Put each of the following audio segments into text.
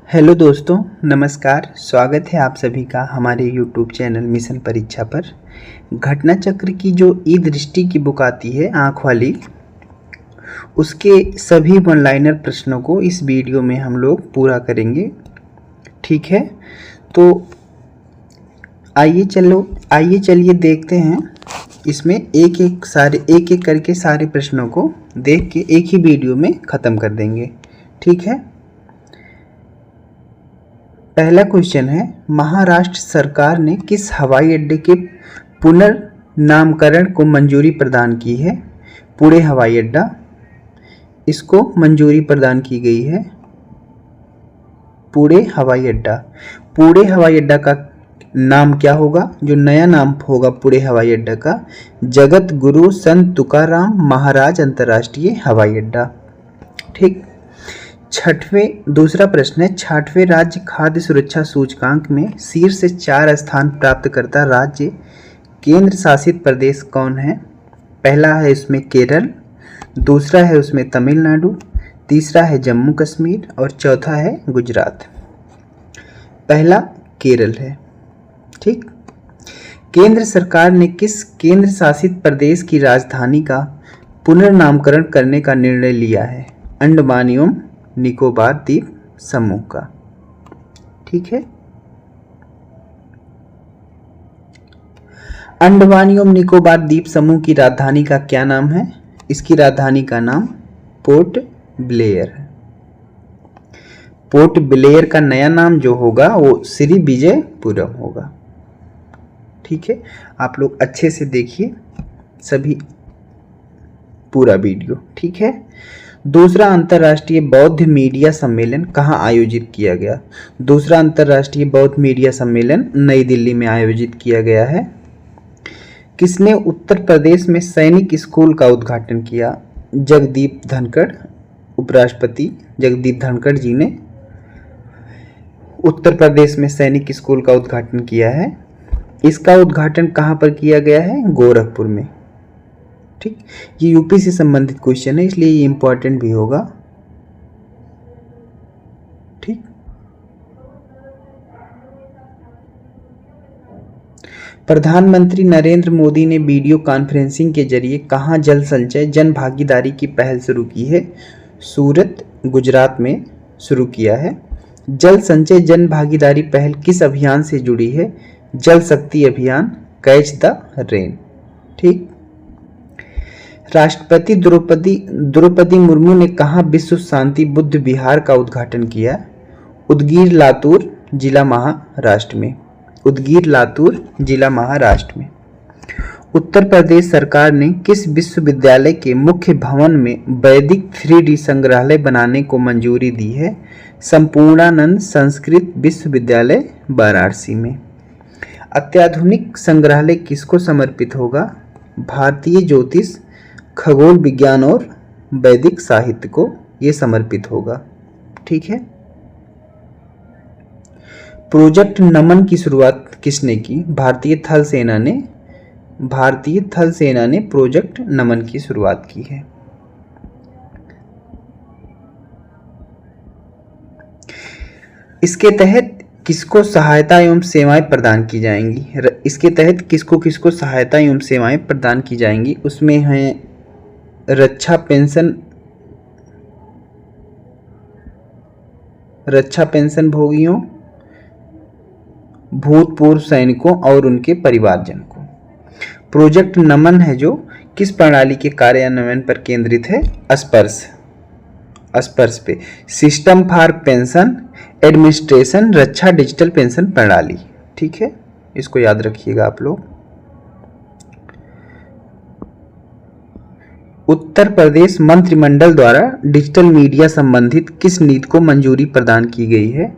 Hello दोस्तों, नमस्कार। स्वागत है आप सभी का हमारे यूट्यूब चैनल मिशन परीक्षा पर। घटना चक्र की जो ई दृष्टि की बुक आती है आँख वाली, उसके सभी वन लाइनर प्रश्नों को इस वीडियो में हम लोग पूरा करेंगे। ठीक है, तो आइए चलिए देखते हैं। इसमें एक एक करके सारे प्रश्नों को देख के एक ही वीडियो में ख़त्म कर देंगे। ठीक है। पहला क्वेश्चन है, महाराष्ट्र सरकार ने किस हवाई अड्डे के पुनर्नामकरण को मंजूरी प्रदान की है? पुणे हवाई अड्डा, इसको मंजूरी प्रदान की गई है। पुणे हवाई अड्डा। पुणे हवाई अड्डा का नाम क्या होगा? जो नया नाम होगा पुणे हवाई अड्डा का, जगत गुरु संत तुकाराम महाराज अंतर्राष्ट्रीय हवाई अड्डा। ठीक। दूसरा प्रश्न है, 6वें राज्य खाद्य सुरक्षा सूचकांक में शीर्ष 4 स्थान प्राप्त करता राज्य केंद्र शासित प्रदेश कौन है? पहला है इसमें केरल, दूसरा है उसमें तमिलनाडु, तीसरा है जम्मू कश्मीर और चौथा है गुजरात। पहला केरल है। ठीक। केंद्र सरकार ने किस केंद्र शासित प्रदेश की राजधानी का पुनर्नामकरण करने का निर्णय लिया है? अंडमान एवं निकोबार द्वीप समूह का। ठीक है। अंडमान एवं निकोबार द्वीप समूह की राजधानी का क्या नाम है? इसकी राजधानी का नाम पोर्ट ब्लेयर है। पोर्ट ब्लेयर का नया नाम जो होगा वो श्री विजयपुरम होगा। ठीक है। आप लोग अच्छे से देखिए सभी पूरा वीडियो। ठीक है। दूसरा अंतर्राष्ट्रीय बौद्ध मीडिया सम्मेलन कहाँ आयोजित किया गया? दूसरा अंतर्राष्ट्रीय बौद्ध मीडिया सम्मेलन नई दिल्ली में आयोजित किया गया है। किसने उत्तर प्रदेश में सैनिक स्कूल का उद्घाटन किया? जगदीप धनखड़, उपराष्ट्रपति जगदीप धनखड़ जी ने उत्तर प्रदेश में सैनिक स्कूल का उद्घाटन किया है। इसका उद्घाटन कहाँ पर किया गया है? गोरखपुर में। ठीक। ये यूपी से संबंधित क्वेश्चन है, इसलिए ये इंपॉर्टेंट भी होगा। ठीक। प्रधानमंत्री नरेंद्र मोदी ने वीडियो कॉन्फ्रेंसिंग के जरिए कहाँ जल संचय जन भागीदारी की पहल शुरू की है? सूरत, गुजरात में शुरू किया है। जल संचय जन भागीदारी पहल किस अभियान से जुड़ी है? जल शक्ति अभियान, कैच द रेन। ठीक। राष्ट्रपति द्रौपदी मुर्मू ने कहाँ विश्व शांति बुद्ध विहार का उद्घाटन किया? उदगीर लातूर जिला महाराष्ट्र में। उदगीर लातूर जिला महाराष्ट्र में। उत्तर प्रदेश सरकार ने किस विश्वविद्यालय के मुख्य भवन में वैदिक 3D संग्रहालय बनाने को मंजूरी दी है? संपूर्णानंद संस्कृत विश्वविद्यालय वाराणसी में। अत्याधुनिक संग्रहालय किसको समर्पित होगा? भारतीय ज्योतिष, खगोल विज्ञान और वैदिक साहित्य को ये समर्पित होगा। ठीक है। प्रोजेक्ट नमन की शुरुआत किसने की? भारतीय थल सेना ने प्रोजेक्ट नमन की शुरुआत की है। इसके तहत किसको सहायता एवं सेवाएं प्रदान की जाएंगी? इसके तहत किसको सहायता एवं सेवाएं प्रदान की जाएंगी? उसमें हैं रक्षा पेंशन भोगियों, भूतपूर्व सैनिकों और उनके परिवारजन को। प्रोजेक्ट नमन है जो किस प्रणाली के कार्यान्वयन पर केंद्रित है? स्पर्श पे। System for pension administration Raksha digital pension प्रणाली। ठीक है, इसको याद रखिएगा आप लोग। उत्तर प्रदेश मंत्रिमंडल द्वारा डिजिटल मीडिया संबंधित किस नीति को मंजूरी प्रदान की गई है?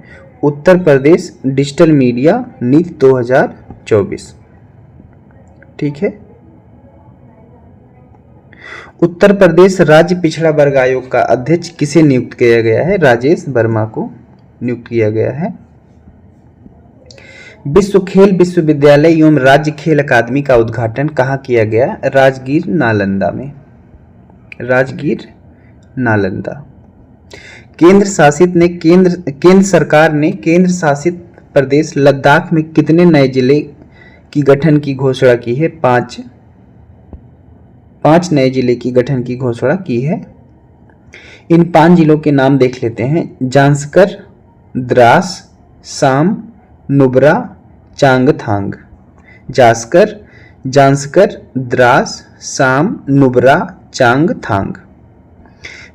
उत्तर प्रदेश डिजिटल मीडिया नीति 2024। ठीक है। उत्तर प्रदेश राज्य पिछड़ा वर्ग आयोग का अध्यक्ष किसे नियुक्त किया गया है? राजेश वर्मा को नियुक्त किया गया है। विश्व खेल विश्वविद्यालय एवं राज्य खेल अकादमी का उद्घाटन कहाँ किया गया? राजगीर नालंदा में। केंद्र सरकार ने केंद्र शासित प्रदेश लद्दाख में कितने नए जिले की गठन की घोषणा की है? 5 नए जिले की गठन की घोषणा की है। इन 5 जिलों के नाम देख लेते हैं। जांस्कर, द्रास, साम, नुब्रा, चांगथांग। जांस्कर, द्रास, साम, नुब्रा, चांगथांग।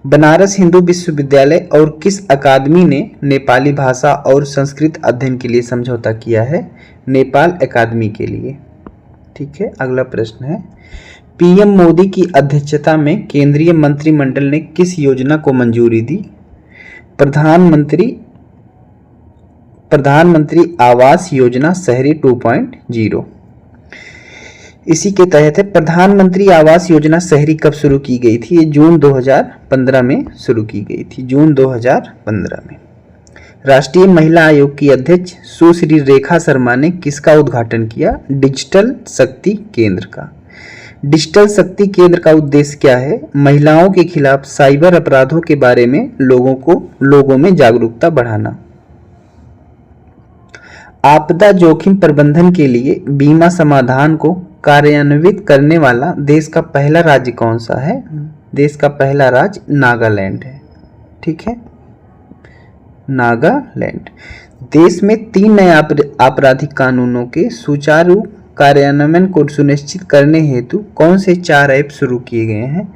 बनारस हिंदू विश्वविद्यालय और किस अकादमी ने नेपाली भाषा और संस्कृत अध्ययन के लिए समझौता किया है? नेपाल अकादमी के लिए। ठीक है, अगला प्रश्न है, पीएम मोदी की अध्यक्षता में केंद्रीय मंत्रिमंडल ने किस योजना को मंजूरी दी? प्रधानमंत्री आवास योजना शहरी 2.0। इसी के तहत है प्रधानमंत्री आवास योजना शहरी कब शुरू की गई थी? ये जून 2015 में शुरू की गई थी, जून 2015 में। राष्ट्रीय महिला आयोग की अध्यक्ष सुश्री रेखा शर्मा ने किसका उद्घाटन किया? डिजिटल शक्ति केंद्र का। डिजिटल शक्ति केंद्र का उद्देश्य क्या है? महिलाओं के खिलाफ साइबर अपराधों के बारे में लोगों में जागरूकता बढ़ाना। आपदा जोखिम प्रबंधन के लिए बीमा समाधान को कार्यान्वित करने वाला देश का पहला राज्य कौन सा है? देश का पहला राज्य नागालैंड है। ठीक है, नागालैंड। देश में 3 नए आपराधिक कानूनों के सुचारू कार्यान्वयन को सुनिश्चित करने हेतु कौन से 4 ऐप शुरू किए गए हैं?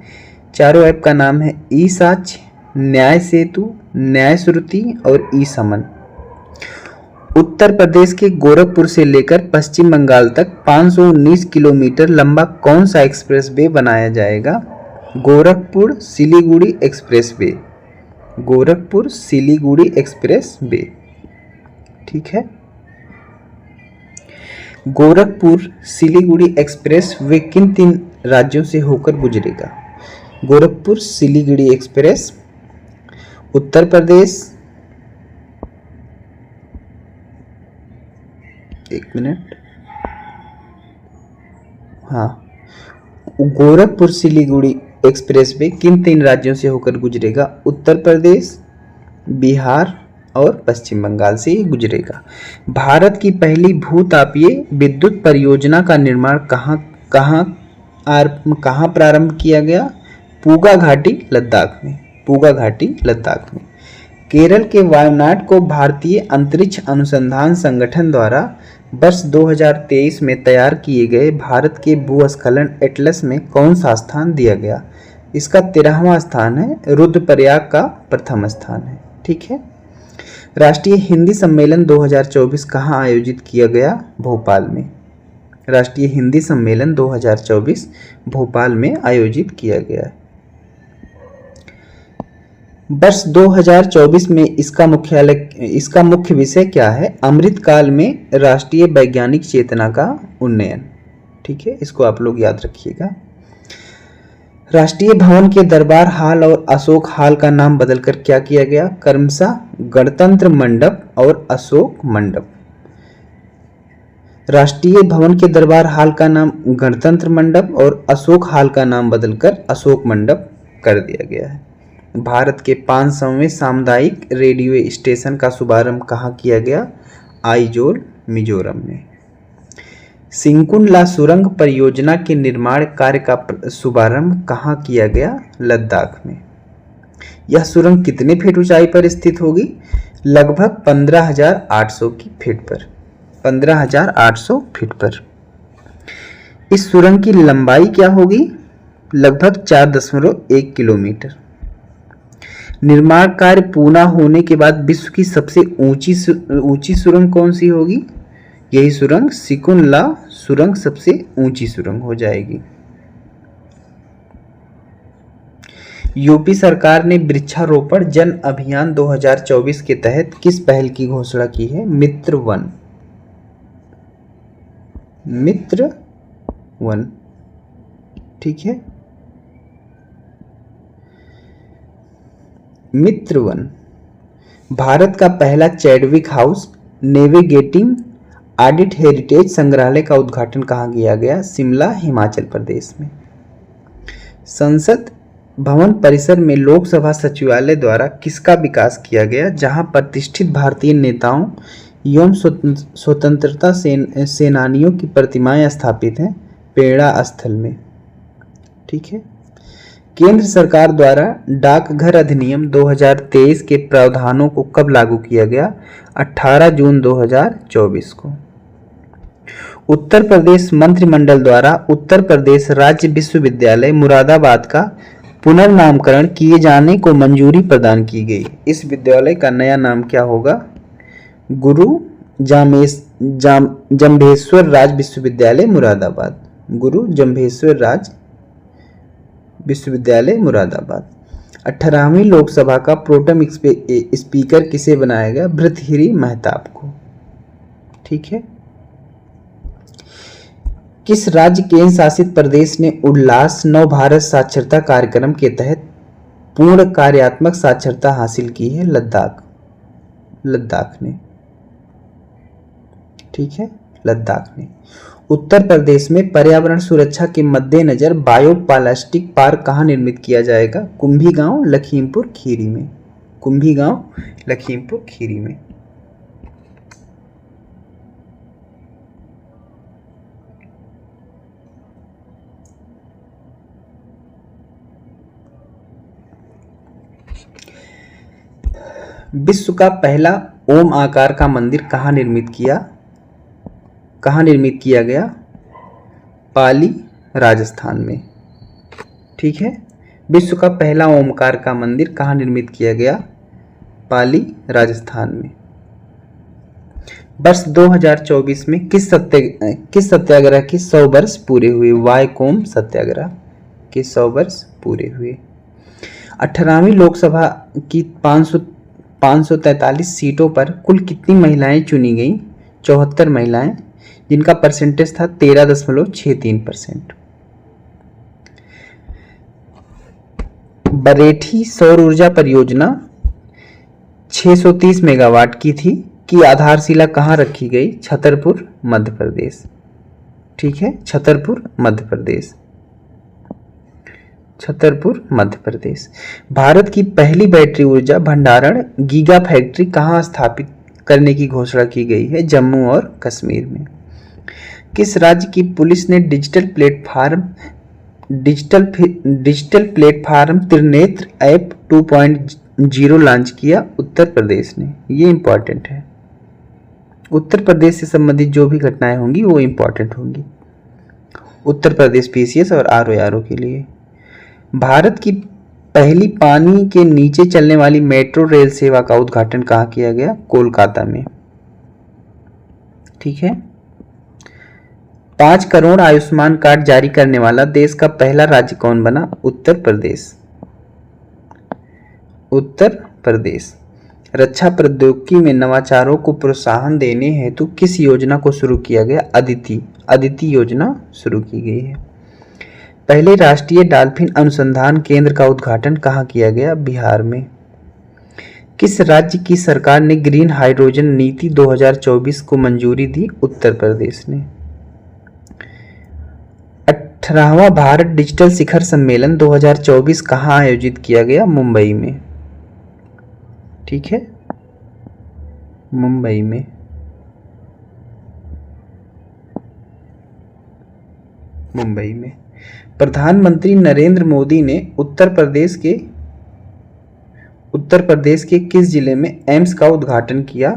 चारों ऐप का नाम है ई साक्ष्य, न्याय सेतु, न्याय श्रुति और ई समन। उत्तर प्रदेश के गोरखपुर से लेकर पश्चिम बंगाल तक 519 किलोमीटर लंबा कौन सा एक्सप्रेस वे बनाया जाएगा? Gorakhpur Siliguri express way. Gorakhpur Siliguri express way. ठीक है, गोरखपुर सिलीगुड़ी एक्सप्रेस वे किन 3 राज्यों से होकर गुजरेगा? गोरखपुर सिलीगुड़ी एक्सप्रेस उत्तर प्रदेश, एक मिनट, हाँ, गोरखपुर सिलीगुड़ी एक्सप्रेस वे किन 3 राज्यों से होकर गुजरेगा? उत्तर प्रदेश, बिहार और पश्चिम बंगाल से ही गुजरेगा। भारत की पहली भूतापीय विद्युत परियोजना का निर्माण कहाँ प्रारंभ किया गया? पूगा घाटी लद्दाख में। पूगा घाटी लद्दाख में। केरल के वायनाड को भारतीय अंतरिक्ष अनुसंधान संगठन द्वारा वर्ष 2023 में तैयार किए गए भारत के भूस्खलन एटलस में कौन सा स्थान दिया गया? इसका 13वां स्थान है। रुद्रप्रयाग का प्रथम स्थान है। ठीक है, राष्ट्रीय हिंदी सम्मेलन 2024 कहाँ आयोजित किया गया? भोपाल में। राष्ट्रीय हिंदी सम्मेलन 2024 भोपाल में आयोजित किया गया है। वर्ष 2024 में इसका मुख्य विषय क्या है? अमृतकाल में राष्ट्रीय वैज्ञानिक चेतना का उन्नयन। ठीक है, इसको आप लोग याद रखिएगा। राष्ट्रीय भवन के दरबार हाल और अशोक हाल का नाम बदलकर क्या किया गया? क्रमशः गणतंत्र मंडप और अशोक मंडप। राष्ट्रीय भवन के दरबार हाल का नाम गणतंत्र मंडप और अशोक हाल का नाम बदलकर अशोक मंडप कर दिया गया है। भारत के 500वें सामुदायिक रेडियो स्टेशन का शुभारंभ कहाँ किया गया? आइजोल, मिजोरम में। सिंकुन-ला सुरंग परियोजना के निर्माण कार्य का शुभारंभ कहाँ किया गया? लद्दाख में। यह सुरंग कितने फीट ऊंचाई पर स्थित होगी? लगभग 15,800 फीट पर। 15,800 फीट पर। इस सुरंग की लंबाई क्या होगी? लगभग 4.1 किलोमीटर। निर्माण कार्य पूर्ण होने के बाद विश्व की सबसे ऊंची सुरंग कौन सी होगी? यही सुरंग सिकुन-ला सुरंग सबसे ऊंची सुरंग हो जाएगी। यूपी सरकार ने वृक्षारोपण जन अभियान 2024 के तहत किस पहल की घोषणा की है? मित्र वन। मित्र वन। ठीक है, मित्र वन। भारत का पहला Chadwick house navigating audit heritage संग्रहालय का उद्घाटन कहाँ किया गया? शिमला, हिमाचल प्रदेश में। संसद भवन परिसर में लोकसभा सचिवालय द्वारा किसका विकास किया गया, जहां प्रतिष्ठित भारतीय नेताओं एवं स्वतंत्रता सेनानियों की प्रतिमाएं स्थापित हैं? प्रेरणा स्थल में। ठीक है। केंद्र सरकार द्वारा डाकघर अधिनियम 2023 के प्रावधानों को कब लागू किया गया? 18 जून 2024 को। उत्तर प्रदेश मंत्रिमंडल द्वारा उत्तर प्रदेश राज्य विश्वविद्यालय मुरादाबाद का पुनर्नामकरण किए जाने को मंजूरी प्रदान की गई। इस विद्यालय का नया नाम क्या होगा? गुरु जम्भेश्वर राज विश्वविद्यालय मुरादाबाद। गुरु जम्भेश्वर राज विश्वविद्यालय मुरादाबाद। 18वीं लोकसभा का प्रोटेम स्पीकर किसे बनाया गया? भर्तृहरि महताब को। ठीक है। किस राज्य केंद्र शासित प्रदेश ने उल्लास नव भारत साक्षरता कार्यक्रम के तहत पूर्ण कार्यात्मक साक्षरता हासिल की है? लद्दाख ने। ठीक है, लद्दाख ने। उत्तर प्रदेश में पर्यावरण सुरक्षा के मद्देनजर बायोप्लास्टिक पार्क कहाँ निर्मित किया जाएगा? कुंभीगांव, लखीमपुर खीरी में। कुंभीगांव, लखीमपुर खीरी में। विश्व का पहला ओम आकार का मंदिर कहाँ निर्मित किया गया? पाली, राजस्थान में। ठीक है। विश्व का पहला ओमकार का मंदिर कहाँ निर्मित किया गया? पाली, राजस्थान में। वर्ष 2024 में किस सत्याग्रह के 100 वर्ष पूरे हुए? वायकोम सत्याग्रह के 100 वर्ष पूरे हुए। 18वीं लोकसभा की 543 सीटों पर कुल कितनी महिलाएं चुनी गईं? 74 महिलाएं, जिनका परसेंटेज था 13.63%। बरेठी सौर ऊर्जा परियोजना 630 मेगावाट की आधारशिला कहाँ रखी गई? छतरपुर, मध्य प्रदेश। ठीक है, छतरपुर, मध्य प्रदेश। छतरपुर, मध्य प्रदेश। भारत की पहली बैटरी ऊर्जा भंडारण गीगा फैक्ट्री कहाँ स्थापित करने की घोषणा की गई है? जम्मू और कश्मीर में। किस राज्य की पुलिस ने digital platform Trinetra app 2.0 launch किया? उत्तर प्रदेश ने। ये इंपॉर्टेंट है। उत्तर प्रदेश से संबंधित जो भी घटनाएं होंगी वो इंपॉर्टेंट होंगी उत्तर प्रदेश पीसीएस और आरओ के लिए। भारत की पहली पानी के नीचे चलने वाली मेट्रो रेल सेवा का उद्घाटन कहाँ किया गया? कोलकाता में। ठीक है। 5 करोड़ आयुष्मान कार्ड जारी करने वाला देश का पहला राज्य कौन बना? उत्तर प्रदेश। उत्तर प्रदेश। रक्षा प्रौद्योगिकी में नवाचारों को प्रोत्साहन देने हेतु किस योजना को शुरू किया गया? अदिति योजना शुरू की गई है। पहले राष्ट्रीय डॉल्फिन अनुसंधान केंद्र का उद्घाटन कहाँ किया गया? बिहार में। किस राज्य की सरकार ने ग्रीन हाइड्रोजन नीति 2024 को मंजूरी दी? उत्तर प्रदेश ने। 18वां भारत डिजिटल शिखर सम्मेलन 2024 कहाँ आयोजित किया गया? मुंबई में। ठीक है, मुंबई में। मुंबई में। प्रधानमंत्री नरेंद्र मोदी ने उत्तर प्रदेश के किस जिले में एम्स का उद्घाटन किया?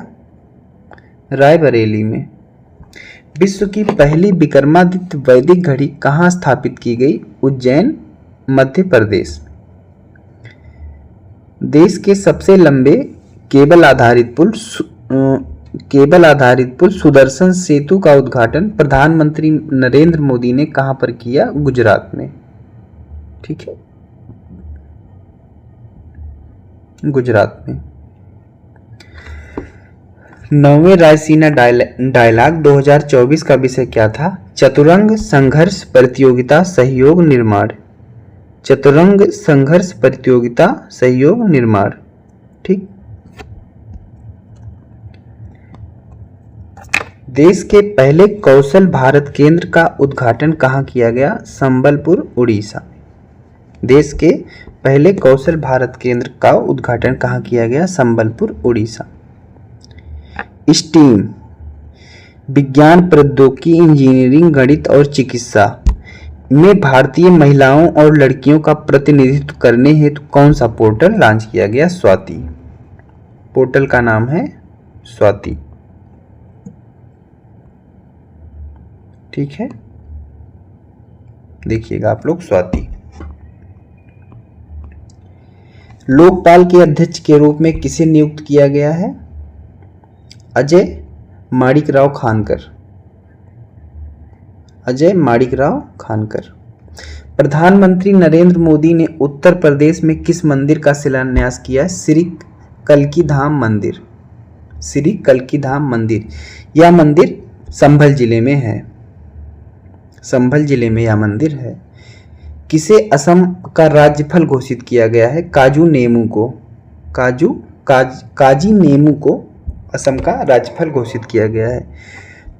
रायबरेली में। विश्व की पहली विक्रमादित्य वैदिक घड़ी कहाँ स्थापित की गई? उज्जैन, मध्य प्रदेश। देश के सबसे लंबे केबल आधारित पुल सुदर्शन सेतु का उद्घाटन प्रधानमंत्री नरेंद्र मोदी ने कहां पर किया? गुजरात में। ठीक है, गुजरात में। 9वें रायसीना डायलॉग 2024 का विषय क्या था? चतुरंग संघर्ष प्रतियोगिता सहयोग निर्माण। चतुरंग संघर्ष प्रतियोगिता सहयोग निर्माण। ठीक। देश के पहले कौशल भारत केंद्र का उद्घाटन कहाँ किया गया? संबलपुर, उड़ीसा। देश के पहले कौशल भारत केंद्र का उद्घाटन कहाँ किया गया? संबलपुर, उड़ीसा। स्टीम विज्ञान, प्रौद्योगिकी, इंजीनियरिंग, गणित और चिकित्सा में भारतीय महिलाओं और लड़कियों का प्रतिनिधित्व करने हेतु कौन सा पोर्टल लॉन्च किया गया? स्वाति। पोर्टल का नाम है स्वाति। ठीक है, देखिएगा आप लोग, स्वाति। लोकपाल के अध्यक्ष के रूप में किसे नियुक्त किया गया है? अजय माणिकराव खानकर। अजय माणिकराव खानकर। प्रधानमंत्री नरेंद्र मोदी ने उत्तर प्रदेश में किस मंदिर का शिलान्यास किया? श्री कल्की धाम मंदिर। श्री कल्की धाम मंदिर। यह मंदिर संभल जिले में है। संभल जिले में यह मंदिर है। किसे असम का राज्यफल घोषित किया गया है? काजू नेमू को। काजी नेमू को असम का राज्यफल घोषित किया गया है।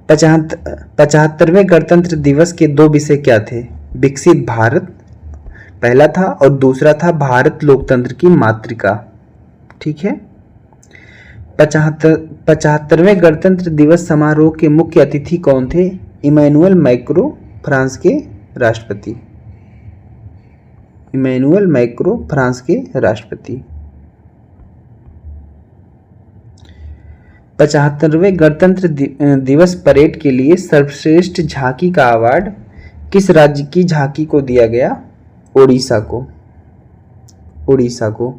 75वें गणतंत्र दिवस के दो विषय क्या थे? विकसित भारत पहला था और दूसरा था भारत लोकतंत्र की मातृका। ठीक है। 75वें गणतंत्र दिवस समारोह के मुख्य अतिथि कौन थे? इमैनुअल मैक्रों, फ्रांस के राष्ट्रपति। इमैनुअल मैक्रों, फ्रांस के राष्ट्रपति। 75वें गणतंत्र दिवस परेड के लिए सर्वश्रेष्ठ झांकी का अवार्ड किस राज्य की झांकी को दिया गया? ओडिशा को। ओडिशा को।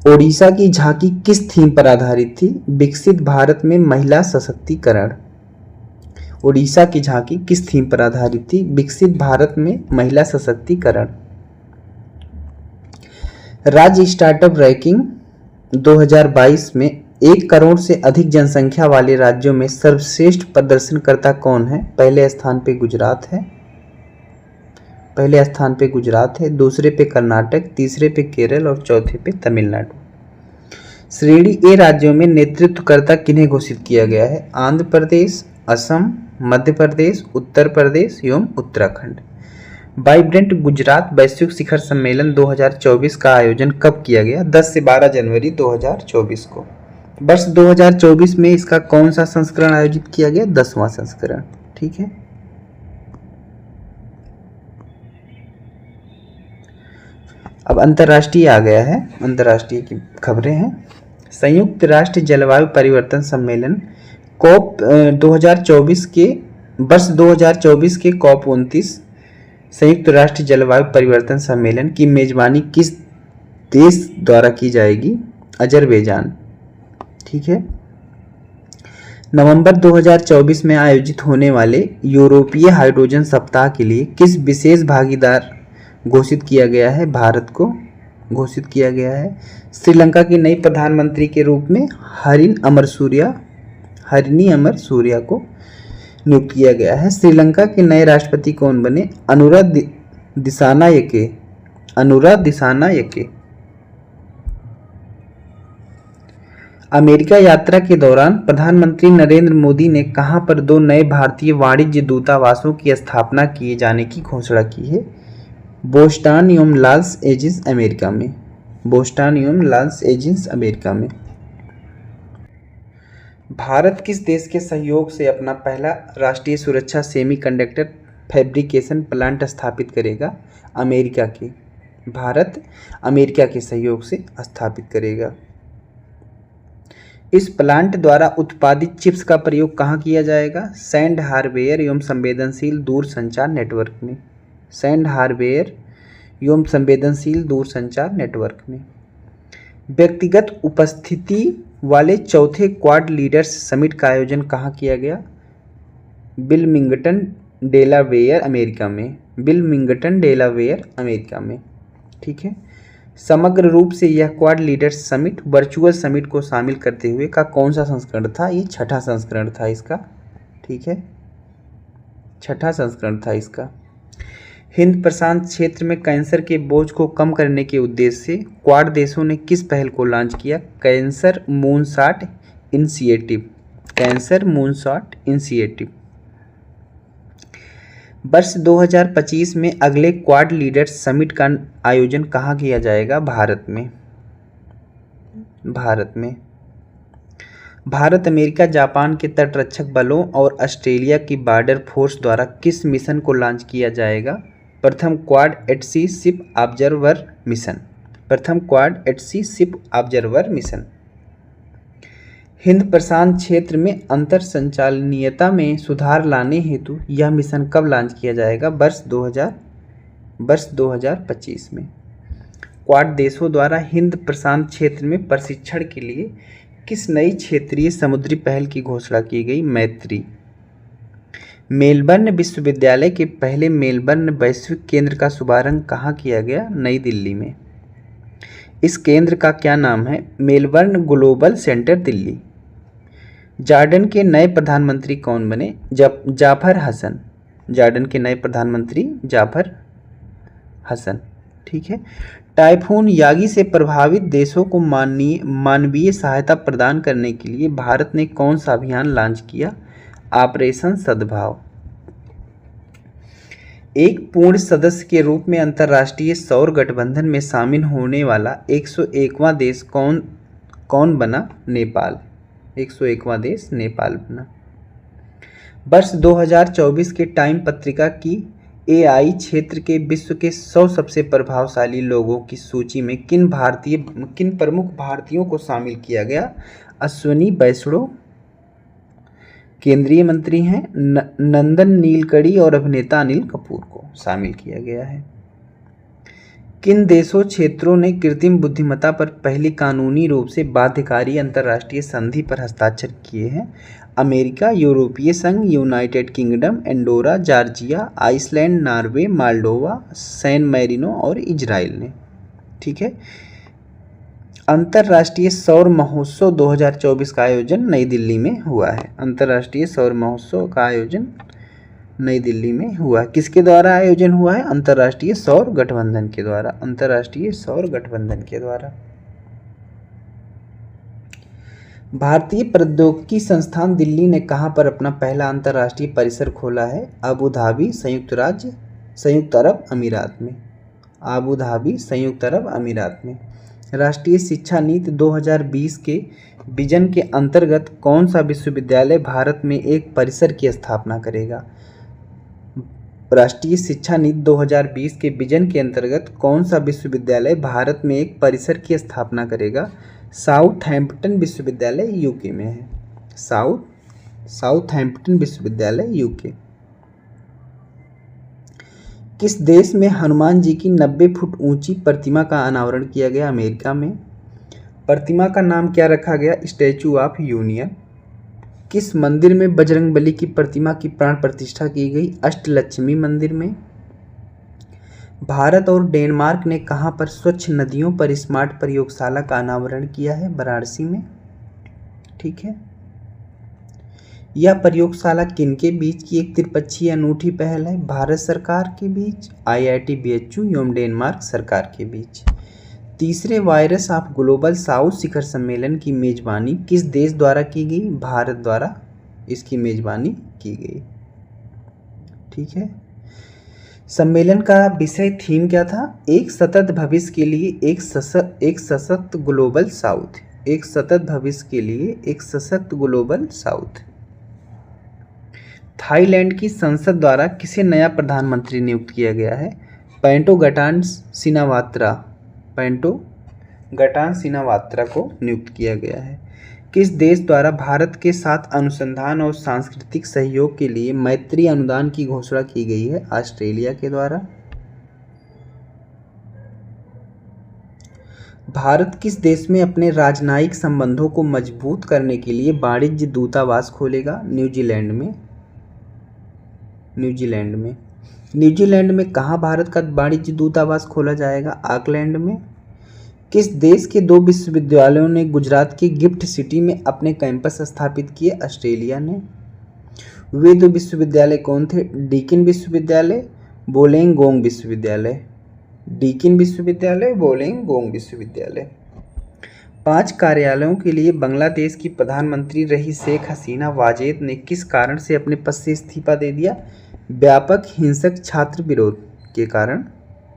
ओडिशा की झांकी किस थीम पर आधारित थी? विकसित भारत में महिला सशक्तिकरण। ओडिशा की झांकी किस थीम पर आधारित थी? विकसित भारत में महिला सशक्तिकरण। राज्य स्टार्टअप रैंकिंग 2022 में 1 करोड़ से अधिक जनसंख्या वाले राज्यों में सर्वश्रेष्ठ प्रदर्शनकर्ता कौन है? पहले स्थान पे गुजरात है। पहले स्थान पे गुजरात है, दूसरे पे कर्नाटक, तीसरे पे केरल और चौथे पे तमिलनाडु। श्रेणी ए राज्यों में नेतृत्वकर्ता किन्हें घोषित किया गया है? आंध्र प्रदेश, असम, मध्य प्रदेश, उत्तर प्रदेश एवं उत्तराखंड। वाइब्रेंट गुजरात वैश्विक शिखर सम्मेलन 2024 का आयोजन कब किया गया? 10 से 12 जनवरी 2024 को। वर्ष 2024 में इसका कौन सा संस्करण आयोजित किया गया? 10वां संस्करण। ठीक है। अब अंतर्राष्ट्रीय आ गया है, अंतर्राष्ट्रीय की खबरें हैं। संयुक्त राष्ट्र जलवायु परिवर्तन सम्मेलन कॉप 2024 के वर्ष 2024 के कॉप 29 संयुक्त राष्ट्र जलवायु परिवर्तन सम्मेलन की मेजबानी किस देश द्वारा की जाएगी? अजरबैजान। ठीक है। नवंबर 2024 में आयोजित होने वाले यूरोपीय हाइड्रोजन सप्ताह के लिए किस विशेष भागीदार घोषित किया गया है? भारत को घोषित किया गया है। श्रीलंका की नई प्रधानमंत्री के रूप में हरिनी अमर सूर्या को नियुक्त किया गया है। श्रीलंका के नए राष्ट्रपति कौन बने? अनुरा दिसानायके। अमेरिका यात्रा के दौरान प्रधानमंत्री नरेंद्र मोदी ने कहां पर 2 नए भारतीय वाणिज्य दूतावासों की स्थापना किए जाने की घोषणा की है? बोस्टन एवं लॉस एंजिल्स, अमेरिका में। बोस्टन एवं लॉस एंजिल्स, अमेरिका में। भारत किस देश के सहयोग से अपना पहला राष्ट्रीय सुरक्षा सेमीकंडक्टर फैब्रिकेशन प्लांट स्थापित करेगा? अमेरिका के। भारत अमेरिका के सहयोग से स्थापित करेगा। इस प्लांट द्वारा उत्पादित चिप्स का प्रयोग कहाँ किया जाएगा? सैंड हार्वेयर एवं संवेदनशील दूरसंचार नेटवर्क में। सैंड हार्वेयर एवं संवेदनशील दूरसंचार नेटवर्क में। व्यक्तिगत उपस्थिति वाले चौथे क्वाड लीडर्स समिट का आयोजन कहाँ किया गया? विल्मिंगटन, डेलावेयर, अमेरिका में। विल्मिंगटन, डेलावेयर, अमेरिका में। ठीक है। समग्र रूप से यह quad leaders summit virtual summit को शामिल करते हुए का कौन सा संस्करण था? ये 6ठा संस्करण था इसका। ठीक है, 6ठा संस्करण था इसका। हिंद प्रशांत क्षेत्र में कैंसर के बोझ को कम करने के उद्देश्य से क्वाड देशों ने किस पहल को लॉन्च किया? Cancer moonshot initiative. Cancer moonshot initiative. वर्ष 2025 में अगले क्वाड लीडर्स समिट का आयोजन कहाँ किया जाएगा? भारत में। भारत, अमेरिका, जापान के तटरक्षक बलों और ऑस्ट्रेलिया की बॉर्डर फोर्स द्वारा किस मिशन को लॉन्च किया जाएगा? प्रथम क्वाड एट सी शिप ऑब्जर्वर मिशन। हिंद प्रशांत क्षेत्र में अंतर संचालनीयता में सुधार लाने हेतु यह मिशन कब लॉन्च किया जाएगा? वर्ष 2025 में। क्वाड देशों द्वारा हिंद प्रशांत क्षेत्र में प्रशिक्षण के लिए किस नई क्षेत्रीय समुद्री पहल की घोषणा की गई? मैत्री। मेलबर्न विश्वविद्यालय के पहले मेलबर्न वैश्विक केंद्र का शुभारंभ कहाँ किया गया? नई दिल्ली में। इस केंद्र का क्या नाम है? Melbourne global centre, Delhi. Jordan के नए प्रधानमंत्री कौन बने? जाफर हसन। जॉर्डन के नए प्रधानमंत्री जाफर हसन। ठीक है। टाइफून यागी से प्रभावित देशों को मानवीय सहायता प्रदान करने के लिए भारत ने कौन सा अभियान लॉन्च किया? ऑपरेशन सद्भाव। एक पूर्ण सदस्य के रूप में अंतर्राष्ट्रीय सौर गठबंधन में शामिल होने वाला 101वां देश कौन बना? नेपाल। 101वां देश नेपाल बना। वर्ष 2024 के टाइम पत्रिका की एआई क्षेत्र के विश्व के 100 सबसे प्रभावशाली लोगों की सूची में किन प्रमुख भारतीयों को शामिल किया गया? अश्विनी वैष्णव केंद्रीय मंत्री हैं, नंदन नीलकणी और अभिनेता अनिल कपूर को शामिल किया गया है। किन देशों क्षेत्रों ने कृत्रिम बुद्धिमत्ता पर पहली कानूनी रूप से बाध्यकारी अंतर्राष्ट्रीय संधि पर हस्ताक्षर किए हैं? अमेरिका, यूरोपीय संघ, United Kingdom, Andorra, Georgia, Iceland, Norway, Moldova, San Marino और इजराइल ने। ठीक है। अंतर्राष्ट्रीय सौर महोत्सव 2024 का आयोजन नई दिल्ली में हुआ है। अंतर्राष्ट्रीय सौर महोत्सव का आयोजन नई दिल्ली में हुआ है। किसके द्वारा आयोजन हुआ है? अंतर्राष्ट्रीय सौर गठबंधन के द्वारा। अंतर्राष्ट्रीय सौर गठबंधन के द्वारा। भारतीय प्रौद्योगिकी संस्थान दिल्ली ने कहाँ पर अपना पहला अंतर्राष्ट्रीय परिसर खोला है? अबू धाबी, संयुक्त अरब अमीरात में। अबू धाबी, संयुक्त अरब अमीरात में। राष्ट्रीय शिक्षा नीति 2020 के विजन के अंतर्गत कौन सा विश्वविद्यालय भारत में एक परिसर की स्थापना करेगा? राष्ट्रीय शिक्षा नीति 2020 के विजन के अंतर्गत कौन सा विश्वविद्यालय भारत में एक परिसर की स्थापना करेगा? साउथहैम्पटन विश्वविद्यालय यूके में है। साउथहैम्पटन विश्वविद्यालय यूके। किस देश में हनुमान जी की 90 फुट ऊंची प्रतिमा का अनावरण किया गया? अमेरिका में। प्रतिमा का नाम क्या रखा गया? Statue of union. किस मंदिर में बजरंगबली की प्रतिमा की प्राण प्रतिष्ठा की गई? अष्टलक्ष्मी मंदिर में। भारत और डेनमार्क ने कहां पर स्वच्छ नदियों पर स्मार्ट प्रयोगशाला का अनावरण किया है? वाराणसी में। ठीक है। यह प्रयोगशाला किनके बीच की एक त्रिपक्षीय अनूठी पहल है? भारत सरकार के बीच, IIT BHU एवं डेनमार्क सरकार के बीच। तीसरे वायरस ऑफ ग्लोबल साउथ शिखर सम्मेलन की मेजबानी किस देश द्वारा की गई? भारत द्वारा इसकी मेजबानी की गई। ठीक है। सम्मेलन का विषय थीम क्या था? एक सतत भविष्य के लिए एक सशक्त ग्लोबल साउथ। एक सतत भविष्य के लिए एक सशक्त ग्लोबल साउथ। थाईलैंड की संसद द्वारा किसे नया प्रधानमंत्री नियुक्त किया गया है? पैंटोगटान सिनावात्रा को नियुक्त किया गया है। किस देश द्वारा भारत के साथ अनुसंधान और सांस्कृतिक सहयोग के लिए मैत्री अनुदान की घोषणा की गई है? ऑस्ट्रेलिया के द्वारा। भारत किस देश में अपने राजनयिक संबंधों को मजबूत करने के लिए वाणिज्य दूतावास खोलेगा? न्यूजीलैंड में। न्यूजीलैंड में कहाँ भारत का वाणिज्य दूतावास खोला जाएगा? ऑकलैंड में। किस देश के 2 विश्वविद्यालयों ने गुजरात की गिफ्ट सिटी में अपने कैंपस स्थापित किए? ऑस्ट्रेलिया ने। वे 2 विश्वविद्यालय कौन थे? डीकिन विश्वविद्यालय, वोलेंगोंग विश्वविद्यालय। डीकिन विश्वविद्यालय, वोलेंगोंग विश्वविद्यालय। 5 कार्यालयों के लिए बांग्लादेश की प्रधानमंत्री रही शेख हसीना वाजेद ने किस कारण से अपने पद से इस्तीफा दे दिया? व्यापक हिंसक छात्र विरोध के कारण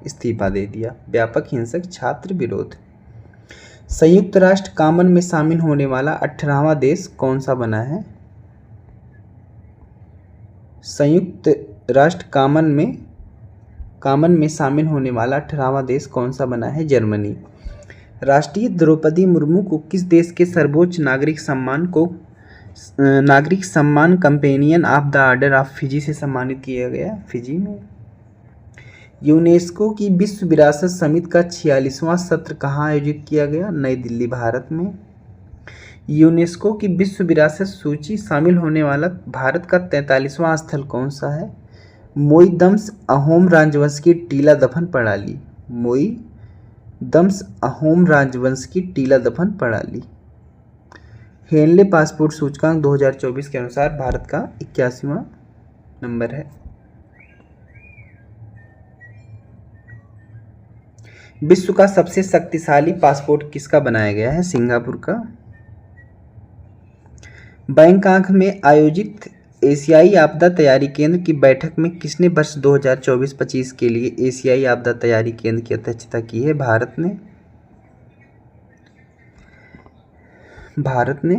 इस्तीफा दे दिया। व्यापक हिंसक छात्र विरोध। संयुक्त राष्ट्र कामन में शामिल होने वाला 18वां देश कौन सा बना है? संयुक्त राष्ट्र कामन में शामिल होने वाला 18वां देश कौन सा बना है? जर्मनी। राष्ट्रीय द्रौपदी मुर्मू को किस देश के सर्वोच्च नागरिक सम्मान companion of the order of Fiji से सम्मानित किया गया? फिजी में। यूनेस्को की विश्व विरासत समिति का 46वां सत्र कहाँ आयोजित किया गया? नई दिल्ली, भारत में। यूनेस्को की विश्व विरासत सूची शामिल होने वाला भारत का 43वां स्थल कौन सा है? मोईदम्स अहोम राजवंश की टीला दफन प्रणाली। मोईदम्स अहोम राजवंश की टीला दफन प्रणाली। हेनले पासपोर्ट सूचकांक 2024 के अनुसार भारत का 81वां नंबर है। विश्व का सबसे शक्तिशाली पासपोर्ट किसका बनाया गया है? सिंगापुर का। बैंकॉक में आयोजित एशियाई आपदा तैयारी केंद्र की बैठक में किसने वर्ष 2024-25 के लिए एशियाई आपदा तैयारी केंद्र की अध्यक्षता की है? भारत ने।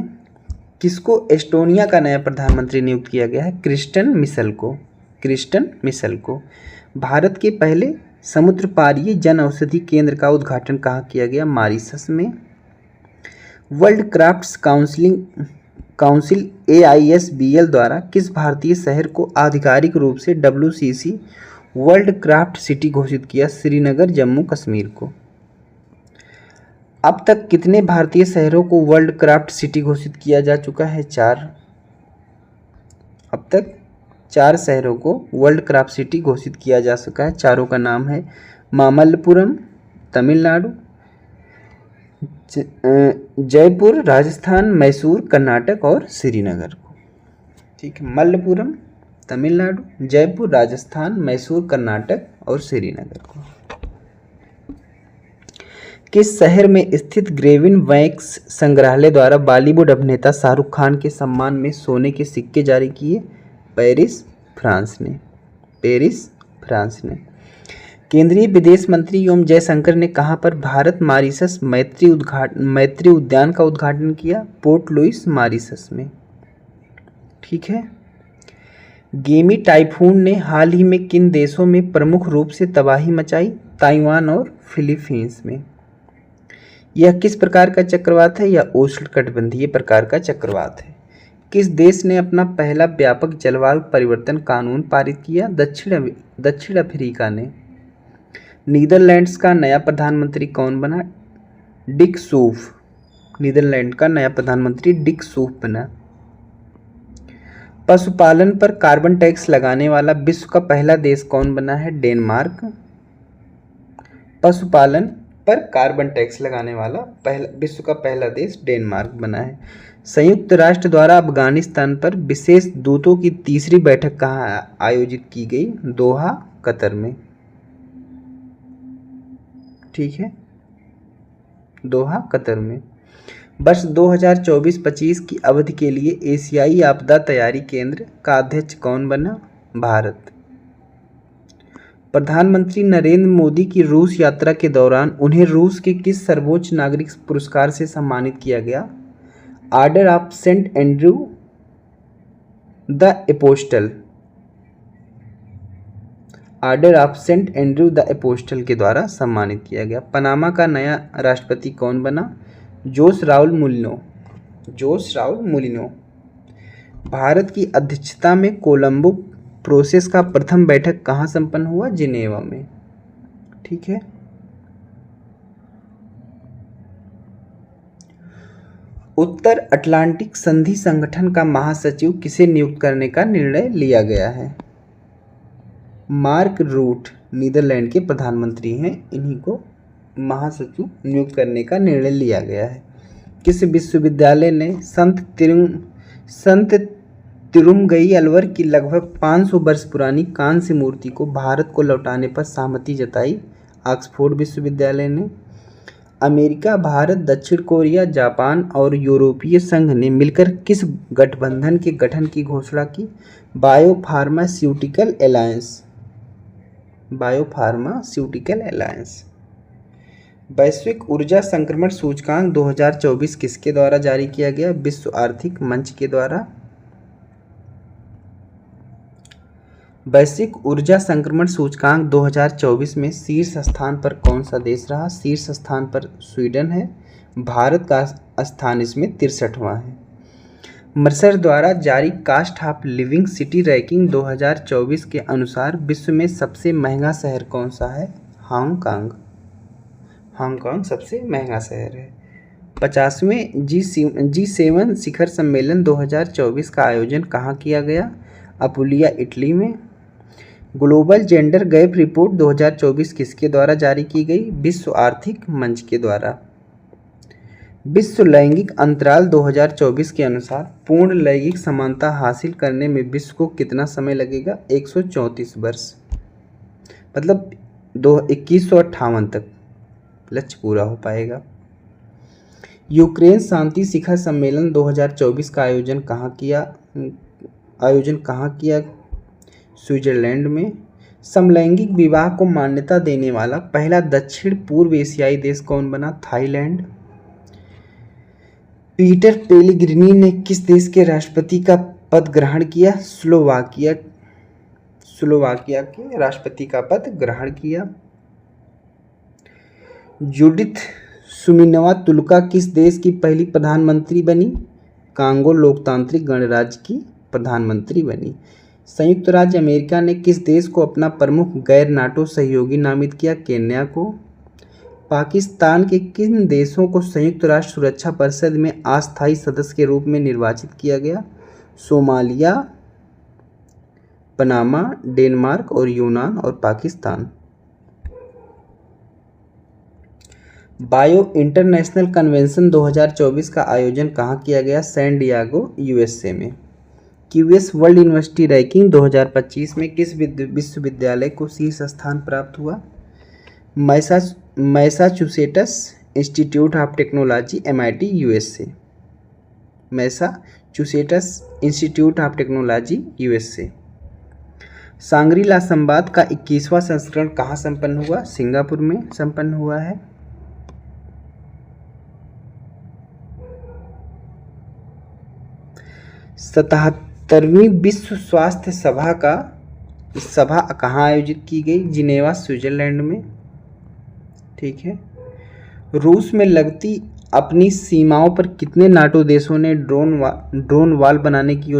किसको एस्टोनिया का नया प्रधानमंत्री नियुक्त किया गया है? क्रिस्टन मिशेल को। भारत के पहले समुद्र पारीय जन औषधि केंद्र का उद्घाटन कहाँ किया गया? मॉरिशस में। वर्ल्ड क्राफ्ट्स काउंसिल AISBL द्वारा किस भारतीय शहर को आधिकारिक रूप से WCC वर्ल्ड क्राफ्ट सिटी घोषित किया? श्रीनगर, जम्मू कश्मीर को। अब तक कितने भारतीय शहरों को वर्ल्ड क्राफ्ट सिटी घोषित किया जा चुका है? 4। अब तक 4 शहरों को वर्ल्ड क्राफ्ट सिटी घोषित किया जा चुका है। चारों का नाम है मामल्लपुरम तमिलनाडु, जयपुर राजस्थान, मैसूर कर्नाटक और श्रीनगर को। ठीक है, मल्लपुरम तमिलनाडु, जयपुर राजस्थान, मैसूर कर्नाटक और श्रीनगर को। किस शहर में स्थित ग्रेविन वैक्स संग्रहालय द्वारा बॉलीवुड अभिनेता शाहरुख खान के सम्मान में सोने के सिक्के जारी किए? पेरिस, फ्रांस ने। केंद्रीय विदेश मंत्री एवं जयशंकर ने कहां पर भारत मॉरिशस मैत्री उद्यान का उद्घाटन किया? पोर्ट लुइस, मॉरिशस में। ठीक है। गेमी टाइफून ने हाल ही में किन देशों में प्रमुख रूप से तबाही मचाई? ताइवान और फिलीपींस में। यह किस प्रकार का चक्रवात है? यह उष्णकटिबंधीय प्रकार का चक्रवात है। किस देश ने अपना पहला व्यापक जलवायु परिवर्तन कानून पारित किया? दक्षिण अफ्रीका ने। नीदरलैंड्स का नया प्रधानमंत्री कौन बना? डिक सूफ। नीदरलैंड का नया प्रधानमंत्री डिक सूफ बना। पशुपालन पर कार्बन टैक्स लगाने वाला विश्व का पहला देश कौन बना है? डेनमार्क। पशुपालन पर कार्बन टैक्स लगाने वाला विश्व का पहला देश डेनमार्क बना है। संयुक्त राष्ट्र द्वारा अफगानिस्तान पर विशेष दूतों की तीसरी बैठक कहाँ आयोजित की गई? दोहा, कतर में। ठीक है, दोहा, कतर में। वर्ष 2024-25 की अवधि के लिए एशियाई आपदा तैयारी केंद्र का अध्यक्ष कौन बना? भारत। प्रधानमंत्री नरेंद्र मोदी की रूस यात्रा के दौरान उन्हें रूस के किस सर्वोच्च नागरिक पुरस्कार से सम्मानित किया गया? Order of Saint Andrew the Apostle. Order of Saint Andrew the Apostle के द्वारा सम्मानित किया गया। पनामा का नया राष्ट्रपति कौन बना? जोस राउल मुलिनो। भारत की अध्यक्षता में कोलंबो प्रोसेस का प्रथम बैठक कहाँ संपन्न हुआ? जिनेवा में। ठीक है। उत्तर अटलांटिक संधि संगठन का महासचिव किसे नियुक्त करने का निर्णय लिया गया है? मार्क रूट नीदरलैंड के प्रधानमंत्री हैं, इन्हीं को महासचिव नियुक्त करने का निर्णय लिया गया है। किस विश्वविद्यालय ने संत तिरुमगई अलवर की लगभग 500 वर्ष पुरानी कांस्य मूर्ति को भारत को लौटाने पर सहमति जताई? ऑक्सफोर्ड विश्वविद्यालय ने। अमेरिका, भारत, दक्षिण कोरिया, जापान और यूरोपीय संघ ने मिलकर किस गठबंधन के गठन की घोषणा की? Biopharmaceutical alliance. Biopharmaceutical alliance. वैश्विक ऊर्जा संक्रमण सूचकांक 2024 किसके द्वारा जारी किया गया? विश्व आर्थिक मंच के द्वारा। वैश्विक ऊर्जा संक्रमण सूचकांक 2024 में शीर्ष स्थान पर कौन सा देश रहा? शीर्ष स्थान पर स्वीडन है। भारत का स्थान इसमें 63वां है। मर्सर द्वारा जारी cost of living city ranking 2024 के अनुसार विश्व में सबसे महंगा शहर कौन सा है? हांगकांग। हांगकांग सबसे महंगा शहर है। 50वें G7 शिखर सम्मेलन 2024 का आयोजन कहाँ किया गया? अपुलिया, इटली में। ग्लोबल जेंडर गैप रिपोर्ट 2024 किसके द्वारा जारी की गई? विश्व आर्थिक मंच के द्वारा। विश्व लैंगिक अंतराल 2024 के अनुसार पूर्ण लैंगिक समानता हासिल करने में विश्व को कितना समय लगेगा? 134 वर्ष, मतलब 2158 तक लक्ष्य पूरा हो पाएगा। यूक्रेन शांति शिखर सम्मेलन 2024 का आयोजन कहाँ किया? स्विट्जरलैंड में। समलैंगिक विवाह को मान्यता देने वाला पहला दक्षिण पूर्व एशियाई देश कौन बना? थाईलैंड। पीटर पेलेग्रिनी ने किस देश के राष्ट्रपति का पद ग्रहण किया? स्लोवाकिया के राष्ट्रपति का पद ग्रहण किया। जूडिथ सुमिनवा-तुलका किस देश की पहली प्रधानमंत्री बनी? कांगो लोकतांत्रिक गणराज्य की प्रधानमंत्री बनी। संयुक्त राज्य अमेरिका ने किस देश को अपना प्रमुख गैर नाटो सहयोगी नामित किया? केन्या को। पाकिस्तान के किन देशों को संयुक्त राष्ट्र सुरक्षा परिषद में अस्थायी सदस्य के रूप में निर्वाचित किया गया? सोमालिया, पनामा, डेनमार्क और यूनान और पाकिस्तान। बायो इंटरनेशनल कन्वेंशन 2024 का आयोजन कहाँ किया गया? सैन डिएगो, यूएसए में। क्यूएस वर्ल्ड यूनिवर्सिटी रैंकिंग 2025 में किस विश्वविद्यालय को शीर्ष स्थान प्राप्त हुआ? Massachusetts institute of technology, MIT, USA। Massachusetts institute of technology, USA। सांग्री-ला संवाद का 21वां संस्करण कहाँ संपन्न हुआ? सिंगापुर में संपन्न हुआ है। सतहत्तरवीं विश्व स्वास्थ्य सभा कहाँ आयोजित की गई? जिनेवा, स्विट्जरलैंड में। ठीक है। रूस में लगती अपनी सीमाओं पर कितने नाटो देशों ने ड्रोन वॉल बनाने की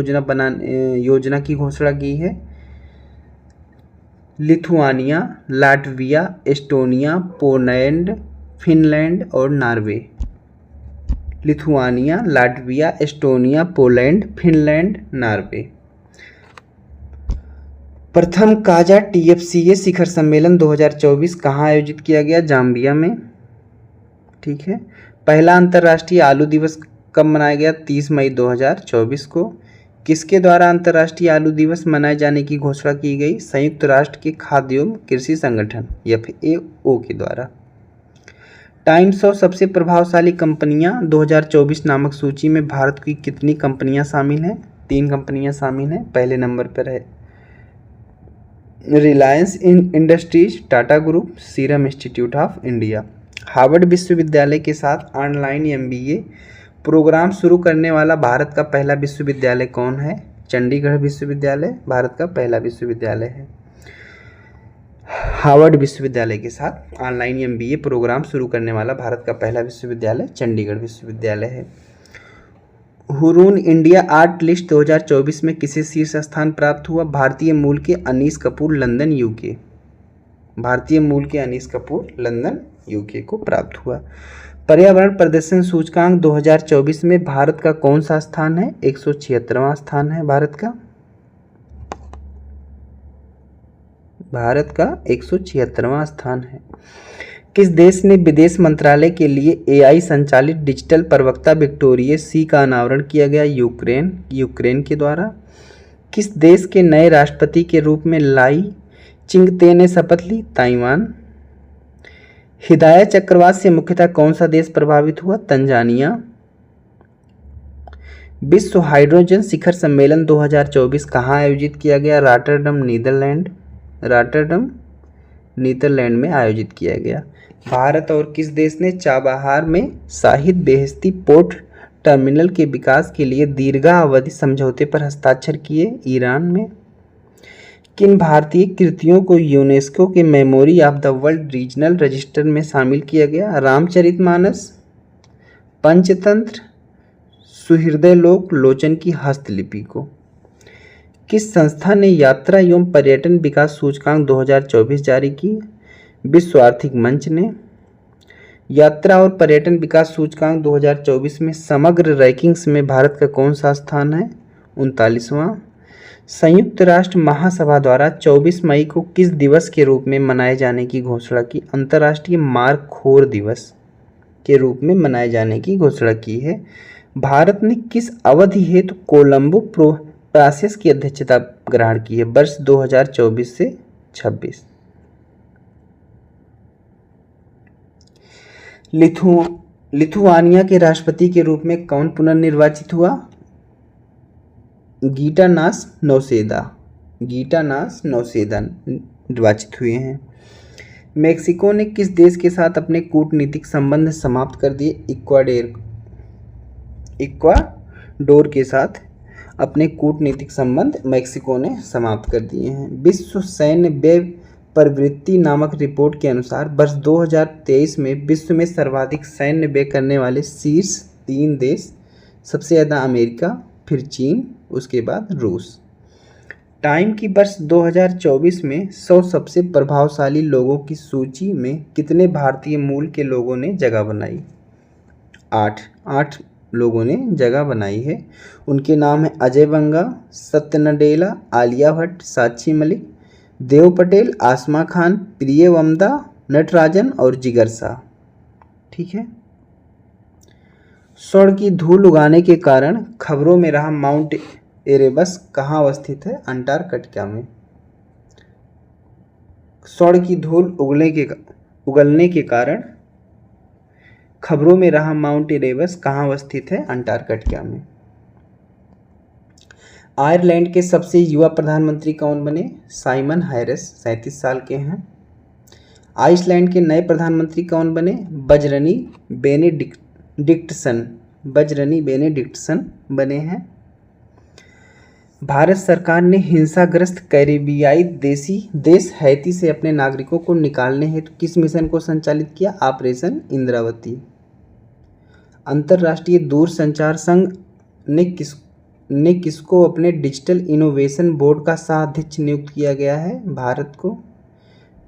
योजना की घोषणा की है? Lithuania, Latvia, Estonia, Poland, Finland और Norway. Lithuania, Latvia, Estonia, Poland, Finland, Norway. प्रथम काजा TFCA शिखर सम्मेलन 2024 कहाँ आयोजित किया गया? जाम्बिया में। ठीक है। पहला अंतर्राष्ट्रीय आलू दिवस कब मनाया गया? 30 मई 2024 को। किसके द्वारा अंतर्राष्ट्रीय आलू दिवस मनाए जाने की घोषणा की गई? संयुक्त राष्ट्र के खाद्य एवं कृषि संगठन FAO के द्वारा। टाइम्स ऑफ सबसे प्रभावशाली कंपनियां 2024 नामक सूची में भारत की कितनी कंपनियां शामिल हैं? 3 कंपनियां शामिल हैं। पहले नंबर पर है Reliance industries, Tata group, serum institute of India. Harvard विश्वविद्यालय के साथ ऑनलाइन MBA प्रोग्राम शुरू करने वाला भारत का पहला विश्वविद्यालय कौन है? चंडीगढ़ विश्वविद्यालय भारत का पहला विश्वविद्यालय है। हार्वर्ड विश्वविद्यालय के साथ ऑनलाइन MBA प्रोग्राम शुरू करने वाला भारत का पहला विश्वविद्यालय चंडीगढ़ विश्वविद्यालय है। हुरून इंडिया आर्ट लिस्ट 2024 में किसे शीर्ष स्थान प्राप्त हुआ? भारतीय मूल के अनीस कपूर, लंदन, UK। भारतीय मूल के अनीस कपूर, लंदन, UK को प्राप्त हुआ। पर्यावरण प्रदर्शन सूचकांक 2024 में भारत का कौन सा स्थान है? 176वां स्थान है भारत का। भारत का 176वां स्थान है। किस देश ने विदेश मंत्रालय के लिए AI संचालित डिजिटल प्रवक्ता विक्टोरिया सी का अनावरण किया गया? यूक्रेन के द्वारा। किस देश के नए राष्ट्रपति के रूप में लाई चिंगते ने शपथ ली? ताइवान। हिदायत चक्रवात से मुख्यतः कौन सा देश प्रभावित हुआ? तंजानिया। विश्व हाइड्रोजन शिखर सम्मेलन 2024 कहाँ आयोजित किया गया? Rotterdam, Netherlands. रॉटरडम, नीदरलैंड में आयोजित किया गया। भारत और किस देश ने चाबहार में शाहिद बेहेश्ती पोर्ट टर्मिनल के विकास के लिए दीर्घावधि समझौते पर हस्ताक्षर किए? ईरान में। किन भारतीय कृतियों को यूनेस्को के memory of the world regional register में शामिल किया गया? रामचरितमानस, पंचतंत्र, सुहृदयलोक, लोचन की हस्तलिपि को। किस संस्था ने यात्रा एवं पर्यटन विकास सूचकांक 2024 जारी की? विश्व आर्थिक मंच ने। यात्रा और पर्यटन विकास सूचकांक 2024 में समग्र रैंकिंग्स में भारत का कौन सा स्थान है? 39वां। संयुक्त राष्ट्र महासभा द्वारा 24 मई को किस दिवस के रूप में मनाए जाने की घोषणा की? अंतर्राष्ट्रीय मारखोर दिवस के रूप में मनाए जाने की घोषणा की है। भारत ने किस अवधि हेतु कोलंबो प्रोसेस की अध्यक्षता ग्रहण की है? वर्ष 2024 से 26। लिथुआनिया के राष्ट्रपति के रूप में कौन पुनर्निर्वाचित हुआ? गीटानास नौसेदा। गीटानास नौसेदा निर्वाचित हुए हैं। मेक्सिको ने किस देश के साथ अपने कूटनीतिक संबंध समाप्त कर दिए? इक्वाडोर के साथ अपने कूटनीतिक संबंध मेक्सिको ने समाप्त कर दिए हैं। विश्व सैन्य व्यय प्रवृत्ति नामक रिपोर्ट के अनुसार वर्ष 2023 में विश्व में सर्वाधिक सैन्य व्यय करने वाले शीर्ष 3 देश, सबसे ज़्यादा अमेरिका, फिर चीन, उसके बाद रूस। टाइम की वर्ष 2024 में 100 सबसे प्रभावशाली लोगों की सूची में कितने भारतीय मूल के लोगों ने जगह बनाई? 8 लोगों ने जगह बनाई है। उनके नाम है अजय बंगा, सत्य नडेला, आलिया भट्ट, साक्षी मलिक, देव पटेल, आसमा खान, प्रिय वमदा, नटराजन और जिगर शाह। ठीक है। स्वर्ण की धूल उगाने के कारण खबरों में रहा माउंट एरेबस कहाँ अवस्थित है? अंटार्कटिका में। स्वर्ण की धूल उगलने के कारण खबरों में रहा माउंट एरेबस कहाँ अवस्थित है? अंटार्कटिका में। आयरलैंड के सबसे युवा प्रधानमंत्री कौन बने? साइमन हैरिस, 37 साल के हैं। आइसलैंड के नए प्रधानमंत्री कौन बने? बजरनी बेनेडिक्टसन बने हैं। भारत सरकार ने हिंसाग्रस्त कैरिबियाई देश हैती से अपने नागरिकों को निकालने हेतु किस मिशन को संचालित किया? ऑपरेशन इंद्रावती। अंतर्राष्ट्रीय दूरसंचार संघ ने किसको अपने डिजिटल इनोवेशन बोर्ड का सह-अध्यक्ष नियुक्त किया गया है? भारत को।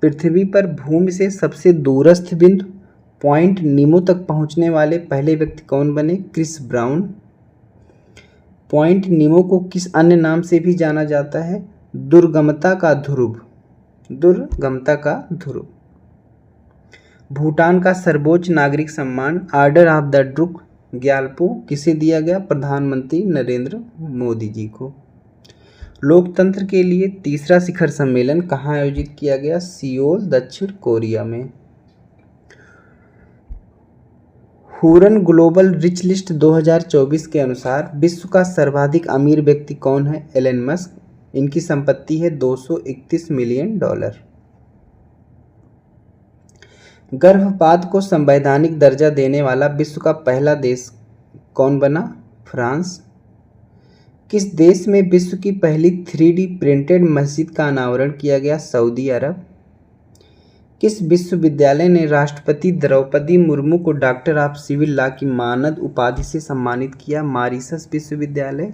पृथ्वी पर भूमि से सबसे दूरस्थ बिंदु पॉइंट नीमो तक पहुंचने वाले पहले व्यक्ति कौन बने? Chris brown. पॉइंट नीमो को किस अन्य नाम से भी जाना जाता है? दुर्गमता का ध्रुव। भूटान का सर्वोच्च नागरिक सम्मान order of the Druk Gyalpo किसे दिया गया? प्रधानमंत्री नरेंद्र मोदी जी को। लोकतंत्र के लिए तीसरा शिखर सम्मेलन कहाँ आयोजित किया गया? सियोल, दक्षिण कोरिया में। हुरन ग्लोबल रिच लिस्ट 2024 के अनुसार विश्व का सर्वाधिक अमीर व्यक्ति कौन है? Elon Musk. इनकी संपत्ति है $231 मिलियन। गर्भपात को संवैधानिक दर्जा देने वाला विश्व का पहला देश कौन बना? फ्रांस। किस देश में विश्व की पहली 3D प्रिंटेड मस्जिद का अनावरण किया गया? सऊदी अरब। किस विश्वविद्यालय ने राष्ट्रपति द्रौपदी मुर्मू को डॉक्टर ऑफ सिविल लॉ की मानद उपाधि से सम्मानित किया? मॉरिशस विश्वविद्यालय।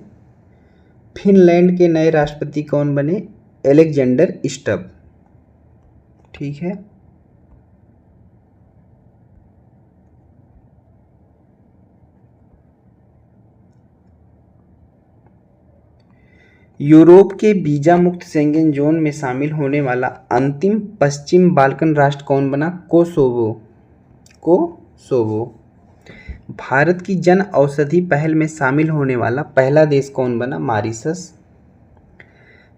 फिनलैंड के नए राष्ट्रपति कौन बने? Alexander stub. ठीक है। यूरोप के वीजा मुक्त शेंगेन जोन में शामिल होने वाला अंतिम पश्चिम बाल्कन राष्ट्र कौन बना? कोसोवो। भारत की जन औषधि पहल में शामिल होने वाला पहला देश कौन बना? मॉरिशस।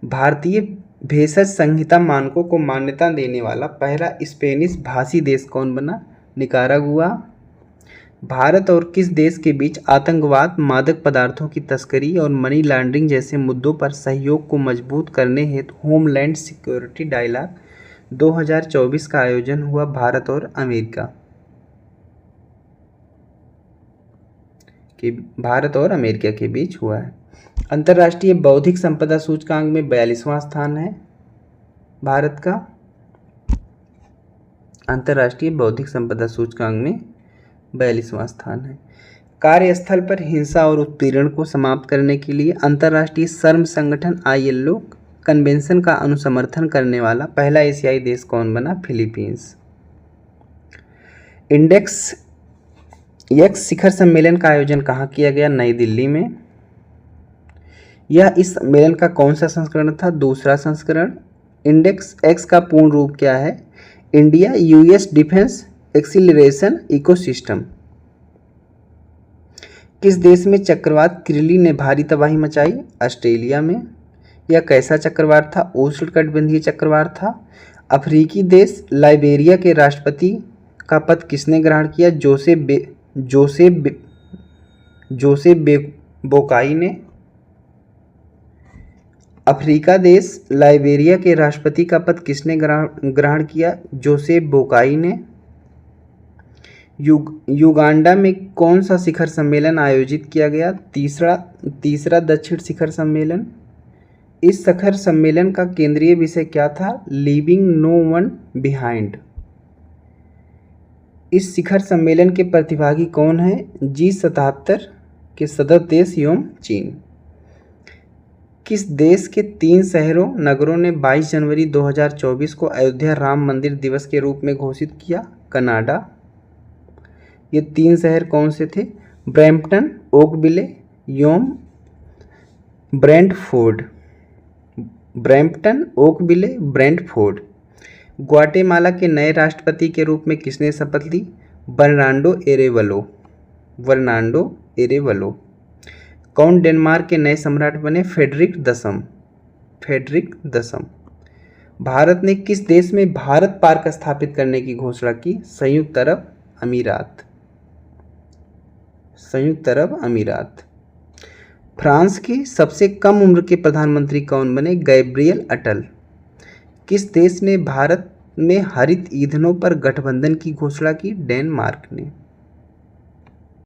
भारतीय भेषज संहिता मानकों को मान्यता देने वाला पहला स्पेनिश भाषी देश कौन बना? निकारागुआ। भारत और किस देश के बीच आतंकवाद, मादक पदार्थों की तस्करी और मनी लॉन्ड्रिंग जैसे मुद्दों पर सहयोग को मजबूत करने हेतु होमलैंड सिक्योरिटी डायलॉग 2024 का आयोजन हुआ? भारत और अमेरिका के बीच हुआ है। अंतर्राष्ट्रीय बौद्धिक संपदा सूचकांक में 42वां स्थान है भारत का। अंतर्राष्ट्रीय बौद्धिक संपदा सूचकांक में 42वां स्थान है। कार्यस्थल पर हिंसा और उत्पीड़न को समाप्त करने के लिए अंतर्राष्ट्रीय श्रम संगठन ILO कन्वेंशन का अनुसमर्थन करने वाला पहला एशियाई देश कौन बना? फिलीपींस। इंडेक्स एक्स शिखर सम्मेलन का आयोजन कहाँ किया गया? नई दिल्ली में। यह इस सम्मेलन का कौन सा संस्करण था? दूसरा संस्करण। इंडेक्स एक्स का पूर्ण रूप क्या है? India US defence acceleration ecosystem. किस देश में चक्रवात किरली ने भारी तबाही मचाई? ऑस्ट्रेलिया में। यह कैसा चक्रवात था? उष्णकटिबंधीय चक्रवात था। अफ्रीकी देश लाइबेरिया के राष्ट्रपति का पद किसने ग्रहण किया? जोसेफ बोकाई ने। अफ्रीका देश लाइबेरिया के राष्ट्रपति का पद किसने ग्रहण किया? जोसेफ बोकाई ने। युगांडा में कौन सा शिखर सम्मेलन आयोजित किया गया? तीसरा दक्षिण शिखर सम्मेलन। इस शिखर सम्मेलन का केंद्रीय विषय क्या था? Leaving no one behind. इस शिखर सम्मेलन के प्रतिभागी कौन हैं? G77 के सदस्य देश एवं चीन। किस देश के 3 शहरों नगरों ने 22 जनवरी 2024 को अयोध्या राम मंदिर दिवस के रूप में घोषित किया? कनाडा। ये 3 शहर कौन से थे? ब्रैम्पटन, ओकविले एवं Brentford. Brampton, Oakville, Brentford. Guatemala के नए राष्ट्रपति के रूप में किसने शपथ ली? बर्नार्डो एरेवलो। कौन डेनमार्क के नए सम्राट बने? फ्रेडरिक दसम। भारत ने किस देश में भारत पार्क स्थापित करने की घोषणा की? संयुक्त अरब अमीरात। फ्रांस की सबसे कम उम्र के प्रधानमंत्री कौन बने? गैब्रियल अटल। किस देश ने भारत में हरित ईंधनों पर गठबंधन की घोषणा की? डेनमार्क ने।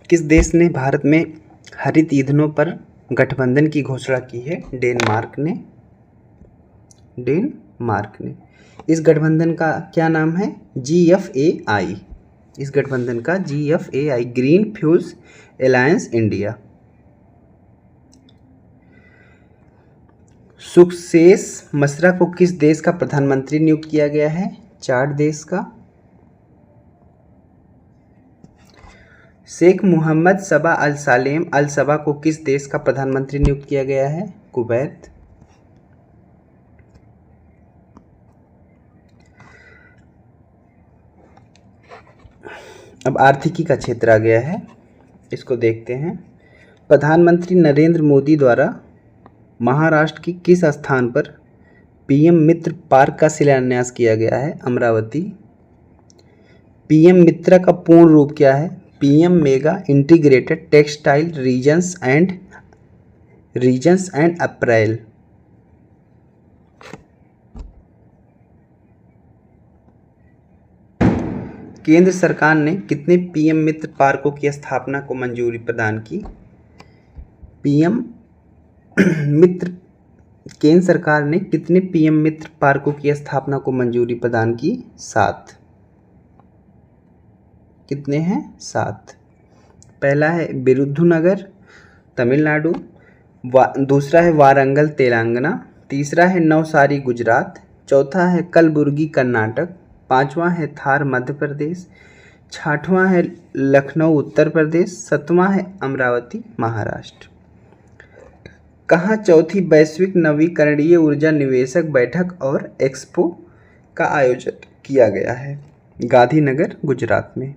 किस देश ने भारत में हरित ईंधनों पर गठबंधन की घोषणा की है? डेनमार्क ने। इस गठबंधन का क्या नाम है? GFAI। इस गठबंधन का GFAI, green fuels alliance India. सुक्सेस मसरा को किस देश का प्रधानमंत्री नियुक्त किया गया है? चाड देश का। शेख मोहम्मद सबा अल सालेम अल सबा को किस देश का प्रधानमंत्री नियुक्त किया गया है? कुवैत। अब आर्थिकी का क्षेत्र आ गया है, इसको देखते हैं। प्रधानमंत्री नरेंद्र मोदी द्वारा महाराष्ट्र की किस स्थान पर PM मित्र पार्क का शिलान्यास किया गया है? अमरावती। PM मित्रा का पूर्ण रूप क्या है? PM mega integrated textile regions and apparel. केंद्र सरकार ने कितने PM मित्र पार्कों की स्थापना को मंजूरी प्रदान की? केंद्र सरकार ने कितने PM मित्र पार्कों की स्थापना को मंजूरी प्रदान की? 7। कितने हैं? 7। पहला है विरुद्धुनगर तमिलनाडु, दूसरा है वारंगल तेलंगाना, तीसरा है नवसारी गुजरात, चौथा है कलबुर्गी कर्नाटक, पांचवा है थार मध्य प्रदेश, छठवां है लखनऊ उत्तर प्रदेश, सातवां है अमरावती महाराष्ट्र। कहाँ चौथी वैश्विक नवीकरणीय ऊर्जा निवेशक बैठक और एक्सपो का आयोजन किया गया है? गांधीनगर गुजरात में।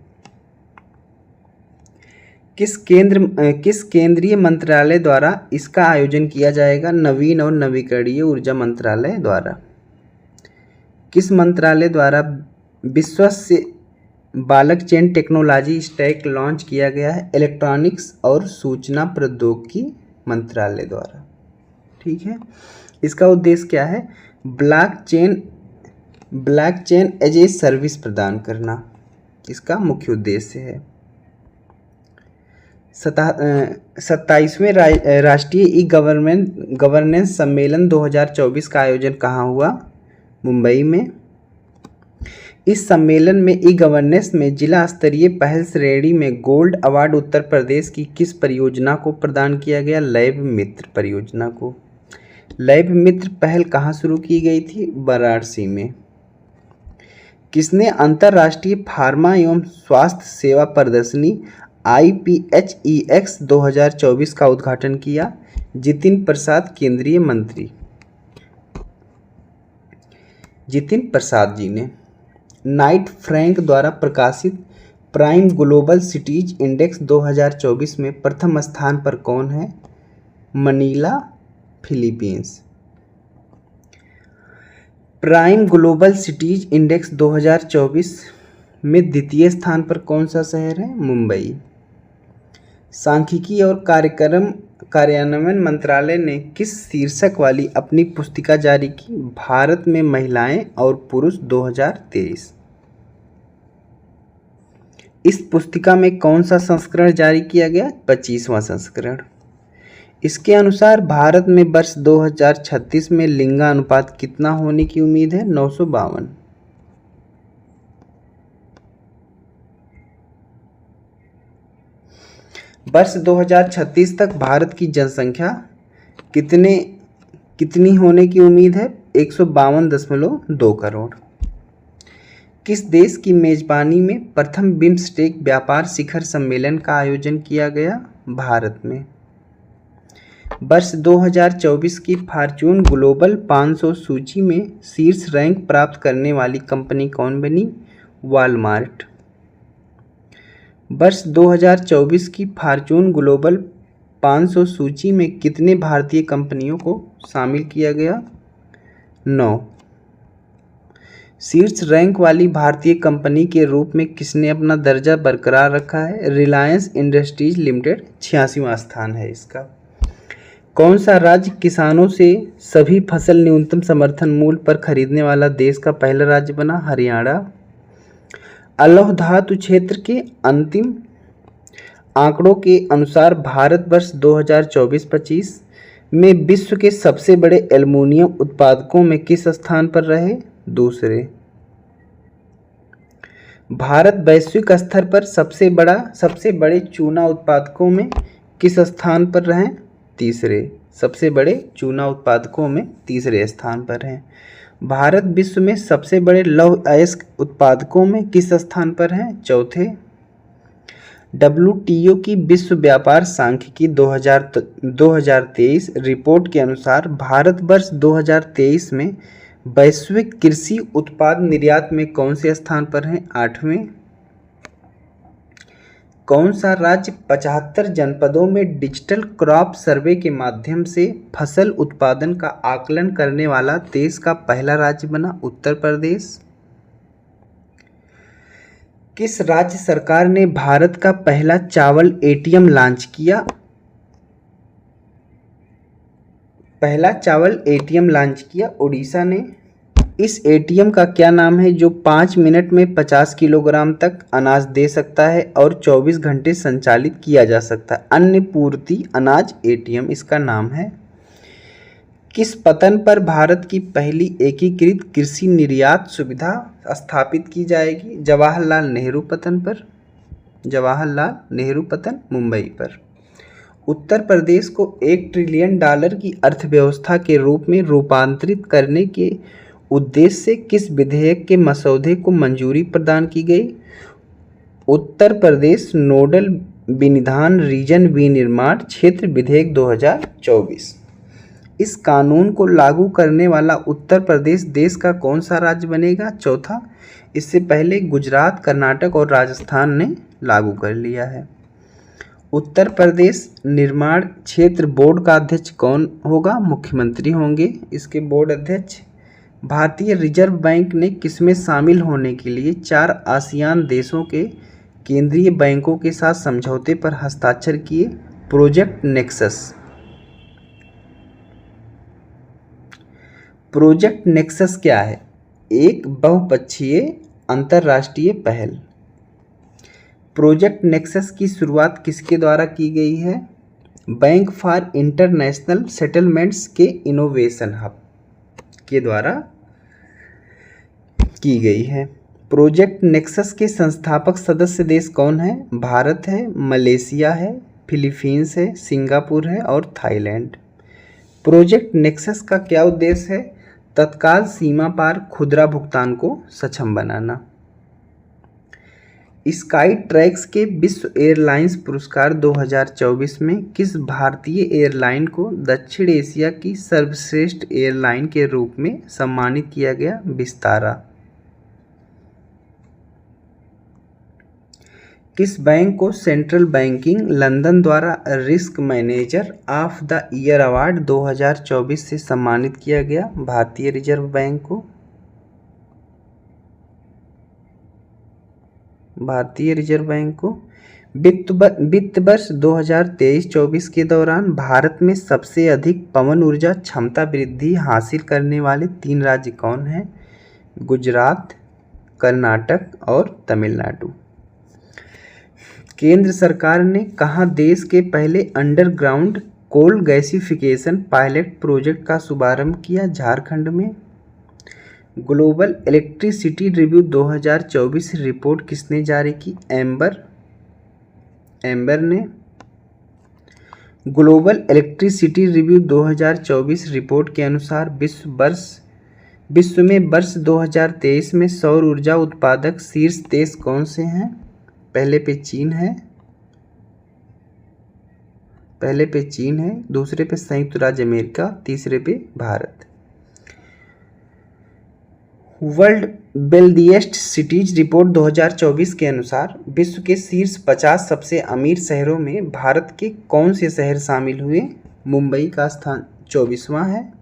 किस केंद्रीय मंत्रालय द्वारा इसका आयोजन किया जाएगा? नवीन और नवीकरणीय ऊर्जा मंत्रालय द्वारा। किस मंत्रालय द्वारा विश्वस्य बालक चेन टेक्नोलॉजी स्टैक लॉन्च किया गया है? इलेक्ट्रॉनिक्स और सूचना प्रौद्योगिकी मंत्रालय द्वारा। ठीक है, इसका उद्देश्य क्या है? ब्लॉकचेन एज ए सर्विस प्रदान करना इसका मुख्य उद्देश्य है। 27वें राष्ट्रीय ई गवर्नेंस सम्मेलन 2024 का आयोजन कहाँ हुआ? मुंबई में। इस सम्मेलन में ई गवर्नेंस में जिला स्तरीय पहल श्रेणी में गोल्ड अवार्ड उत्तर प्रदेश की किस परियोजना को प्रदान किया गया? लैब मित्र परियोजना को। लैब मित्र पहल कहाँ शुरू की गई थी? वाराणसी में। किसने अंतर्राष्ट्रीय फार्मा एवं स्वास्थ्य सेवा प्रदर्शनी IPHEX 2024 का उद्घाटन किया? जितिन प्रसाद, केंद्रीय मंत्री जितिन प्रसाद जी ने। नाइट फ्रैंक द्वारा प्रकाशित प्राइम ग्लोबल सिटीज इंडेक्स 2024 में प्रथम स्थान पर कौन है? Manila, Philippines. Prime global cities index 2024 में द्वितीय स्थान पर कौन सा शहर है? मुंबई। सांख्यिकी और कार्यान्वयन मंत्रालय ने किस शीर्षक वाली अपनी पुस्तिका जारी की? भारत में महिलाएं और पुरुष 2023। इस पुस्तिका में कौन सा संस्करण जारी किया गया? 25वां संस्करण। इसके अनुसार भारत में वर्ष 2036 में लिंगानुपात कितना होने की उम्मीद है? 952। वर्ष 2036 तक भारत की जनसंख्या कितनी होने की उम्मीद है? 152.2 करोड़। किस देश की मेजबानी में प्रथम बिम्स्टेक व्यापार शिखर सम्मेलन का आयोजन किया गया? भारत में। वर्ष 2024 की फॉर्च्यून ग्लोबल 500 सूची में शीर्ष रैंक प्राप्त करने वाली कंपनी कौन बनी? वॉलमार्ट। वर्ष 2024 की फॉर्च्यून ग्लोबल 500 सूची में कितने भारतीय कंपनियों को शामिल किया गया? 9। शीर्ष रैंक वाली भारतीय कंपनी के रूप में किसने अपना दर्जा बरकरार रखा है? रिलायंस इंडस्ट्रीज लिमिटेड 86वां स्थान है इसका। कौन सा राज्य किसानों से सभी फसल न्यूनतम समर्थन मूल्य पर खरीदने वाला देश का पहला राज्य बना? हरियाणा। अलौह धातु क्षेत्र के अंतिम आंकड़ों के अनुसार भारत वर्ष 2024-25 में विश्व के सबसे बड़े एल्युमिनियम उत्पादकों में किस स्थान पर रहे? दूसरे। भारत वैश्विक स्तर पर सबसे बड़े चूना उत्पादकों में किस स्थान पर रहे? तीसरे। सबसे बड़े चूना उत्पादकों में तीसरे स्थान पर हैं। भारत विश्व में सबसे बड़े लौह अयस्क उत्पादकों में किस स्थान पर हैं? चौथे। WTO की विश्व व्यापार सांख्यिकी 2023 रिपोर्ट के अनुसार भारत वर्ष 2023 में वैश्विक कृषि उत्पाद निर्यात में कौन से स्थान पर हैं? 8वें। कौन सा राज्य 75 जनपदों में डिजिटल क्रॉप सर्वे के माध्यम से फसल उत्पादन का आकलन करने वाला देश का पहला राज्य बना? उत्तर प्रदेश। किस राज्य सरकार ने भारत का पहला चावल ATM लॉन्च किया? उड़ीसा ने। इस ATM का क्या नाम है जो 5 मिनट में 50 किलोग्राम तक अनाज दे सकता है और 24 घंटे संचालित किया जा सकता है? अन्न पूर्ति अनाज ATM इसका नाम है। किस पतन पर भारत की पहली एकीकृत कृषि निर्यात सुविधा स्थापित की जाएगी? जवाहरलाल नेहरू पतन मुंबई पर। उत्तर प्रदेश को $1 ट्रिलियन की अर्थव्यवस्था के रूप में रूपांतरित करने के उद्देश्य से किस विधेयक के मसौदे को मंजूरी प्रदान की गई? उत्तर प्रदेश नोडल विनिधान रीजन विनिर्माण क्षेत्र विधेयक 2024। इस कानून को लागू करने वाला उत्तर प्रदेश देश का कौन सा राज्य बनेगा? चौथा। इससे पहले गुजरात, कर्नाटक और राजस्थान ने लागू कर लिया है। उत्तर प्रदेश निर्माण क्षेत्र बोर्ड का अध्यक्ष कौन होगा? मुख्यमंत्री होंगे इसके बोर्ड अध्यक्ष। भारतीय रिजर्व बैंक ने किसमें शामिल होने के लिए 4 आसियान देशों के केंद्रीय बैंकों के साथ समझौते पर हस्ताक्षर किए? Project nexus. प्रोजेक्ट नेक्सस क्या है? एक बहुपक्षीय अंतर्राष्ट्रीय पहल। प्रोजेक्ट नेक्सस की शुरुआत किसके द्वारा की गई है? बैंक फॉर इंटरनेशनल सेटलमेंट्स के इनोवेशन हब के द्वारा की गई है। प्रोजेक्ट नेक्सस के संस्थापक सदस्य देश कौन है? भारत है, मलेशिया है, फिलीपींस है, सिंगापुर है और थाईलैंड। प्रोजेक्ट नेक्सस का क्या उद्देश्य है? तत्काल सीमा पार खुदरा भुगतान को सक्षम बनाना। स्काई ट्रैक्स के विश्व एयरलाइंस पुरस्कार 2024 में किस भारतीय एयरलाइन को दक्षिण एशिया की सर्वश्रेष्ठ एयरलाइन के रूप में सम्मानित किया गया? विस्तारा। किस बैंक को सेंट्रल बैंकिंग लंदन द्वारा risk manager of the year award 2024 से सम्मानित किया गया? भारतीय रिजर्व बैंक को। भारतीय रिजर्व बैंक को। वित्त वर्ष 2023-24 के दौरान भारत में सबसे अधिक पवन ऊर्जा क्षमता वृद्धि हासिल करने वाले 3 राज्य कौन हैं? गुजरात, कर्नाटक और तमिलनाडु। केंद्र सरकार ने कहाँ देश के पहले underground coal gasification pilot project का शुभारंभ किया? झारखंड में। ग्लोबल इलेक्ट्रिसिटी रिव्यू 2024 रिपोर्ट किसने जारी की? एम्बर ने। ग्लोबल इलेक्ट्रिसिटी रिव्यू 2024 रिपोर्ट के अनुसार विश्व में वर्ष 2023 में सौर ऊर्जा उत्पादक शीर्ष देश कौन से हैं? पहले पे चीन है, दूसरे पे संयुक्त राज्य अमेरिका, तीसरे पे Bharat. World wealthiest cities report 2024 के अनुसार विश्व के शीर्ष 50 सबसे अमीर शहरों में भारत के कौन से शहर शामिल हुए? मुंबई का स्थान 24वां है,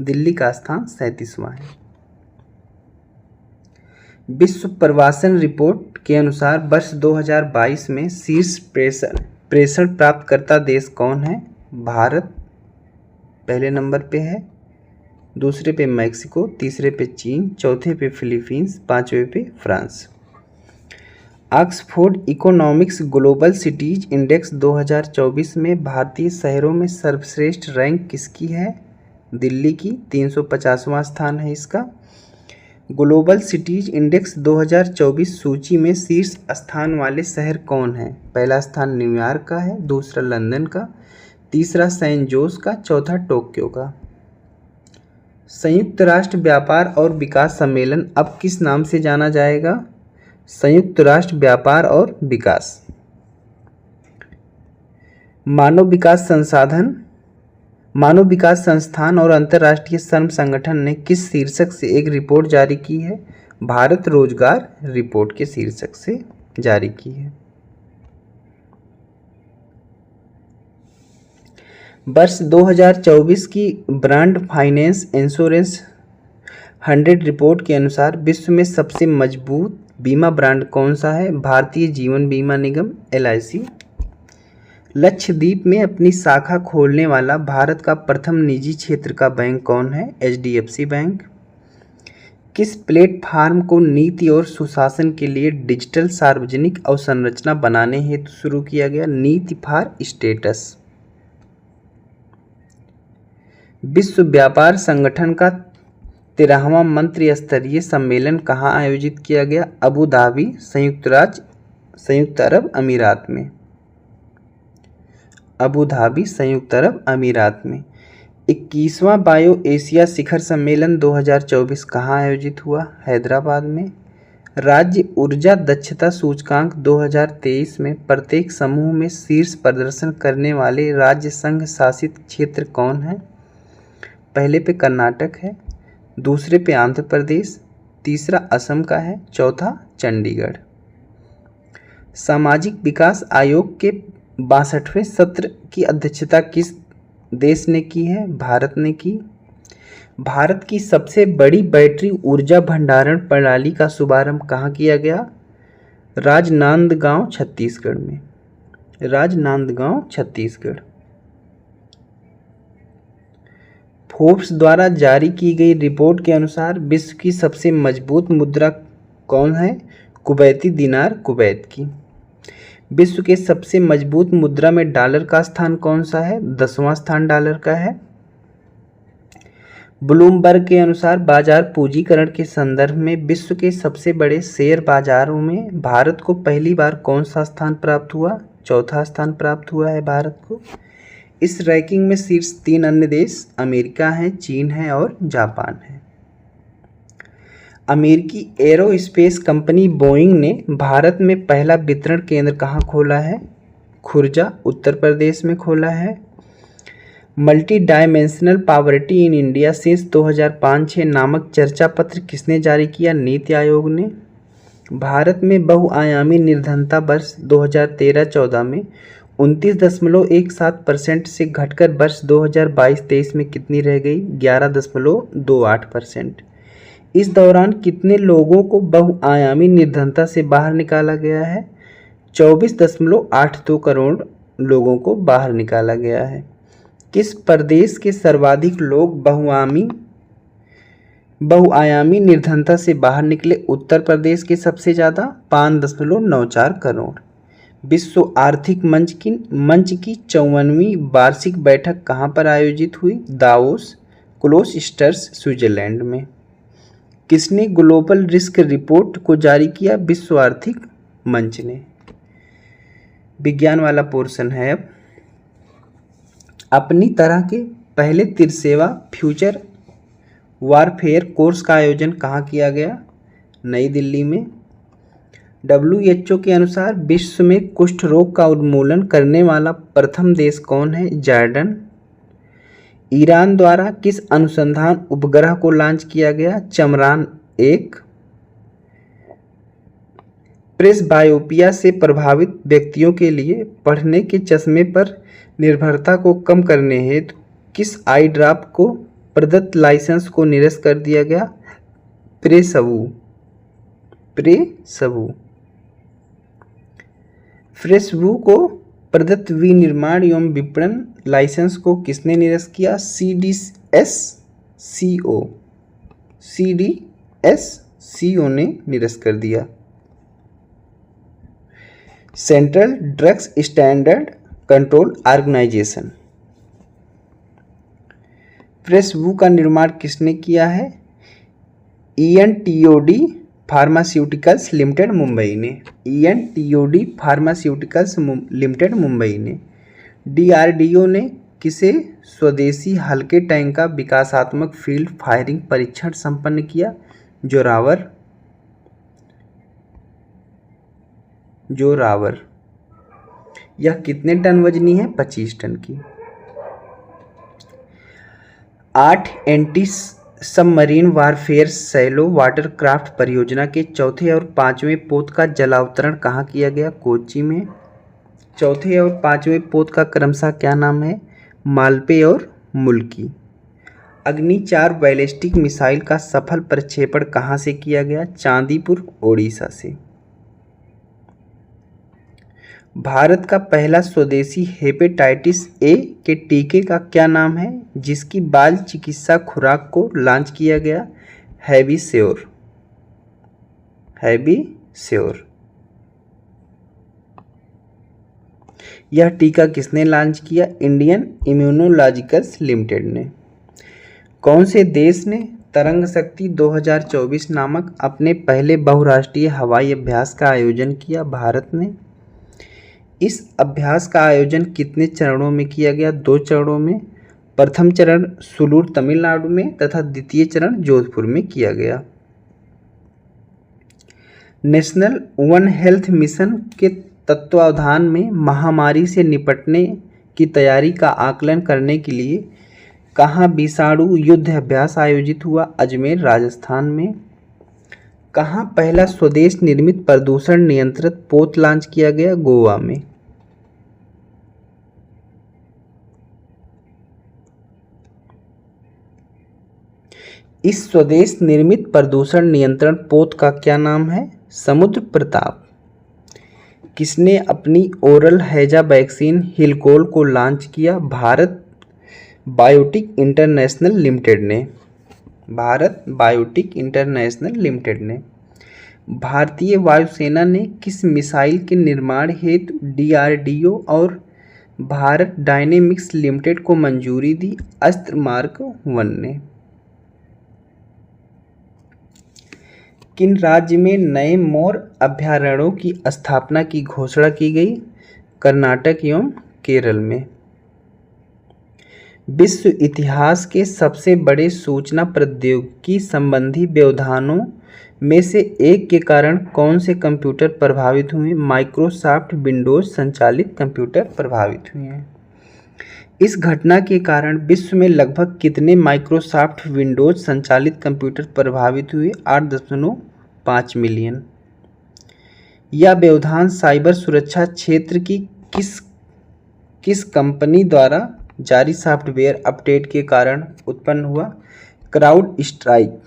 दिल्ली का स्थान 37वां है। विश्व प्रवासन रिपोर्ट के अनुसार वर्ष 2022 में शीर्ष प्रेषण प्राप्तकर्ता देश कौन है? भारत पहले नंबर पे है, दूसरे पे मैक्सिको, तीसरे पे चीन, चौथे पे फिलीपींस, पांचवे पे France. Oxford economics global cities index 2024 में भारतीय शहरों में सर्वश्रेष्ठ रैंक किसकी है? दिल्ली की, 350वां स्थान है इसका। ग्लोबल सिटीज इंडेक्स 2024 सूची में शीर्ष स्थान वाले शहर कौन हैं? पहला स्थान न्यूयॉर्क का है, दूसरा लंदन का, तीसरा सैन जोस का, चौथा टोक्यो का। संयुक्त राष्ट्र व्यापार और विकास सम्मेलन अब किस नाम से जाना जाएगा? संयुक्त राष्ट्र व्यापार और विकास। मानव विकास संस्थान और अंतर्राष्ट्रीय श्रम संगठन ने किस शीर्षक से एक रिपोर्ट जारी की है? भारत रोजगार रिपोर्ट के शीर्षक से जारी की है। वर्ष 2024 की ब्रांड फाइनेंस इंश्योरेंस 100 रिपोर्ट के अनुसार विश्व में सबसे मजबूत बीमा ब्रांड कौन सा है? भारतीय जीवन बीमा निगम LIC। लक्षद्वीप में अपनी शाखा खोलने वाला भारत का प्रथम निजी क्षेत्र का बैंक कौन है? HDFC bank. किस प्लेटफार्म को नीति और सुशासन के लिए डिजिटल सार्वजनिक अवसंरचना बनाने हेतु शुरू किया गया? नीति फॉर स्टेटस। विश्व व्यापार संगठन का 13वां मंत्री स्तरीय सम्मेलन कहाँ आयोजित किया गया? अबू धाबी, संयुक्त अरब अमीरात में। अबू धाबी, संयुक्त अरब अमीरात में। 21वां बायो एशिया शिखर सम्मेलन 2024 कहाँ आयोजित हुआ? हैदराबाद में। राज्य ऊर्जा दक्षता सूचकांक 2023 में प्रत्येक समूह में शीर्ष प्रदर्शन करने वाले राज्य संघ शासित क्षेत्र कौन है? पहले पे कर्नाटक है, दूसरे पे आंध्र प्रदेश, तीसरा असम का है, चौथा चंडीगढ़। सामाजिक विकास आयोग के 62वें सत्र की अध्यक्षता किस देश ने की है? भारत ने की। भारत की सबसे बड़ी बैटरी ऊर्जा भंडारण प्रणाली का शुभारंभ कहाँ किया गया? राजनांदगांव छत्तीसगढ़ में। राजनांदगांव छत्तीसगढ़। फोर्ब्स द्वारा जारी की गई रिपोर्ट के अनुसार विश्व की सबसे मजबूत मुद्रा कौन है? कुवैती दिनार कुवैत की। विश्व के सबसे मजबूत मुद्रा में डॉलर का स्थान कौन सा है? 10वां स्थान डॉलर का है। ब्लूमबर्ग के अनुसार बाजार पूंजीकरण के संदर्भ में विश्व के सबसे बड़े शेयर बाजारों में भारत को पहली बार कौन सा स्थान प्राप्त हुआ? चौथा स्थान प्राप्त हुआ है भारत को। इस रैंकिंग में शीर्ष 3 अन्य देश अमेरिका हैं, चीन है और जापान है। अमेरिकी एरोस्पेस कंपनी बोइंग ने भारत में पहला वितरण केंद्र कहाँ खोला है? खुर्जा उत्तर प्रदेश में खोला है। Multi dimensional poverty in India since 2005-6 नामक चर्चा पत्र किसने जारी किया? नीति आयोग ने। भारत में बहुआयामी निर्धनता वर्ष 2013-14 में 29.17% से घटकर वर्ष 2022-23 में कितनी रह गई? 11.28%। इस दौरान कितने लोगों को बहुआयामी निर्धनता से बाहर निकाला गया है? 24.82 करोड़ लोगों को बाहर निकाला गया है। किस प्रदेश के सर्वाधिक लोग बहुआयामी निर्धनता से बाहर निकले? उत्तर प्रदेश के सबसे ज़्यादा 5.94 करोड़। विश्व आर्थिक मंच की 54वीं वार्षिक बैठक कहाँ पर आयोजित हुई? दावोस, क्लोस्टर्स, स्विट्जरलैंड में। किसने ग्लोबल रिस्क रिपोर्ट को जारी किया? विश्व आर्थिक मंच ने। विज्ञान वाला पोर्शन है अब। अपनी तरह के पहले तिरसेवा फ्यूचर वारफेयर कोर्स का आयोजन कहाँ किया गया? नई दिल्ली में। WHO के अनुसार विश्व में कुष्ठ रोग का उन्मूलन करने वाला प्रथम देश कौन है? जॉर्डन। ईरान द्वारा किस अनुसंधान उपग्रह को लॉन्च किया गया? चमरान 1। प्रेसबायोपिया से प्रभावित व्यक्तियों के लिए पढ़ने के चश्मे पर निर्भरता को कम करने हेतु किस आई ड्रॉप को प्रदत्त लाइसेंस को निरस्त कर दिया गया? प्रेसवू को प्रदत्त विनिर्माण एवं विपणन लाइसेंस को किसने निरस्त किया? CDSCO ने निरस्त कर दिया। Central drugs standard control organisation. प्रेसवू का निर्माण किसने किया है? ENTOD फार्मास्यूटिकल्स लिमिटेड मुंबई ने। ENTOD फार्मास्यूटिकल्स लिमिटेड मुंबई ने। DRDO ने किसे स्वदेशी हल्के टैंक का विकासात्मक फील्ड फायरिंग परीक्षण संपन्न किया? जोरावर। यह कितने टन वजनी है? 25 टन की। 8 anti submarine warfare shallow watercraft परियोजना के चौथे और पांचवें पोत का जलावतरण कहाँ किया गया? कोच्चि में। चौथे और पांचवें पोत का क्रमशः क्या नाम है? मालपे और मुल्की। अग्नि 4 बैलिस्टिक मिसाइल का सफल प्रक्षेपण कहाँ से किया गया? चांदीपुर, ओडिशा से। भारत का पहला स्वदेशी हेपेटाइटिस ए के टीके का क्या नाम है, जिसकी बाल चिकित्सा खुराक को लॉन्च किया गया? हैविश्योर। यह टीका किसने लॉन्च किया? इंडियन इम्यूनोलॉजिकल्स लिमिटेड ने। कौन से देश ने तरंग शक्ति 2024 नामक अपने पहले बहुराष्ट्रीय हवाई अभ्यास का आयोजन किया? भारत ने। इस अभ्यास का आयोजन कितने चरणों में किया गया? 2 चरणों में। प्रथम चरण सुलूर तमिलनाडु में तथा द्वितीय चरण जोधपुर में किया गया। नेशनल वन हेल्थ मिशन के तत्वावधान में महामारी से निपटने की तैयारी का आकलन करने के लिए कहाँ विषाणु युद्ध अभ्यास आयोजित हुआ? अजमेर, राजस्थान में। कहाँ पहला स्वदेश निर्मित प्रदूषण नियंत्रित पोत लॉन्च किया गया? गोवा में। इस स्वदेश निर्मित प्रदूषण नियंत्रण पोत का क्या नाम है? समुद्र प्रताप। किसने अपनी ओरल हैजा वैक्सीन हिलकोल को लॉन्च किया? भारत बायोटेक इंटरनेशनल लिमिटेड ने। भारत बायोटेक इंटरनेशनल लिमिटेड ने। भारतीय वायुसेना ने किस मिसाइल के निर्माण हेतु DRDO और भारत डायनेमिक्स लिमिटेड को मंजूरी दी? अस्त्र मार्क 1 ने। किन राज्य में नए मोर अभयारण्यों की स्थापना की घोषणा की गई? कर्नाटक एवं केरल में। विश्व इतिहास के सबसे बड़े सूचना प्रौद्योगिकी संबंधी व्यवधानों में से एक के कारण कौन से कंप्यूटर प्रभावित हुए? माइक्रोसॉफ्ट विंडोज संचालित कंप्यूटर प्रभावित हुए हैं। इस घटना के कारण विश्व में लगभग कितने माइक्रोसॉफ्ट विंडोज संचालित कंप्यूटर प्रभावित हुए? 8.5 मिलियन। यह व्यवधान साइबर सुरक्षा क्षेत्र की किस कंपनी द्वारा जारी सॉफ्टवेयर अपडेट के कारण उत्पन्न हुआ? Crowd strike.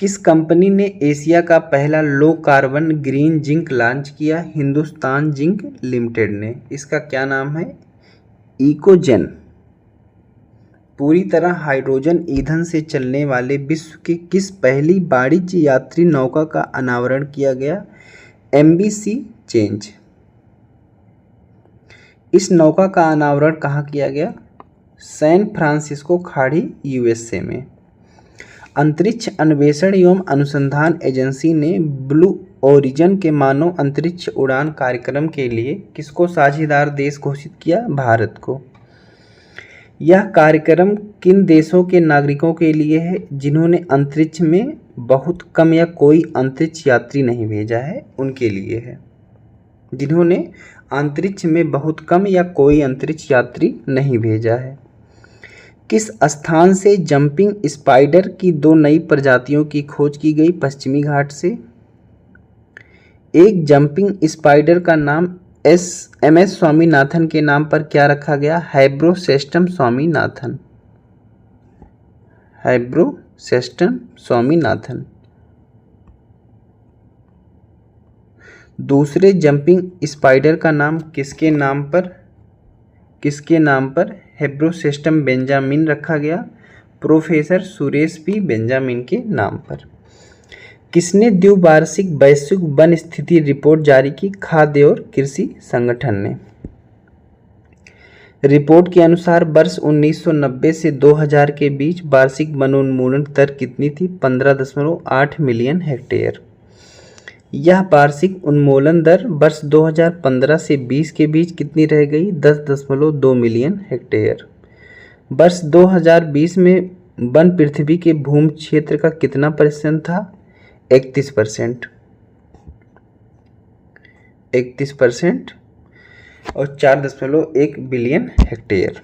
किस कंपनी ने एशिया का पहला low carbon green zinc launch किया? हिंदुस्तान जिंक लिमिटेड ने। इसका क्या नाम है? इकोजेन। पूरी तरह हाइड्रोजन ईंधन से चलने वाले विश्व की किस पहली वाणिज्य यात्री नौका का अनावरण किया गया? MV Sea change. इस नौका का अनावरण कहाँ किया गया? सैन फ्रांसिस्को खाड़ी USA में। अंतरिक्ष अन्वेषण एवं अनुसंधान एजेंसी ने ब्लू ओरिजिन के मानव अंतरिक्ष उड़ान कार्यक्रम के लिए किसको साझेदार देश घोषित किया? भारत को। यह कार्यक्रम किन देशों के नागरिकों के लिए है जिन्होंने अंतरिक्ष में बहुत कम या कोई अंतरिक्ष यात्री नहीं भेजा है? उनके लिए है जिन्होंने अंतरिक्ष में बहुत कम या कोई अंतरिक्ष यात्री नहीं भेजा है। किस स्थान से जंपिंग स्पाइडर की 2 नई प्रजातियों की खोज की गई? पश्चिमी घाट से। एक जंपिंग स्पाइडर का नाम MS स्वामीनाथन के नाम पर क्या रखा गया? हैब्रोसेस्टम स्वामीनाथन। हैब्रोसेस्टम स्वामीनाथन। दूसरे जंपिंग स्पाइडर का नाम किसके नाम पर हैब्रोसेस्टम बेंजामिन रखा गया? प्रोफेसर सुरेश P बेंजामिन के नाम पर। किसने द्विवार्षिक वैश्विक वन स्थिति रिपोर्ट जारी की? खाद्य और कृषि संगठन ने। रिपोर्ट के अनुसार वर्ष 1990 से 2000 के बीच वार्षिक वनोन्मूलन दर कितनी थी? 15.8 मिलियन हेक्टेयर। यह वार्षिक उन्मूलन दर वर्ष 2015 से 20 के बीच कितनी रह गई? 10.2 मिलियन हेक्टेयर। वर्ष 2020 में वन पृथ्वी के भूमि क्षेत्र का कितना % था? 31%। 31% और 4.1 बिलियन हेक्टेयर।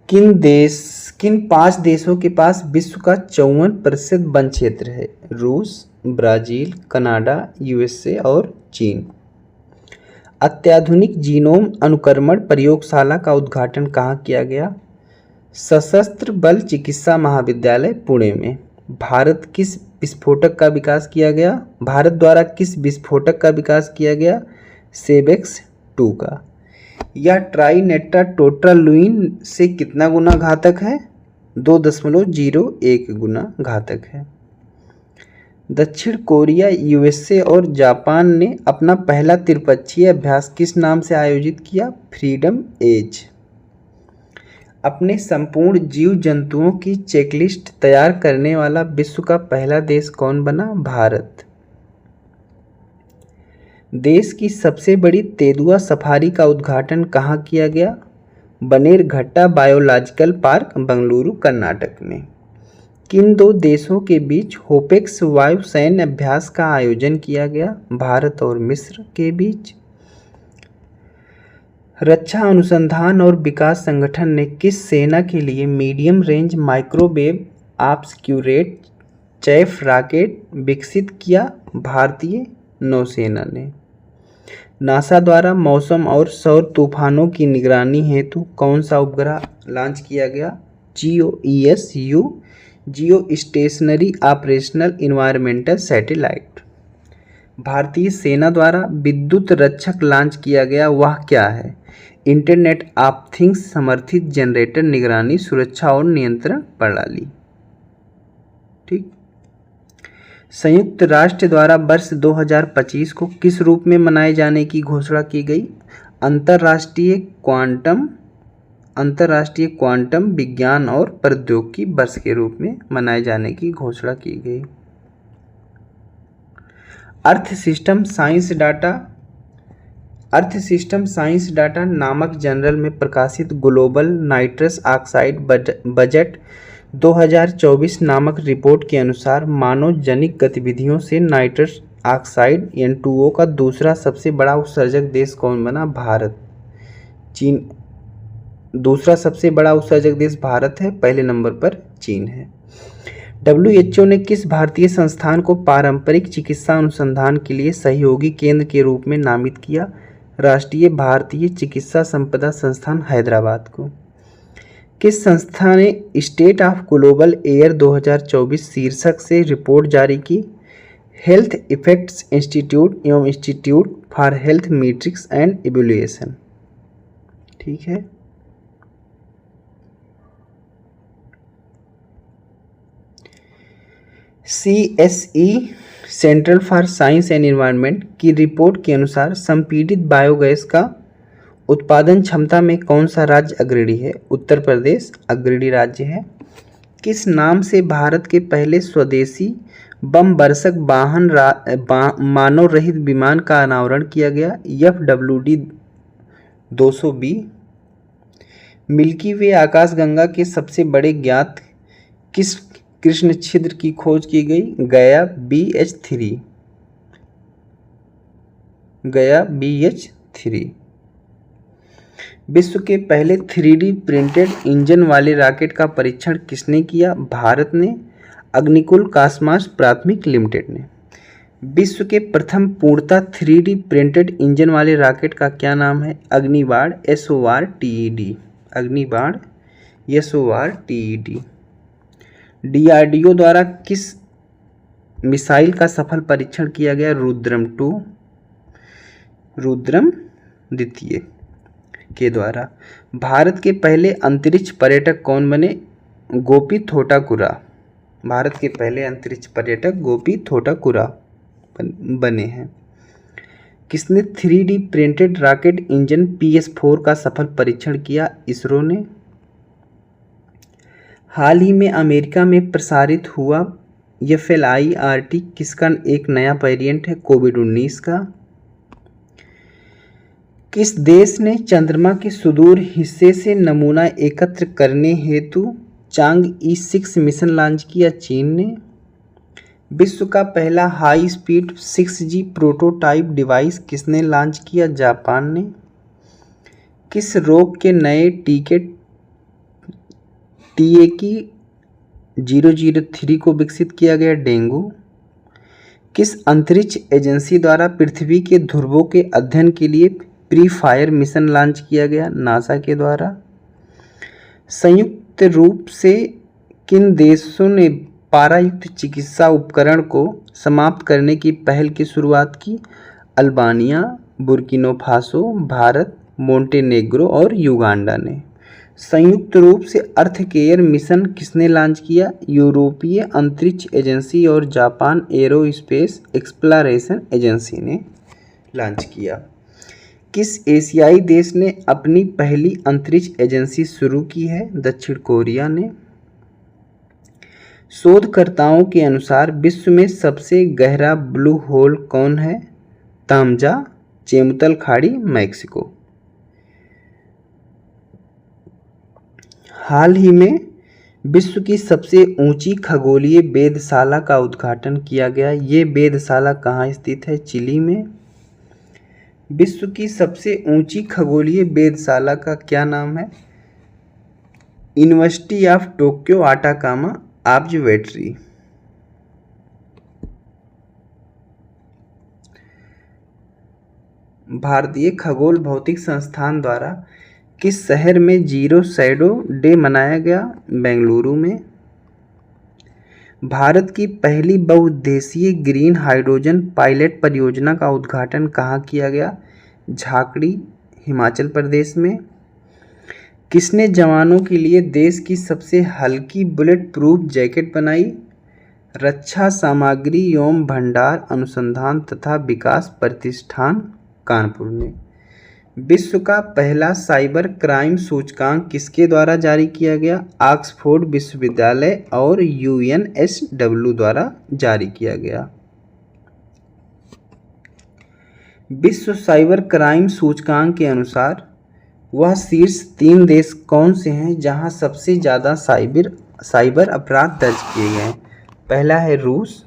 किन 5 देशों के पास विश्व का 54% वन क्षेत्र है? रूस, ब्राजील, कनाडा, USA और चीन। अत्याधुनिक जीनोम अनुक्रमण प्रयोगशाला का उद्घाटन कहाँ किया गया? सशस्त्र बल चिकित्सा महाविद्यालय पुणे में। भारत द्वारा किस विस्फोटक का विकास किया गया? सेबेक्स 2 का। यह ट्राइनेट्राटोट्रालुइन से कितना गुना घातक है? 2.01 गुना घातक है। दक्षिण कोरिया, USA और जापान ने अपना पहला त्रिपक्षीय अभ्यास किस नाम से आयोजित किया? Freedom edge. अपने संपूर्ण जीव जंतुओं की चेकलिस्ट तैयार करने वाला विश्व का पहला देश कौन बना? भारत। देश की सबसे बड़ी तेंदुआ सफारी का उद्घाटन कहाँ किया गया? बनेरघट्टा बायोलॉजिकल पार्क, बेंगलुरु, कर्नाटक में। किन 2 देशों के बीच होपेक्स वायु सैन्य अभ्यास का आयोजन किया गया? भारत और मिस्र के बीच। रक्षा अनुसंधान और विकास संगठन ने किस सेना के लिए medium range microwave obscurant chaff rocket विकसित किया? भारतीय नौसेना ने। नासा द्वारा मौसम और सौर तूफानों की निगरानी हेतु कौन सा उपग्रह लॉन्च किया गया? GEOES-U जियो स्टेशनरी ऑपरेशनल इन्वायरमेंटल सैटेलाइट। भारतीय सेना द्वारा विद्युत रक्षक लॉन्च किया गया, वह क्या है? इंटरनेट ऑफ थिंग्स समर्थित जनरेटर निगरानी, सुरक्षा और नियंत्रण प्रणाली। ठीक। संयुक्त राष्ट्र द्वारा वर्ष 2025 को किस रूप में मनाए जाने की घोषणा की गई? अंतर्राष्ट्रीय क्वांटम विज्ञान और प्रौद्योगिकी वर्ष के रूप में मनाए जाने की घोषणा की गई। अर्थ सिस्टम साइंस डाटा नामक जर्नल में प्रकाशित ग्लोबल नाइट्रस ऑक्साइड बजट 2024 नामक रिपोर्ट के अनुसार मानव जनित गतिविधियों से नाइट्रस ऑक्साइड N2O का दूसरा सबसे बड़ा उत्सर्जक देश कौन बना? भारत। चीन दूसरा सबसे बड़ा उत्सर्जक देश भारत है, पहले नंबर पर चीन है। WHO ने किस भारतीय संस्थान को पारंपरिक चिकित्सा अनुसंधान के लिए सहयोगी केंद्र के रूप में नामित किया? राष्ट्रीय भारतीय चिकित्सा संपदा संस्थान हैदराबाद को। किस संस्था ने स्टेट ऑफ ग्लोबल एयर 2024 शीर्षक से रिपोर्ट जारी की? हेल्थ इफेक्ट्स इंस्टीट्यूट एवं institute for health metrics and evaluation. ठीक है। CSE central for science and environment की रिपोर्ट के अनुसार संपीड़ित बायोगैस का उत्पादन क्षमता में कौन सा राज्य अग्रणी है? उत्तर प्रदेश अग्रणी राज्य है। किस नाम से भारत के पहले स्वदेशी बम वर्षक वाहन मानव रहित विमान का अनावरण किया गया? FWD-200B। मिल्की वे आकाशगंगा के सबसे बड़े ज्ञात किस कृष्ण छिद्र की खोज की गई? गया BH3। विश्व के पहले 3D प्रिंटेड इंजन वाले रॉकेट का परीक्षण किसने किया? भारत ने। अग्निकुल कास्मास प्राथमिक लिमिटेड ने। विश्व के प्रथम पूर्णतः 3D प्रिंटेड इंजन वाले रॉकेट का क्या नाम है? अग्निबाण SORTED। DRDO द्वारा किस मिसाइल का सफल परीक्षण किया गया? रुद्रम द्वितीय के द्वारा। भारत के पहले अंतरिक्ष पर्यटक कौन बने? गोपी थोटाकुरा। भारत के पहले अंतरिक्ष पर्यटक गोपी थोटाकुरा बने हैं। किसने 3D printed rocket engine PS4 का सफल परीक्षण किया? इसरो ने। हाल ही में अमेरिका में प्रसारित हुआ FLIRT किसका एक नया वेरिएंट है? कोविड-19 का। किस देश ने चंद्रमा के सुदूर हिस्से से नमूना एकत्र करने हेतु चांग-ई 6 मिशन लॉन्च किया? चीन ने। विश्व का पहला high speed 6G prototype device किसने लॉन्च किया? जापान ने। किस रोग के नए टीके TAK-003 को विकसित किया गया? डेंगू। किस अंतरिक्ष एजेंसी द्वारा पृथ्वी के ध्रुवों के अध्ययन के लिए प्री फायर मिशन लॉन्च किया गया? नासा के द्वारा। संयुक्त रूप से किन देशों ने पारायुक्त चिकित्सा उपकरण को समाप्त करने की पहल की शुरुआत की? Albania, Burkina Faso, Bharat, Montenegro और युगांडा ने। संयुक्त रूप से अर्थ केयर मिशन किसने लॉन्च किया? यूरोपीय अंतरिक्ष एजेंसी और जापान एरोस्पेस एक्सप्लोरेशन एजेंसी ने लॉन्च किया। किस एशियाई देश ने अपनी पहली अंतरिक्ष एजेंसी शुरू की है? दक्षिण कोरिया ने। शोधकर्ताओं के अनुसार विश्व में सबसे गहरा ब्लू होल कौन है? तामजा, चेमुतल खाड़ी, मैक्सिको। हाल ही में विश्व की सबसे ऊंची खगोलीय वेधशाला का उद्घाटन किया गया। ये वेधशाला कहाँ स्थित है? चिली में। विश्व की सबसे ऊंची खगोलीय वेधशाला का क्या नाम है? University of Tokyo Atacama observatory. भारतीय खगोल भौतिक संस्थान द्वारा किस शहर में जीरो शैडो डे मनाया गया? बेंगलुरु में। भारत की पहली बहुउद्देशीय ग्रीन हाइड्रोजन पायलट परियोजना का उद्घाटन कहाँ किया गया? झाकड़ी, हिमाचल प्रदेश में। किसने जवानों के लिए देश की सबसे हल्की बुलेट प्रूफ जैकेट बनाई? रक्षा सामग्री एवं भंडार अनुसंधान तथा विकास प्रतिष्ठान, कानपुर ने। विश्व का पहला साइबर क्राइम सूचकांक किसके द्वारा जारी किया गया? ऑक्सफोर्ड विश्वविद्यालय और यूएनएसडब्ल्यू द्वारा जारी किया गया। विश्व साइबर क्राइम सूचकांक के अनुसार वह शीर्ष 3 देश कौन से हैं जहां सबसे ज़्यादा साइबर अपराध दर्ज किए गए हैं? पहला है रूस,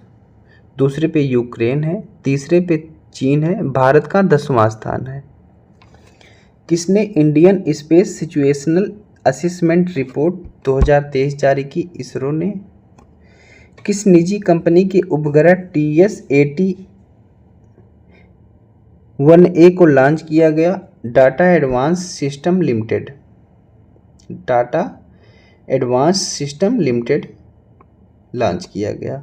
दूसरे पे यूक्रेन है, तीसरे पे चीन है, भारत का 10वां स्थान है। किसने Indian space situational assessment report 2023 जारी की? इसरो ने। किस निजी कंपनी के उपग्रह TS-80-1A को लॉन्च किया गया? Data advance system limited. Data advance system limited launch किया गया।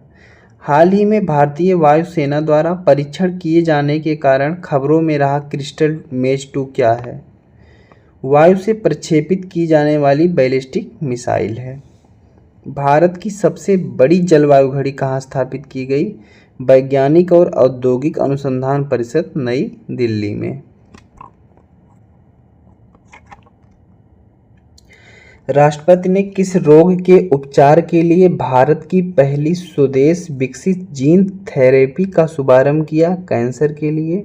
हाल ही में भारतीय वायुसेना द्वारा परीक्षण किए जाने के कारण खबरों में रहा क्रिस्टल मेज 2 क्या है? वायु से प्रक्षेपित की जाने वाली बैलिस्टिक मिसाइल है। भारत की सबसे बड़ी जलवायु घड़ी कहाँ स्थापित की गई? वैज्ञानिक और औद्योगिक अनुसंधान परिषद, नई दिल्ली में। राष्ट्रपति ने किस रोग के उपचार के लिए भारत की पहली स्वदेश विकसित जीन थेरेपी का शुभारंभ किया? कैंसर के लिए।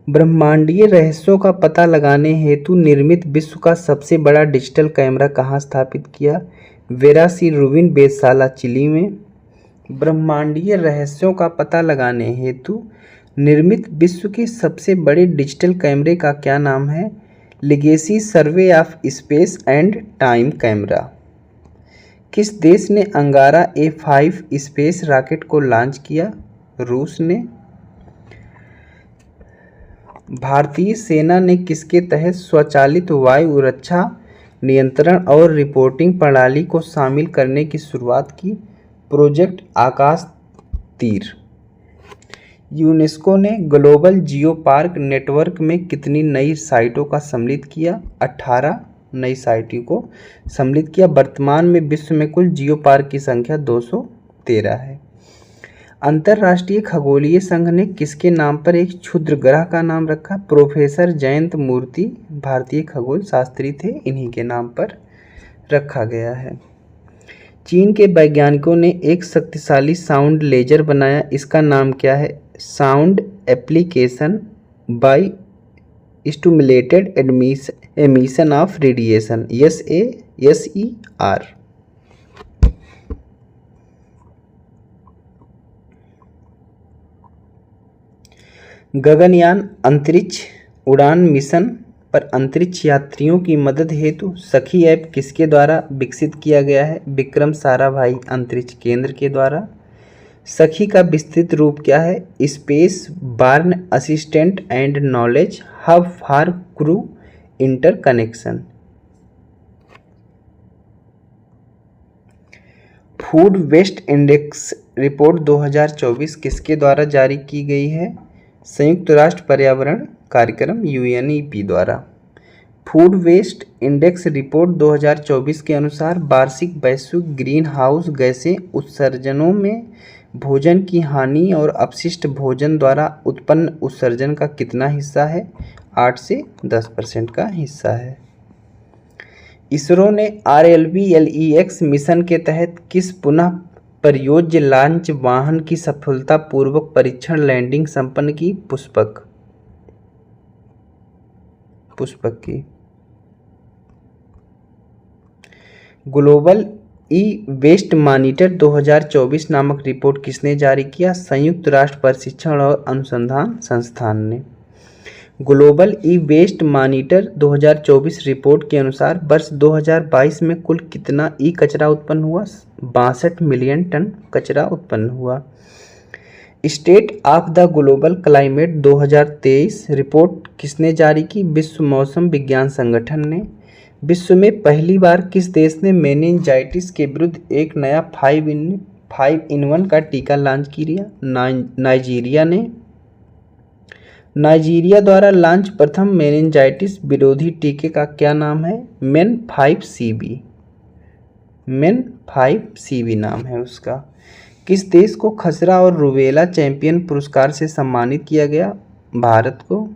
ब्रह्मांडीय रहस्यों का पता लगाने हेतु निर्मित विश्व का सबसे बड़ा डिजिटल कैमरा कहाँ स्थापित किया? वेरासी रुबिन वेधशाला, चिली में। ब्रह्मांडीय रहस्यों का पता लगाने हेतु निर्मित विश्व के सबसे बड़े डिजिटल कैमरे का क्या नाम है? Legacy survey of space and time camera. किस देश ने अंगारा A5 स्पेस रॉकेट को लॉन्च किया? रूस ने। भारतीय सेना ने किसके तहत स्वचालित वायु रक्षा नियंत्रण और रिपोर्टिंग प्रणाली को शामिल करने की शुरुआत की? प्रोजेक्ट आकाश तीर। यूनेस्को ने ग्लोबल जियो पार्क नेटवर्क में कितनी नई साइटों का सम्मिलित किया? 18 नई साइटों को सम्मिलित किया। वर्तमान में विश्व में कुल जियो पार्क की संख्या 213 है। अंतर्राष्ट्रीय खगोलीय संघ ने किसके नाम पर एक क्षुद्र ग्रह का नाम रखा? प्रोफेसर जयंत मूर्ति भारतीय खगोल शास्त्री थे, इन्हीं के नाम पर रखा गया है। चीन के वैज्ञानिकों ने एक शक्तिशाली साउंड लेजर बनाया, इसका नाम क्या है? Sound application by stimulated emission of radiation, SASER। Gaganyaan अंतरिक्ष उड़ान मिशन पर अंतरिक्ष यात्रियों की मदद हेतु सखी ऐप किसके द्वारा विकसित किया गया है? विक्रम साराभाई अंतरिक्ष केंद्र के द्वारा। सखी का विस्तृत रूप क्या है? Space borne assistant and knowledge hub for crew interconnection. Food waste index report 2024 किसके द्वारा जारी की गई है? संयुक्त राष्ट्र पर्यावरण कार्यक्रम UNEP द्वारा। फूड वेस्ट इंडेक्स रिपोर्ट 2024 के अनुसार वार्षिक वैश्विक ग्रीन हाउस गैसें उत्सर्जनों में भोजन की हानि और अपशिष्ट भोजन द्वारा उत्पन्न उत्सर्जन का कितना हिस्सा है? 8 से 10% का हिस्सा है। इसरो ने RLV-LEX मिशन के तहत किस पुनः प्रयोज्य लॉन्च वाहन की सफलतापूर्वक परीक्षण लैंडिंग संपन्न की? पुष्पक की। ग्लोबल ई वेस्ट मॉनिटर 2024 नामक रिपोर्ट किसने जारी किया? संयुक्त राष्ट्र प्रशिक्षण और अनुसंधान संस्थान ने। Global e waste monitor 2024 report के अनुसार वर्ष 2022 में कुल कितना ई कचरा उत्पन्न हुआ? 62 मिलियन टन कचरा उत्पन्न हुआ। State of the global climate 2023 report किसने जारी की? विश्व मौसम विज्ञान संगठन ने। विश्व में पहली बार किस देश ने मेनिंजाइटिस के विरुद्ध एक नया 5-in-1 का टीका लॉन्च किया? नाइजीरिया ने। नाइजीरिया द्वारा लॉन्च प्रथम मेनिंजाइटिस विरोधी टीके का क्या नाम है? मेन 5CB नाम है उसका। किस देश को खसरा और रूबेला चैंपियन पुरस्कार से सम्मानित किया गया? भारत को।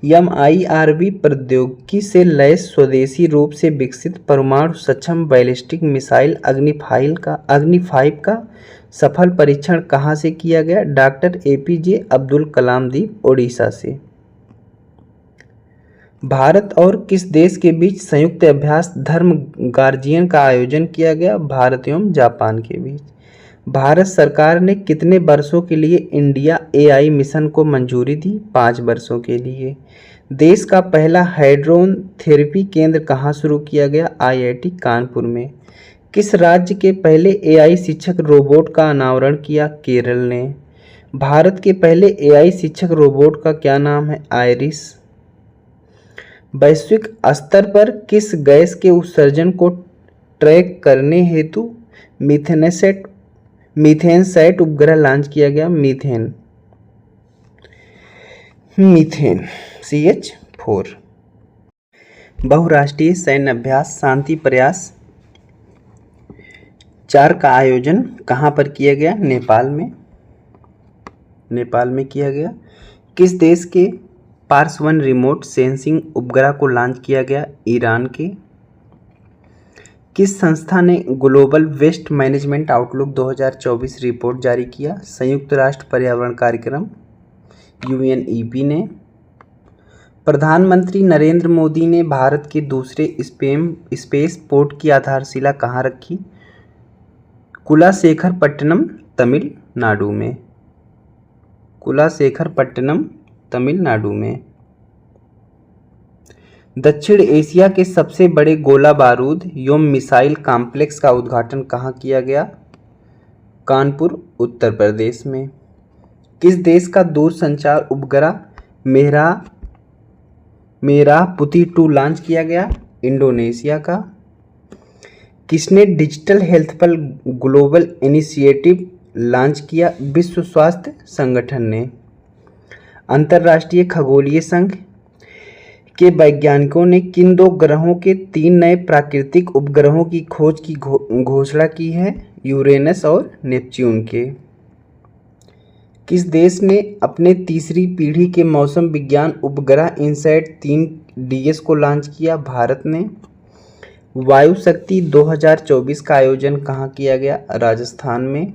MIRV प्रौद्योगिकी से लैस स्वदेशी रूप से विकसित परमाणु सक्षम बैलिस्टिक मिसाइल अग्नि 5 का सफल परीक्षण कहाँ से किया गया? डॉक्टर APJ अब्दुल कलाम द्वीप ओडिशा से। भारत और किस देश के बीच संयुक्त अभ्यास धर्म गार्जियन का आयोजन किया गया? भारत एवं जापान के बीच। भारत सरकार ने कितने वर्षों के लिए इंडिया AI मिशन को मंजूरी दी? 5 वर्षों के लिए। देश का पहला हाइड्रोन थेरेपी केंद्र कहाँ शुरू किया गया? IIT कानपुर में। किस राज्य के पहले AI शिक्षक रोबोट का अनावरण किया? केरल ने। भारत के पहले AI शिक्षक रोबोट का क्या नाम है? आयरिस। वैश्विक स्तर पर किस गैस के उत्सर्जन को ट्रैक करने हेतु मीथेनसैट उपग्रह लॉन्च किया गया? Methane CH4। बहुराष्ट्रीय सैन्य अभ्यास शांति प्रयास 4 का आयोजन कहाँ पर किया गया? नेपाल में किया गया। किस देश के पार्स-1 रिमोट सेंसिंग उपग्रह को लॉन्च किया गया? ईरान के। किस संस्था ने global waste management outlook 2024 report जारी किया? संयुक्त राष्ट्र पर्यावरण कार्यक्रम UNEP ने। प्रधानमंत्री नरेंद्र मोदी ने भारत के दूसरे स्पेस पोर्ट की आधारशिला कहाँ रखी? कुलाशेखरपट्टनम तमिलनाडु में। दक्षिण एशिया के सबसे बड़े गोला बारूद एवं मिसाइल कॉम्प्लेक्स का उद्घाटन कहाँ किया गया? कानपुर, उत्तर प्रदेश में। किस देश का दूरसंचार उपग्रह मेरापुती-2 लॉन्च किया गया? इंडोनेशिया का। किसने डिजिटल हेल्थ पर ग्लोबल इनिशिएटिव लॉन्च किया? विश्व स्वास्थ्य संगठन ने। अंतर्राष्ट्रीय खगोलीय संघ के वैज्ञानिकों ने किन 2 ग्रहों के 3 नए प्राकृतिक उपग्रहों की खोज की घोषणा की है? यूरेनस और नेपच्यून के। किस देश ने अपने तीसरी पीढ़ी के मौसम विज्ञान उपग्रह इनसैट 3DS को लॉन्च किया? भारत ने। वायु शक्ति 2024 का आयोजन कहाँ किया गया? राजस्थान में।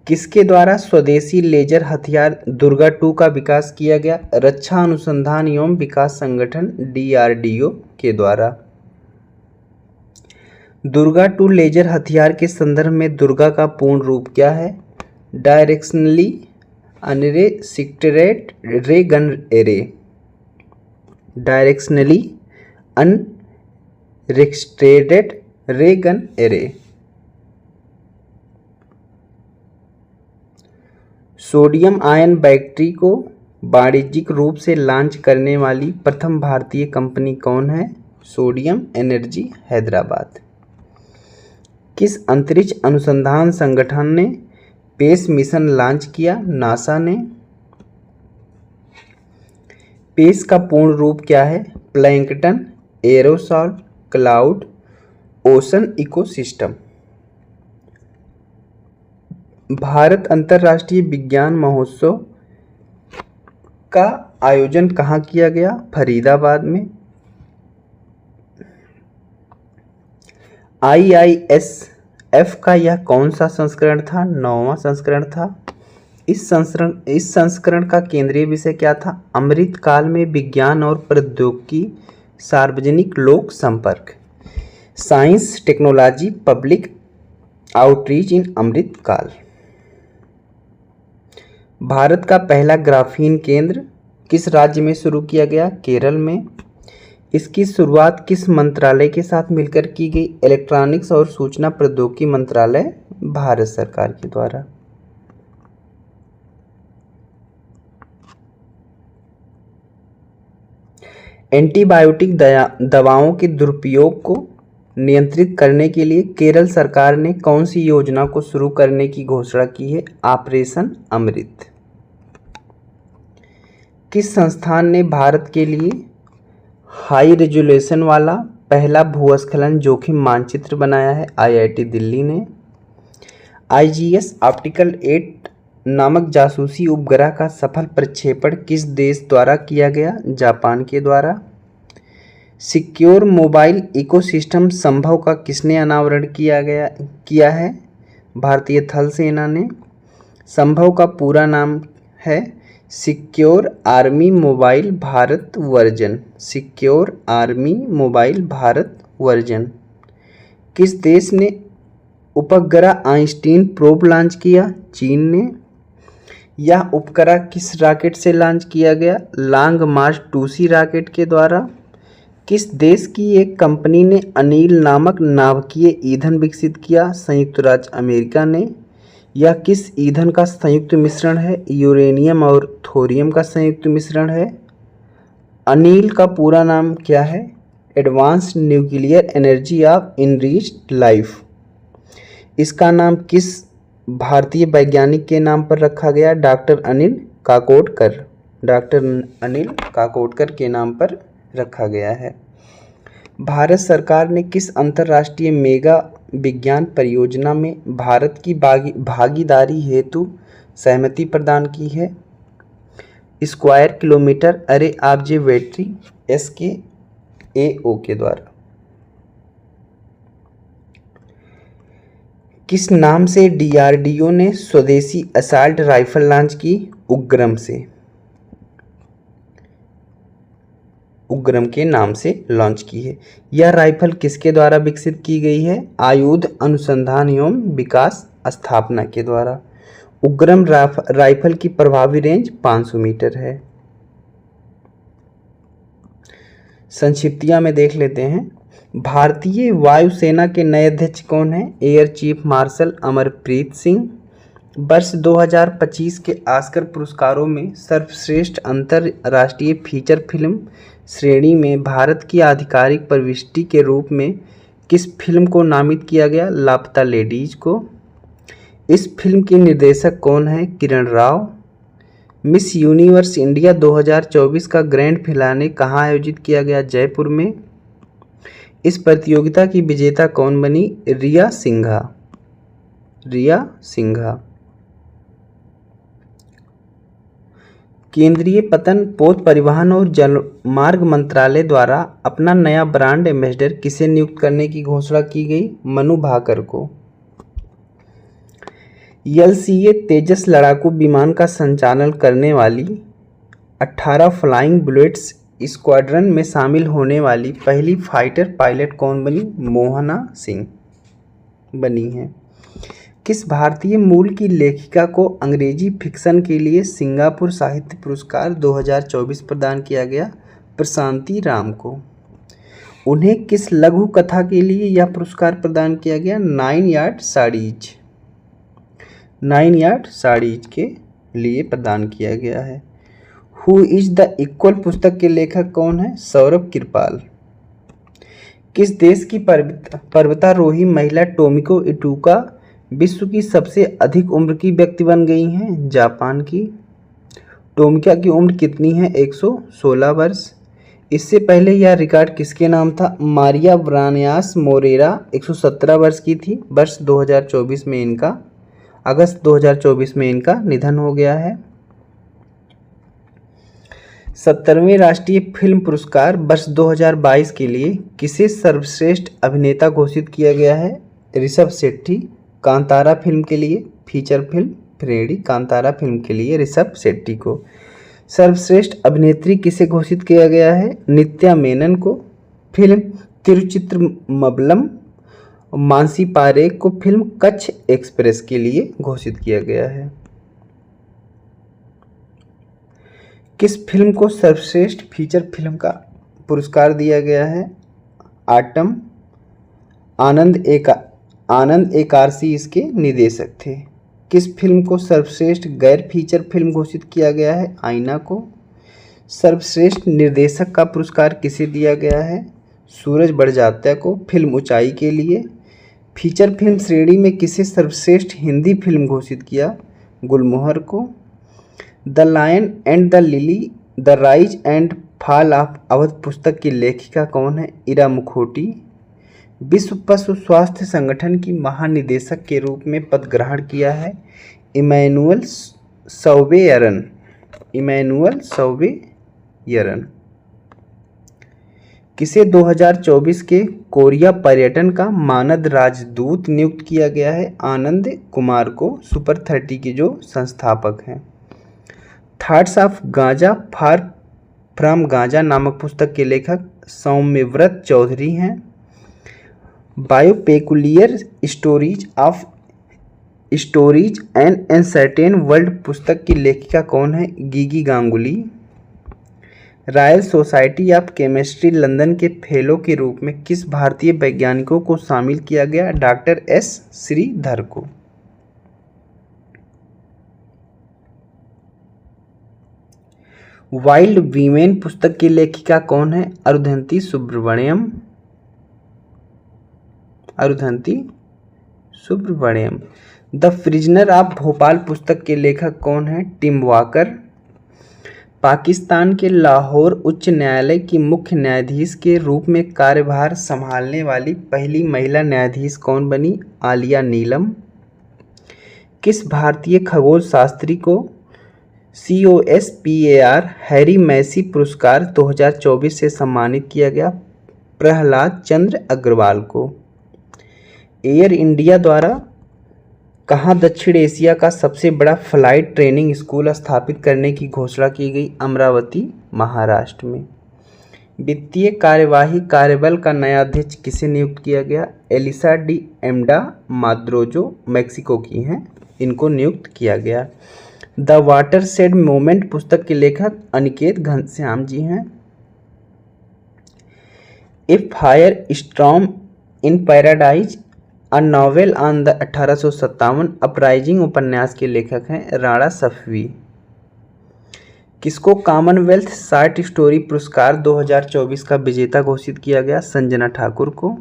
किसके द्वारा स्वदेशी लेजर हथियार दुर्गा 2 का विकास किया गया? रक्षा अनुसंधान एवं विकास संगठन DRDO के द्वारा। दुर्गा 2 लेजर हथियार के संदर्भ में दुर्गा का पूर्ण रूप क्या है? डायरेक्शनली अनरेस्ट्रिक्टेड रे गन एरे। डायरेक्शनली अनरेस्ट्रिक्टेड रे gun array. Sodium ion battery को वाणिज्यिक रूप से लॉन्च करने वाली प्रथम भारतीय कंपनी कौन है? Sodium energy Hyderabad. किस अंतरिक्ष अनुसंधान संगठन ने स्पेस मिशन लॉन्च किया? नासा ने। स्पेस का पूर्ण रूप क्या है? Plankton, aerosol, cloud, ocean ecosystem. Bharat अंतर्राष्ट्रीय विज्ञान महोत्सव का आयोजन कहाँ किया गया? फरीदाबाद में। IISF का यह कौन सा संस्करण था? 9वां संस्करण था। इस संस्करण का केंद्रीय विषय क्या था? अमृत काल में विज्ञान और प्रौद्योगिकी, सार्वजनिक लोक संपर्क, science technology public outreach in Amrit Kaal. भारत का पहला ग्राफीन केंद्र किस राज्य में शुरू किया गया? केरल में। इसकी शुरुआत किस मंत्रालय के साथ मिलकर की गई? इलेक्ट्रॉनिक्स और सूचना प्रौद्योगिकी मंत्रालय, भारत सरकार के द्वारा। एंटीबायोटिक दवाओं के दुरुपयोग को नियंत्रित करने के लिए केरल सरकार ने कौन सी योजना को शुरू करने की घोषणा की है? ऑपरेशन अमृत। किस संस्थान ने भारत के लिए हाई रेजोल्यूशन वाला पहला भूस्खलन जोखिम मानचित्र बनाया है? आईआईटी दिल्ली ने। आईजीएस ऑप्टिकल 8 नामक जासूसी उपग्रह का सफल प्रक्षेपण किस देश द्वारा किया गया? जापान के द्वारा। सिक्योर मोबाइल इकोसिस्टम संभव का किसने अनावरण किया है? भारतीय थल सेना ने। संभव का पूरा नाम है secure army mobile Bharat version. Secure army mobile Bharat version. किस देश ने उपग्रह आइंस्टीन प्रोब लॉन्च किया? चीन ने। यह उपग्रह किस रॉकेट से लॉन्च किया गया? लॉन्ग मार्च 2C रॉकेट के द्वारा। किस देश की एक कंपनी ने अनिल नामक नाभिकीय ईंधन विकसित किया? संयुक्त राज्य अमेरिका ने। यह किस ईंधन का संयुक्त मिश्रण है? यूरेनियम और थोरियम का संयुक्त मिश्रण है। अनिल का पूरा नाम क्या है? Advanced nuclear energy of enriched life. इसका नाम किस भारतीय वैज्ञानिक के नाम पर रखा गया? डॉक्टर अनिल काकोडकर। डॉक्टर अनिल काकोडकर के नाम पर रखा गया है। भारत सरकार ने किस अंतर्राष्ट्रीय मेगा विज्ञान परियोजना में भारत की भागीदारी हेतु सहमति प्रदान की है? स्क्वायर किलोमीटर अरे ऑब्जर्वेटरी SKAO के द्वारा। किस नाम से DRDO ने स्वदेशी असॉल्ट राइफल लॉन्च की? उग्रम से। उग्रम के नाम से लॉन्च की है। यह राइफल किसके द्वारा विकसित की गई है? आयुध अनुसंधान एवं विकास स्थापना के द्वारा। उग्रम राइफल की प्रभावी रेंज 500 मीटर है। संक्षिप्तियां में देख लेते हैं। भारतीय वायुसेना के नए अध्यक्ष कौन है? Air chief marshal Amarpreet Singh. वर्ष 2025 के ऑस्कर पुरस्कारों में सर्वश्रेष्ठ अंतर्राष्ट्रीय फीचर फिल्म श्रेणी में भारत की आधिकारिक प्रविष्टि के रूप में किस फिल्म को नामित किया गया? लापता लेडीज को। इस फिल्म की निर्देशक कौन है? Kiran Rao. Miss universe India 2024 का ग्रैंड फिनाले कहाँ आयोजित किया गया? जयपुर में। इस प्रतियोगिता की विजेता कौन बनी? रिया सिंघा। रिया सिंघा। केंद्रीय पोत परिवहन और जलमार्ग मंत्रालय द्वारा अपना नया ब्रांड एम्बेसडर किसे नियुक्त करने की घोषणा की गई? मनु भाकर को। LCA तेजस लड़ाकू विमान का संचालन करने वाली 18 फ्लाइंग बुलेट्स स्क्वाड्रन में शामिल होने वाली पहली फाइटर पायलट कौन बनी? मोहना सिंह बनी है। किस भारतीय मूल की लेखिका को अंग्रेजी फिक्शन के लिए सिंगापुर साहित्य पुरस्कार 2024 प्रदान किया गया? प्रशांति राम को। उन्हें किस लघु कथा के लिए यह पुरस्कार प्रदान किया गया? 9 यार्ड साड़ीज। 9 यार्ड साड़ीज के लिए प्रदान किया गया है। हु इज द इक्वल पुस्तक के लेखक कौन है? सौरभ कृपाल। किस देश की पर्वतारोही महिला टोमिको इटुका विश्व की सबसे अधिक उम्र की व्यक्ति बन गई हैं? जापान की। टोमिका की उम्र कितनी है? 116 वर्ष। इससे पहले यह रिकॉर्ड किसके नाम था? मारिया ब्रानियास मोरेरा 117 वर्ष की थी। वर्ष 2024 में इनका अगस्त 2024 में इनका निधन हो गया है। 70वें राष्ट्रीय फिल्म पुरस्कार वर्ष 2022 के लिए किसे सर्वश्रेष्ठ अभिनेता घोषित किया गया है? ऋषभ शेट्टी। कांतारा फिल्म के लिए फीचर फिल्म फ्रेडी कांतारा फिल्म के लिए ऋषभ शेट्टी को। सर्वश्रेष्ठ अभिनेत्री किसे घोषित किया गया है? नित्या मेनन को। फिल्म तिरुचित्रम्बलम मानसी पारेख को फिल्म कच्छ एक्सप्रेस के लिए घोषित किया गया है। किस फिल्म को सर्वश्रेष्ठ फीचर फिल्म का पुरस्कार दिया गया है? आटम। आनंद एक आरसी इसके निर्देशक थे। किस फिल्म को सर्वश्रेष्ठ गैर फीचर फिल्म घोषित किया गया है? आईना को। सर्वश्रेष्ठ निर्देशक का पुरस्कार किसे दिया गया है? सूरज बड़जात्या को फिल्म ऊंचाई के लिए। फीचर फिल्म श्रेणी में किसे सर्वश्रेष्ठ हिंदी फिल्म घोषित किया? गुलमोहर को। The lion and the lily the rise and fall of Awadh पुस्तक की लेखिका कौन है? इरा मुखर्जी। विश्व पशु स्वास्थ्य संगठन की महानिदेशक के रूप में पद ग्रहण किया है इमैनुअल सौवेयरन। इमैनुअल सौवेयरन। किसे 2024 के कोरिया पर्यटन का मानद राजदूत नियुक्त किया गया है? आनंद कुमार को, सुपर 30 के जो संस्थापक हैं। थॉट्स ऑफ गांजा फ्रॉम गांजा नामक पुस्तक के लेखक सौम्यव्रत चौधरी हैं। बायोपेकुलियर स्टोरीज एन अनसर्टेन वर्ल्ड पुस्तक की लेखिका कौन है? Gigi Ganguly. Royal society of chemistry London के फेलो के रूप में किस भारतीय वैज्ञानिकों को शामिल किया गया? डॉक्टर एस श्रीधर को। वाइल्ड वीमेन पुस्तक की लेखिका कौन है? Arundhathi Subramaniam. Arundhathi Subramaniam. The prisoner of Bhopal पुस्तक के लेखक कौन है? Tim walker. पाकिस्तान के लाहौर उच्च न्यायालय की मुख्य न्यायाधीश के रूप में कार्यभार संभालने वाली पहली महिला न्यायाधीश कौन बनी? आलिया नीलम। किस भारतीय खगोल शास्त्री को COSPAR हैरी मैसी पुरस्कार 2024 से सम्मानित किया गया? प्रहलाद चंद्र अग्रवाल को। एयर इंडिया द्वारा कहाँ दक्षिण एशिया का सबसे बड़ा फ्लाइट ट्रेनिंग स्कूल स्थापित करने की घोषणा की गई? अमरावती, महाराष्ट्र में। वित्तीय कार्यवाही कार्यबल का नया अध्यक्ष किसे नियुक्त किया गया? एलिसा डी एम्डा माद्रोजो, मैक्सिको की हैं, इनको नियुक्त किया गया। द वाटरशेड मूवमेंट पुस्तक के लेखक अनिकेत घनश्याम जी हैं। A fire storm in paradise a novel on the 1857 uprising उपन्यास के लेखक हैं राणा सफवी। किसको कॉमनवेल्थ शॉर्ट स्टोरी पुरस्कार 2024 का विजेता घोषित किया गया? संजना ठाकुर को।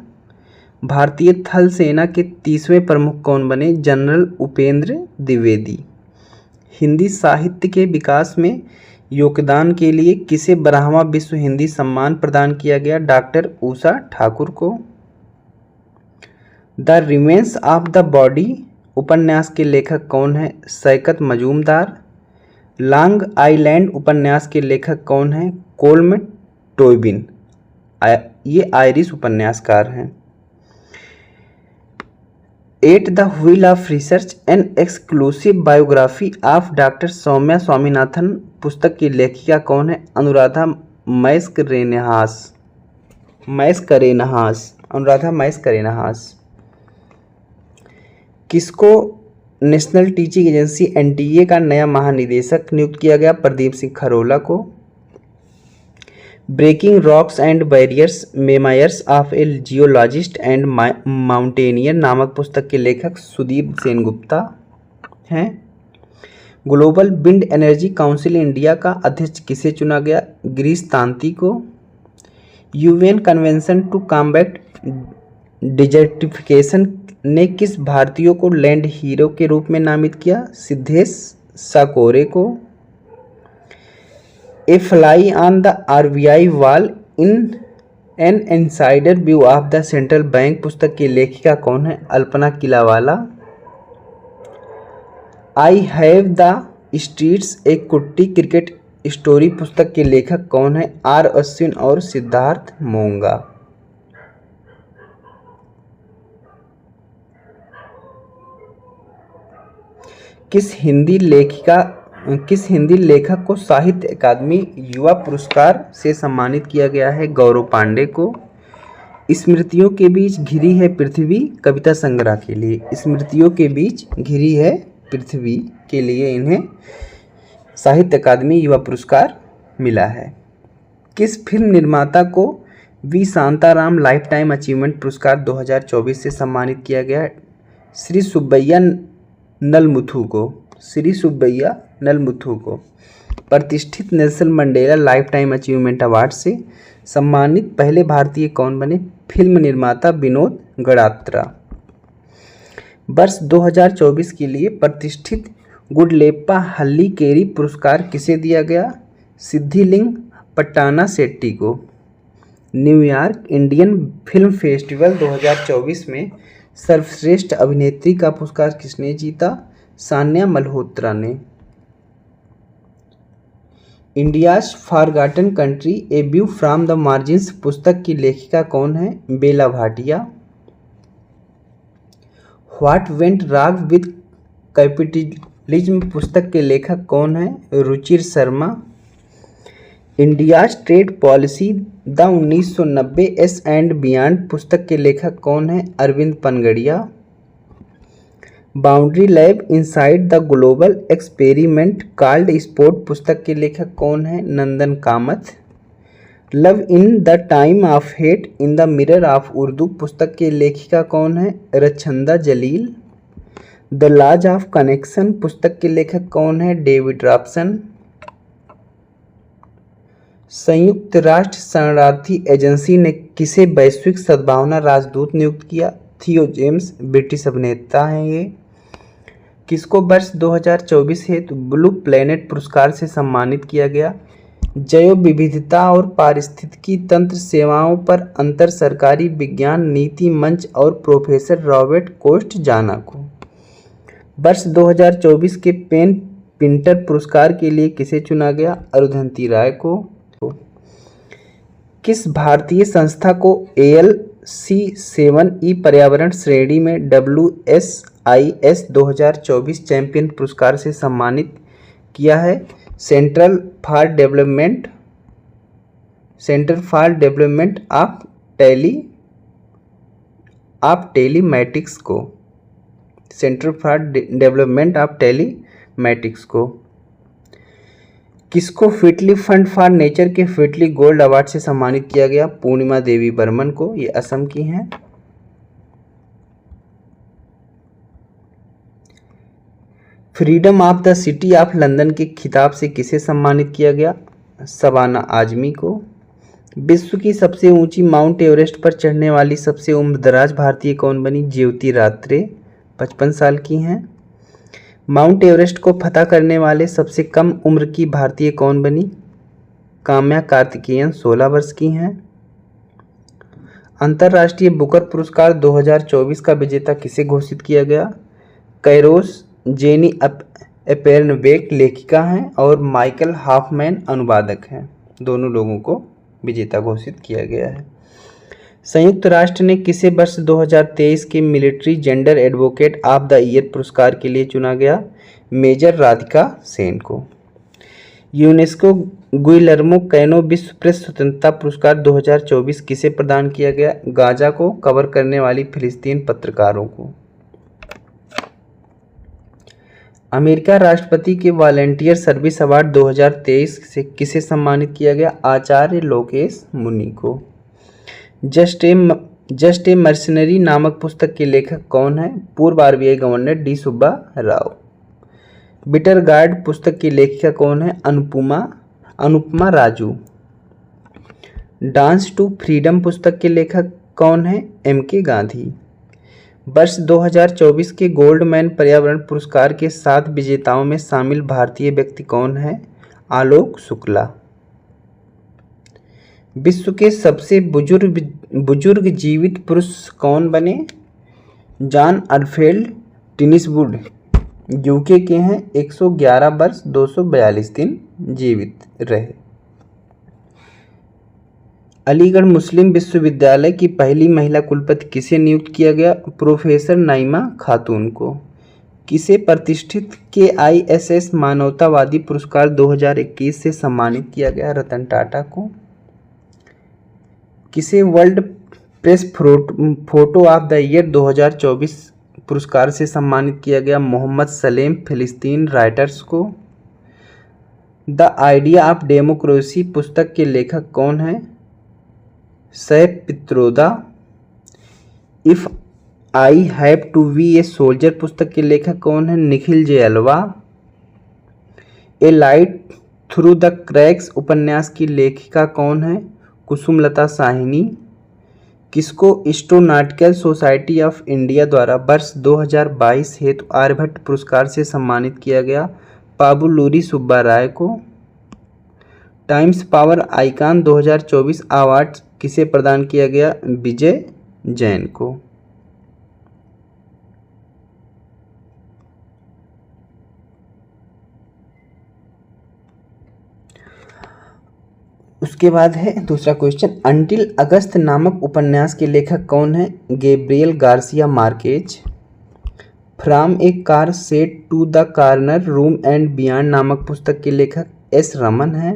भारतीय थल सेना के 30वें प्रमुख कौन बने? जनरल उपेंद्र द्विवेदी। हिंदी साहित्य के विकास में योगदान के लिए किसे 12वां विश्व हिंदी सम्मान प्रदान किया गया? डॉक्टर उषा ठाकुर को। The remains of the body उपन्यास के लेखक कौन है? शौकत मजूमदार। लॉन्ग आइलैंड उपन्यास के लेखक कौन है? कोल्म टोबिन, ये आयरिश उपन्यासकार हैं। At the wheel of research an exclusive biography of doctor Soumya Swaminathan पुस्तक की लेखिका कौन है? अनुराधा मैस्करेनहास। किसको नेशनल टीचिंग एजेंसी NTA का नया महानिदेशक नियुक्त किया गया? प्रदीप सिंह खरोला को। Breaking rocks and barriers memoirs of a geologist and mountaineer नामक पुस्तक के लेखक सुदीप सेनगुप्ता हैं। Global wind energy council India का अध्यक्ष किसे चुना गया? गिरीश तांती को। UN convention to combat desertification ने किस भारतीय को लैंड हीरो के रूप में नामित किया? सिद्धेश साकोरे को। A fly on the RBI wall in an insider view of the central bank पुस्तक की लेखिका कौन है? Alpana Killawala. I have the streets एक कुट्टी क्रिकेट स्टोरी पुस्तक के लेखक कौन है? R अश्विन और सिद्धार्थ मोंगा। किस हिंदी लेखक को साहित्य अकादमी युवा पुरस्कार से सम्मानित किया गया है? गौरव पांडे को। स्मृतियों के बीच घिरी है पृथ्वी कविता संग्रह के लिए, स्मृतियों के बीच घिरी है पृथ्वी के लिए इन्हें साहित्य अकादमी युवा पुरस्कार मिला है। किस फिल्म निर्माता को V Shantaram life time achievement पुरस्कार 2024 से सम्मानित किया गया? श्री सुब्बैया नलमुथु को। प्रतिष्ठित Nelson Mandela life time achievement award से सम्मानित पहले भारतीय कौन बने? फिल्म निर्माता विनोद गडात्रा। वर्ष 2024 के लिए प्रतिष्ठित गुडलेप्पा हल्लीकेरी पुरस्कार किसे दिया गया? सिद्धिलिंग पट्टाना शेट्टी को। न्यूयॉर्क इंडियन फिल्म फेस्टिवल 2024 में सर्वश्रेष्ठ अभिनेत्री का पुरस्कार किसने जीता? सान्या मल्होत्रा ने। India's forgotten country a view from the margins पुस्तक की लेखिका कौन है? Bela Bhatia. What went wrong with capitalism पुस्तक के लेखक कौन है? Ruchir Sharma. India's trade policy the 1990 एस एंड बियॉन्ड पुस्तक के लेखक कौन है? Arvind Panagariya. Boundary lab inside the global experiment called sport पुस्तक के लेखक कौन है? Nandan Kamath. Love in the time of hate in the mirror of Urdu पुस्तक की लेखिका कौन है? रचंदा जलील। द लॉज ऑफ कनेक्शन पुस्तक के लेखक कौन है? David Robson. संयुक्त राष्ट्र शरणार्थी एजेंसी ने किसे वैश्विक सद्भावना राजदूत नियुक्त किया? थियो जेम्स। ब्रिटिश अभिनेता हैं ये। किसको वर्ष 2024 हेतु ब्लू प्लेनेट पुरस्कार से सम्मानित किया गया? जैव विविधता और पारिस्थितिकी तंत्र सेवाओं पर अंतर सरकारी विज्ञान नीति मंच और प्रोफेसर रॉबर्ट कोस्ट जाना को। वर्ष 2024 के पेन पिंटर पुरस्कार के लिए किसे चुना गया? अरुंधति राय को। किस भारतीय संस्था को ALC7E पर्यावरण श्रेणी में WSIS 2024 चैंपियन पुरस्कार से सम्मानित किया है? Centre for development of telematics को। Centre for development of telematics को। किसको फिटली फंड फॉर नेचर के फिटली गोल्ड अवार्ड से सम्मानित किया गया? पूर्णिमा देवी बर्मन को। ये असम की हैं। Freedom of the city of London के खिताब से किसे सम्मानित किया गया? शबाना आजमी को। विश्व की सबसे ऊंची माउंट एवरेस्ट पर चढ़ने वाली सबसे उम्रदराज भारतीय कौन बनी? ज्योति रात्रे 55 साल की हैं। माउंट एवरेस्ट को फतह करने वाले सबसे कम उम्र की भारतीय कौन बनी? काम्या कार्तिकेयन 16 वर्ष की हैं। अंतर्राष्ट्रीय बुकर पुरस्कार 2024 का विजेता किसे घोषित किया गया? कैरोस जेनी एपेर्नबेक लेखिका हैं और माइकल हॉफमैन अनुवादक हैं। दोनों लोगों को विजेता घोषित किया गया है। संयुक्त राष्ट्र ने किसे वर्ष 2023 के military gender advocate of the year पुरस्कार के लिए चुना गया? मेजर राधिका सेन को। यूनेस्को गुइलर्मो कैनो विश्व प्रेस स्वतंत्रता पुरस्कार 2024 किसे प्रदान किया गया? गाजा को कवर करने वाली फिलिस्तीन पत्रकारों को। अमेरिका राष्ट्रपति के वॉलंटियर सर्विस अवार्ड 2023 से किसे सम्मानित किया गया? आचार्य लोकेश मुनि को। जस्ट ए मर्सनरी नामक पुस्तक के लेखक कौन है? पूर्व RBI governor D Subba Rao. Bitter gourd पुस्तक की लेखिका कौन है? Anupama Raju. Dance to freedom पुस्तक के लेखक कौन है? MK गांधी। वर्ष 2024 के गोल्डमैन पर्यावरण पुरस्कार के 7 विजेताओं में शामिल भारतीय व्यक्ति कौन है? आलोक शुक्ला। विश्व के सबसे बुजुर्ग जीवित पुरुष कौन बने? जॉन अल्फ्रेड टिनिसवुड UK के हैं। 111 वर्ष 242 दिन जीवित रहे। अलीगढ़ मुस्लिम विश्वविद्यालय की पहली महिला कुलपति किसे नियुक्त किया गया? प्रोफेसर नाइमा खातून को। किसे प्रतिष्ठित KISS मानवतावादी पुरस्कार 2021 से सम्मानित किया गया? रतन टाटा को। किसे world press photo of the year 2024 पुरस्कार से सम्मानित किया गया? मोहम्मद सलेम फिलिस्तीन राइटर्स को। द आइडिया ऑफ डेमोक्रेसी पुस्तक के लेखक कौन है? Saif Pitroda. If I have to be a soldier पुस्तक के लेखक कौन है? Nikhil Jayalwa. A light through the cracks उपन्यास की लेखिका कौन है? कुसुमलता साहनी। किसको एस्ट्रोनॉटिकल सोसाइटी ऑफ इंडिया द्वारा वर्ष 2022 हेतु आर्यभट्ट पुरस्कार से सम्मानित किया गया? पाबुलूरी सुब्बा राय को। टाइम्स पावर आइकॉन 2024 अवार्ड किसे प्रदान किया गया? विजय जैन को। उसके बाद है दूसरा क्वेश्चन, अंटिल अगस्त नामक उपन्यास के लेखक कौन है? Gabriel Garcia Marquez. From a car set to the corner room and beyond नामक पुस्तक के लेखक एस रमन हैं।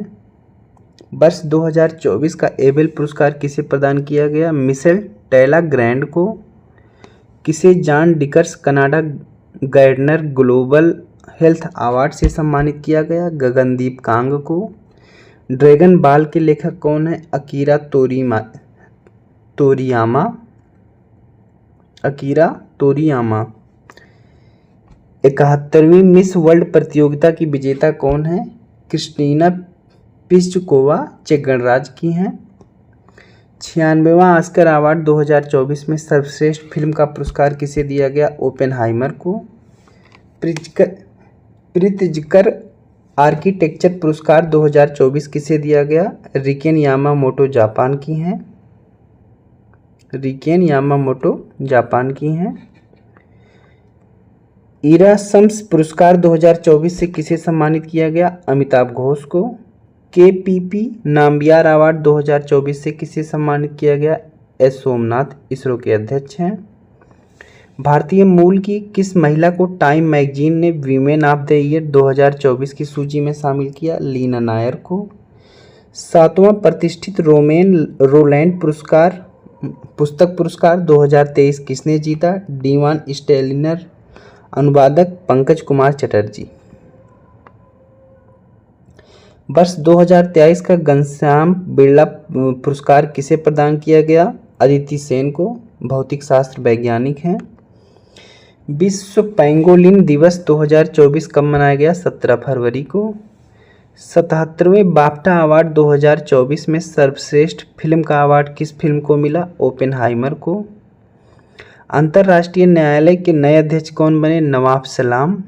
वर्ष 2024 का एबेल पुरस्कार किसे प्रदान किया गया? मिशेल टेलाग्रैंड को। किसे John Dirks Canada Gardner global health award से सम्मानित किया गया? गगनदीप कांग को। ड्रैगन बॉल के लेखक कौन है? Akira Toriyama. 71वीं मिस वर्ल्ड प्रतियोगिता की विजेता कौन है? क्रिस्टीना पिस्चकोवा चेक गणराज्य की हैं। 96वां ऑस्कर अवार्ड 2024 में सर्वश्रेष्ठ फिल्म का पुरस्कार किसे दिया गया? ओपेनहाइमर को। प्रित्जकर आर्किटेक्चर पुरस्कार 2024 किसे दिया गया? रिकेन यामामोटो जापान की हैं। इरासम्स पुरस्कार 2024 से किसे सम्मानित किया गया? अमिताभ घोष को। केपीपी नाम्बियार अवार्ड 2024 से किसे सम्मानित किया गया? एस सोमनाथ इसरो के अध्यक्ष हैं। भारतीय मूल की किस महिला को टाइम मैगजीन ने वीमेन ऑफ द ईयर 2024 की सूची में शामिल किया? लीना नायर को। 7वां प्रतिष्ठित रोलैंड पुस्तक पुरस्कार 2023 किसने जीता? डीवान स्टेलिनर। अनुवादक पंकज कुमार चटर्जी। वर्ष 2023 का घनश्याम बिरला पुरस्कार किसे प्रदान किया गया? अदिति सेन को। भौतिक शास्त्र वैज्ञानिक हैं। विश्व पेंगोलिन दिवस 2024 कब मनाया गया? 17 फरवरी को। 77वें बाफ्टा अवार्ड 2024 में सर्वश्रेष्ठ फिल्म का अवार्ड किस फिल्म को मिला? ओपेनहाइमर को। अंतर्राष्ट्रीय न्यायालय के नए अध्यक्ष कौन बने? नवाब सलाम।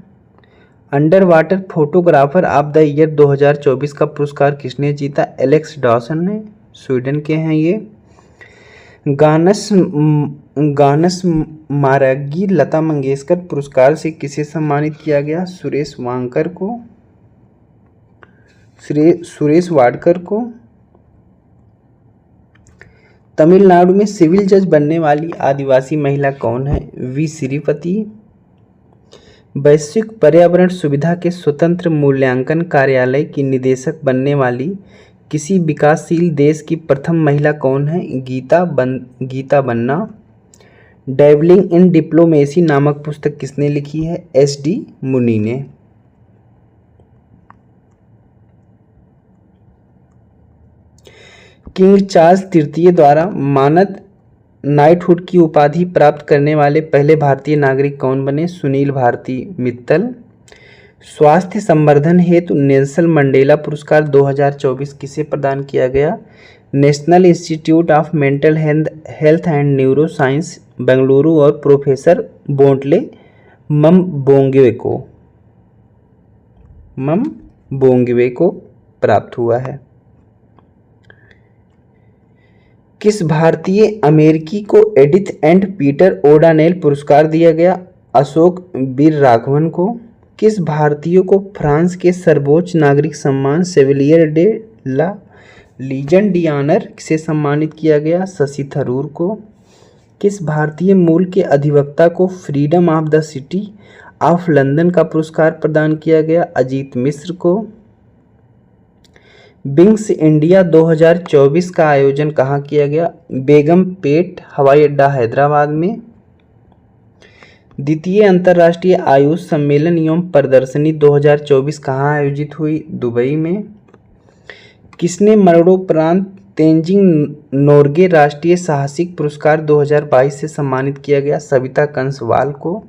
Under water photographer of the year 2024 का पुरस्कार किसने जीता? एलेक्स डॉसन ने। स्वीडन के हैं ये। गानस मारागी लता मंगेशकर पुरस्कार से किसे सम्मानित किया गया? सुरेश वाडकर को। तमिलनाडु में सिविल जज बनने वाली आदिवासी महिला कौन है? वी श्रीपति। वैश्विक पर्यावरण सुविधा के स्वतंत्र मूल्यांकन कार्यालय की निदेशक बनने वाली किसी विकासशील देश की प्रथम महिला कौन है? गीता बन्ना। डेवलिंग इन डिप्लोमेसी नामक पुस्तक किसने लिखी है? एस.डी. मुनी ने। किंग चार्ल्स तृतीय द्वारा मानद नाइटहुड की उपाधि प्राप्त करने वाले पहले भारतीय नागरिक कौन बने? सुनील भारती मित्तल। स्वास्थ्य संवर्धन हेतु नेल्सन मंडेला पुरस्कार 2024 किसे प्रदान किया गया? National institute of mental health and neuro science Bengaluru और प्रोफेसर बोंटले ममबोंगिवे को प्राप्त हुआ है। किस भारतीय अमेरिकी को एडिथ एंड पीटर ओडानेल पुरस्कार दिया गया? अशोक वीरराघवन को। किस भारतीय को फ्रांस के सर्वोच्च नागरिक सम्मान सेविलियर डे ला लीजन d'honneur से सम्मानित किया गया? शशि थरूर को। किस भारतीय मूल के अधिवक्ता को freedom of the city of London का पुरस्कार प्रदान किया गया? अजीत मिश्र को। विंग्स इंडिया 2024 का आयोजन कहाँ किया गया? बेगमपेट हवाई अड्डा हैदराबाद में। द्वितीय अंतर्राष्ट्रीय आयुष सम्मेलन एवं प्रदर्शनी 2024 कहाँ आयोजित हुई? दुबई में। किसने मरणोपरांत तेंजिंग नोर्गे राष्ट्रीय साहसिक पुरस्कार 2022 से सम्मानित किया गया? सविता कंसवाल को।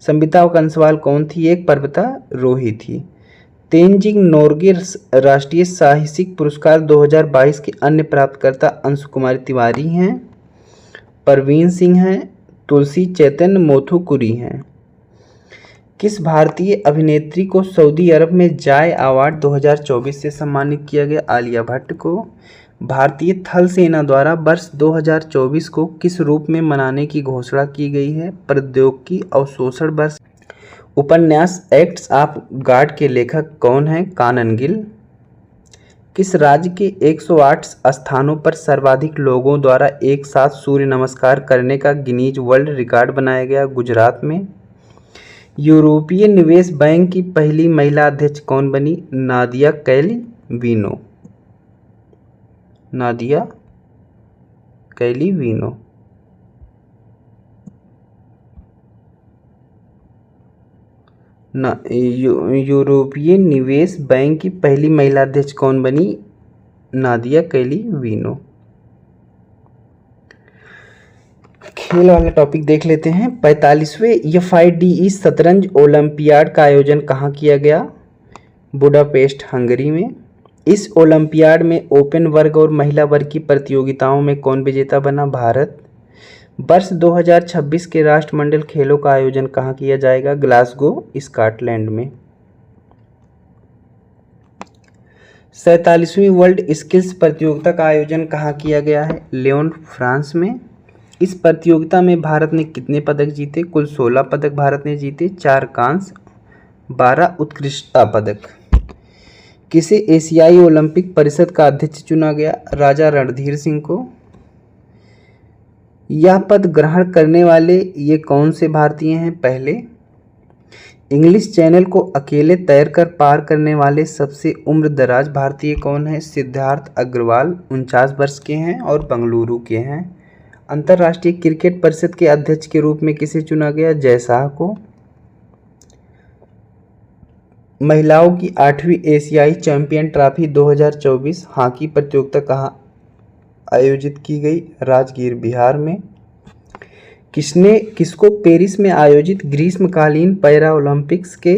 सविता कंसवाल कौन थी? एक पर्वतारोही थी। तेनजिंग नोर्गे राष्ट्रीय साहसिक पुरस्कार 2022 के अन्य प्राप्तकर्ता अंशु कुमारी तिवारी हैं, परवीन सिंह हैं, तुलसी चैतन्य मोथुकुरी हैं। किस भारतीय अभिनेत्री को सऊदी अरब में जाय अवार्ड 2024 से सम्मानित किया गया? आलिया भट्ट को। भारतीय थल सेना द्वारा वर्ष 2024 को किस रूप में मनाने की घोषणा की गई है? प्रौद्योगिकी अवशोषण वर्ष। उपन्यास एक्ट्स ऑफ गॉड के लेखक कौन हैं? कानन गिल। किस राज्य के 108 स्थानों पर सर्वाधिक लोगों द्वारा एक साथ सूर्य नमस्कार करने का गिनीज वर्ल्ड रिकॉर्ड बनाया गया? गुजरात में। यूरोपीय निवेश बैंक की पहली महिला अध्यक्ष कौन बनी? नादिया कैलविनो। नादिया कैलविनो। यूरोपीय निवेश बैंक की पहली महिला अध्यक्ष कौन बनी? नादिया कैलविनो। खेल वाला टॉपिक देख लेते हैं। 45वें FIDE शतरंज ओलंपियाड का आयोजन कहाँ किया गया? बुडापेस्ट, हंगरी में। इस ओलंपियाड में ओपन वर्ग और महिला वर्ग की प्रतियोगिताओं में कौन विजेता बना? भारत। वर्ष 2026 के राष्ट्रमंडल खेलों का आयोजन कहाँ किया जाएगा? ग्लासगो, स्कॉटलैंड में। 47वीं वर्ल्ड स्किल्स प्रतियोगिता का आयोजन कहाँ किया गया है? लियोन, फ्रांस में। इस प्रतियोगिता में भारत ने कितने पदक जीते? कुल 16 पदक भारत ने जीते, 4 कांस्य, 12 उत्कृष्टता पदक। किसे एशियाई ओलंपिक परिषद का अध्यक्ष चुना गया? राजा रणधीर सिंह को। यह पद ग्रहण करने वाले ये कौन से भारतीय हैं? पहले। इंग्लिश चैनल को अकेले तैरकर पार करने वाले सबसे उम्रदराज भारतीय कौन है? सिद्धार्थ अग्रवाल, 49 वर्ष के हैं और बेंगलुरु के हैं। अंतर्राष्ट्रीय क्रिकेट परिषद के अध्यक्ष के रूप में किसे चुना गया? जय शाह को। महिलाओं की 8वीं एशियाई चैंपियन ट्रॉफी 2024 हॉकी प्रतियोगिता कहाँ आयोजित की गई? राजगीर, बिहार में। किसको पेरिस में आयोजित ग्रीष्मकालीन पैरा ओलंपिक्स के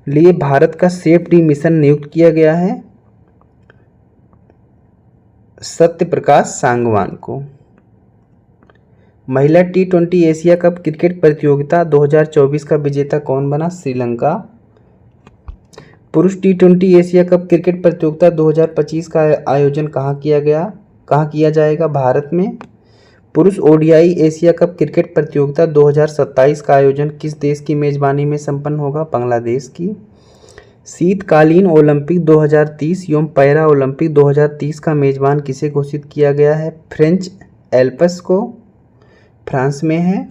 लिए भारत का सेफ्टी मिशन नियुक्त किया गया है? सत्यप्रकाश सांगवान को। महिला T20 एशिया कप क्रिकेट प्रतियोगिता 2024 का विजेता कौन बना? श्रीलंका। पुरुष T20 एशिया कप क्रिकेट प्रतियोगिता 2025 का आयोजन कहाँ किया जाएगा? भारत में। पुरुष ODI एशिया कप क्रिकेट प्रतियोगिता 2027 का आयोजन किस देश की मेजबानी में संपन्न होगा? बांग्लादेश की। शीतकालीन ओलंपिक 2030 एवं पैरा ओलंपिक 2030 का मेजबान किसे घोषित किया गया है? फ्रेंच एल्प्स को, फ्रांस में है।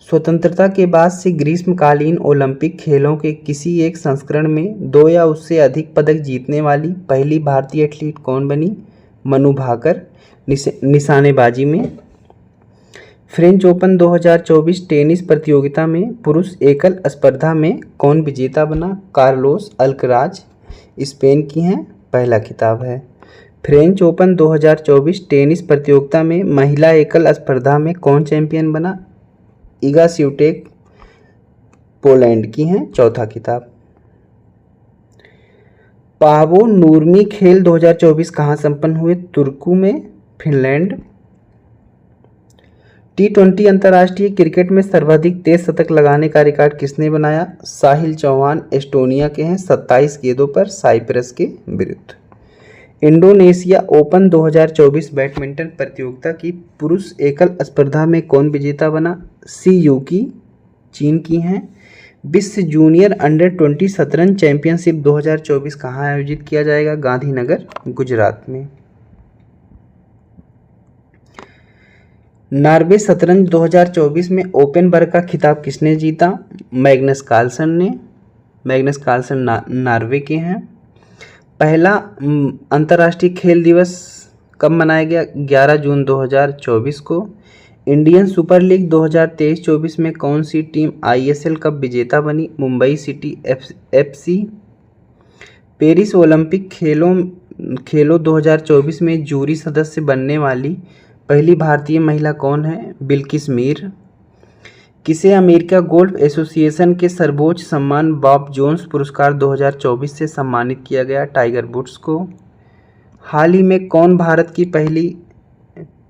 स्वतंत्रता के बाद से ग्रीष्मकालीन ओलंपिक खेलों के किसी एक संस्करण में 2 या उससे अधिक पदक जीतने वाली पहली भारतीय एथलीट कौन बनी? मनु भाकर, निशानेबाजी में। फ्रेंच ओपन 2024 टेनिस प्रतियोगिता में पुरुष एकल स्पर्धा में कौन विजेता बना? कार्लोस अल्कराज, स्पेन की हैं, पहला खिताब है। फ्रेंच ओपन 2024 टेनिस प्रतियोगिता में महिला एकल स्पर्धा में कौन चैंपियन बना? इगा स्विएटेक, पोलैंड की हैं, चौथा खिताब। पावो नूर्मी खेल 2024 कहाँ संपन्न हुए? तुर्कू में, फिनलैंड। T20 अंतर्राष्ट्रीय क्रिकेट में सर्वाधिक तेज शतक लगाने का रिकॉर्ड किसने बनाया? साहिल चौहान, एस्टोनिया के हैं, 27 गेंदों पर साइप्रस के विरुद्ध। इंडोनेशिया ओपन 2024 बैडमिंटन प्रतियोगिता की पुरुष एकल स्पर्धा में कौन विजेता बना? सी यूकी, चीन की हैं। विश्व जूनियर अंडर-20 शतरंज चैंपियनशिप 2024 कहाँ आयोजित किया जाएगा? गांधीनगर, गुजरात में। नॉर्वे शतरंज 2024 में ओपन वर्ग का खिताब किसने जीता? मैग्नस कार्लसन ने। मैग्नस कार्लसन नॉर्वे के हैं। पहला अंतर्राष्ट्रीय खेल दिवस कब मनाया गया? 11 जून 2024 को। इंडियन सुपर लीग 2023-24 में कौन सी टीम ISL कप विजेता बनी? Mumbai city FC। Paris Olympic खेलों 2024 में जूरी सदस्य बनने वाली पहली भारतीय महिला कौन है? बिल्किस मीर। किसे अमेरिका गोल्फ एसोसिएशन के सर्वोच्च सम्मान बॉब जोन्स पुरस्कार 2024 से सम्मानित किया गया? टाइगर वुड्स को। हाल ही में कौन भारत की पहली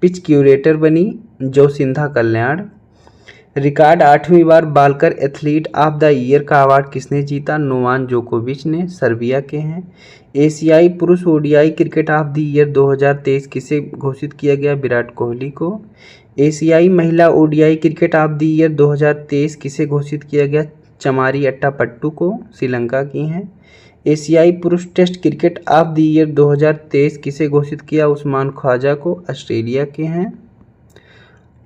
पिच क्यूरेटर बनी? जोसिंधा कल्याण। रिकॉर्ड 8वीं बार बालकर एथलीट ऑफ द ईयर का अवार्ड किसने जीता? नोवाक जोकोविच ने, सर्बिया के हैं। एशियाई पुरुष ODI cricket of the year 2023 किसे घोषित किया गया? विराट कोहली को। एशियाई महिला ODI cricket of the year 2023 किसे घोषित किया गया? चमारी अट्टापट्टू को, श्रीलंका की हैं। एशियाई पुरुष test cricket of the year 2023 किसे घोषित किया? उस्मान ख्वाजा को, ऑस्ट्रेलिया के हैं।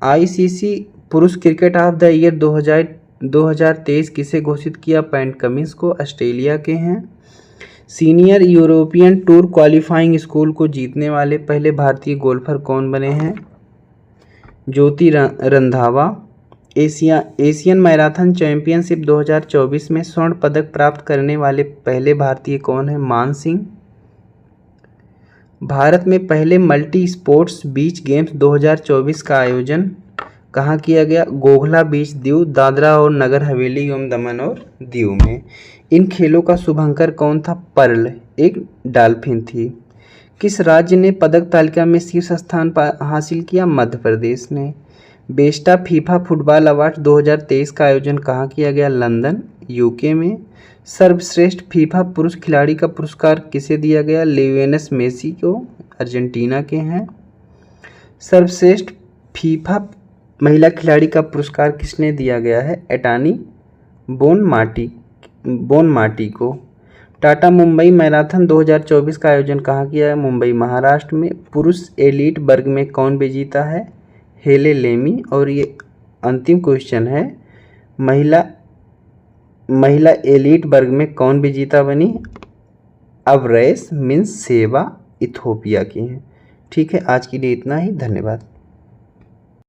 आईसीसी पुरुष क्रिकेट ऑफ द ईयर 2023 किसे घोषित किया? पैट कमिंस को, ऑस्ट्रेलिया के हैं। Senior European tour qualifying school को जीतने वाले पहले भारतीय गोल्फर कौन बने हैं? ज्योति रंधावा। एशियन मैराथन चैंपियनशिप 2024 में स्वर्ण पदक प्राप्त करने वाले पहले भारतीय कौन है? मान सिंह। भारत में पहले मल्टी स्पोर्ट्स बीच गेम्स 2024 का आयोजन कहाँ किया गया? गोखला बीच, दीव, दादरा और नगर हवेली एवं दमन और दीव में। इन खेलों का शुभंकर कौन था? पर्ल, एक डॉल्फिन थी। किस राज्य ने पदक तालिका में शीर्ष स्थान हासिल किया? मध्य प्रदेश ने। बेस्टा फीफा फुटबॉल अवार्ड 2023 का आयोजन कहाँ किया गया? लंदन, यूके में। सर्वश्रेष्ठ फीफा पुरुष खिलाड़ी का पुरस्कार किसे दिया गया? लियोनेल मेसी को, अर्जेंटीना के हैं। सर्वश्रेष्ठ फीफा महिला खिलाड़ी का पुरस्कार किसने दिया गया है? एटानी बोनमाटी को। टाटा मुंबई मैराथन 2024 का आयोजन कहाँ किया है? मुंबई, महाराष्ट्र में। पुरुष एलीट वर्ग में कौन विजेता है? हेले लेमी। और ये अंतिम क्वेश्चन है, महिला एलीट वर्ग में कौन विजेता बनी? अवरेस मिन्स सेवा, इथोपिया की हैं। ठीक है, आज के लिए इतना ही। धन्यवाद।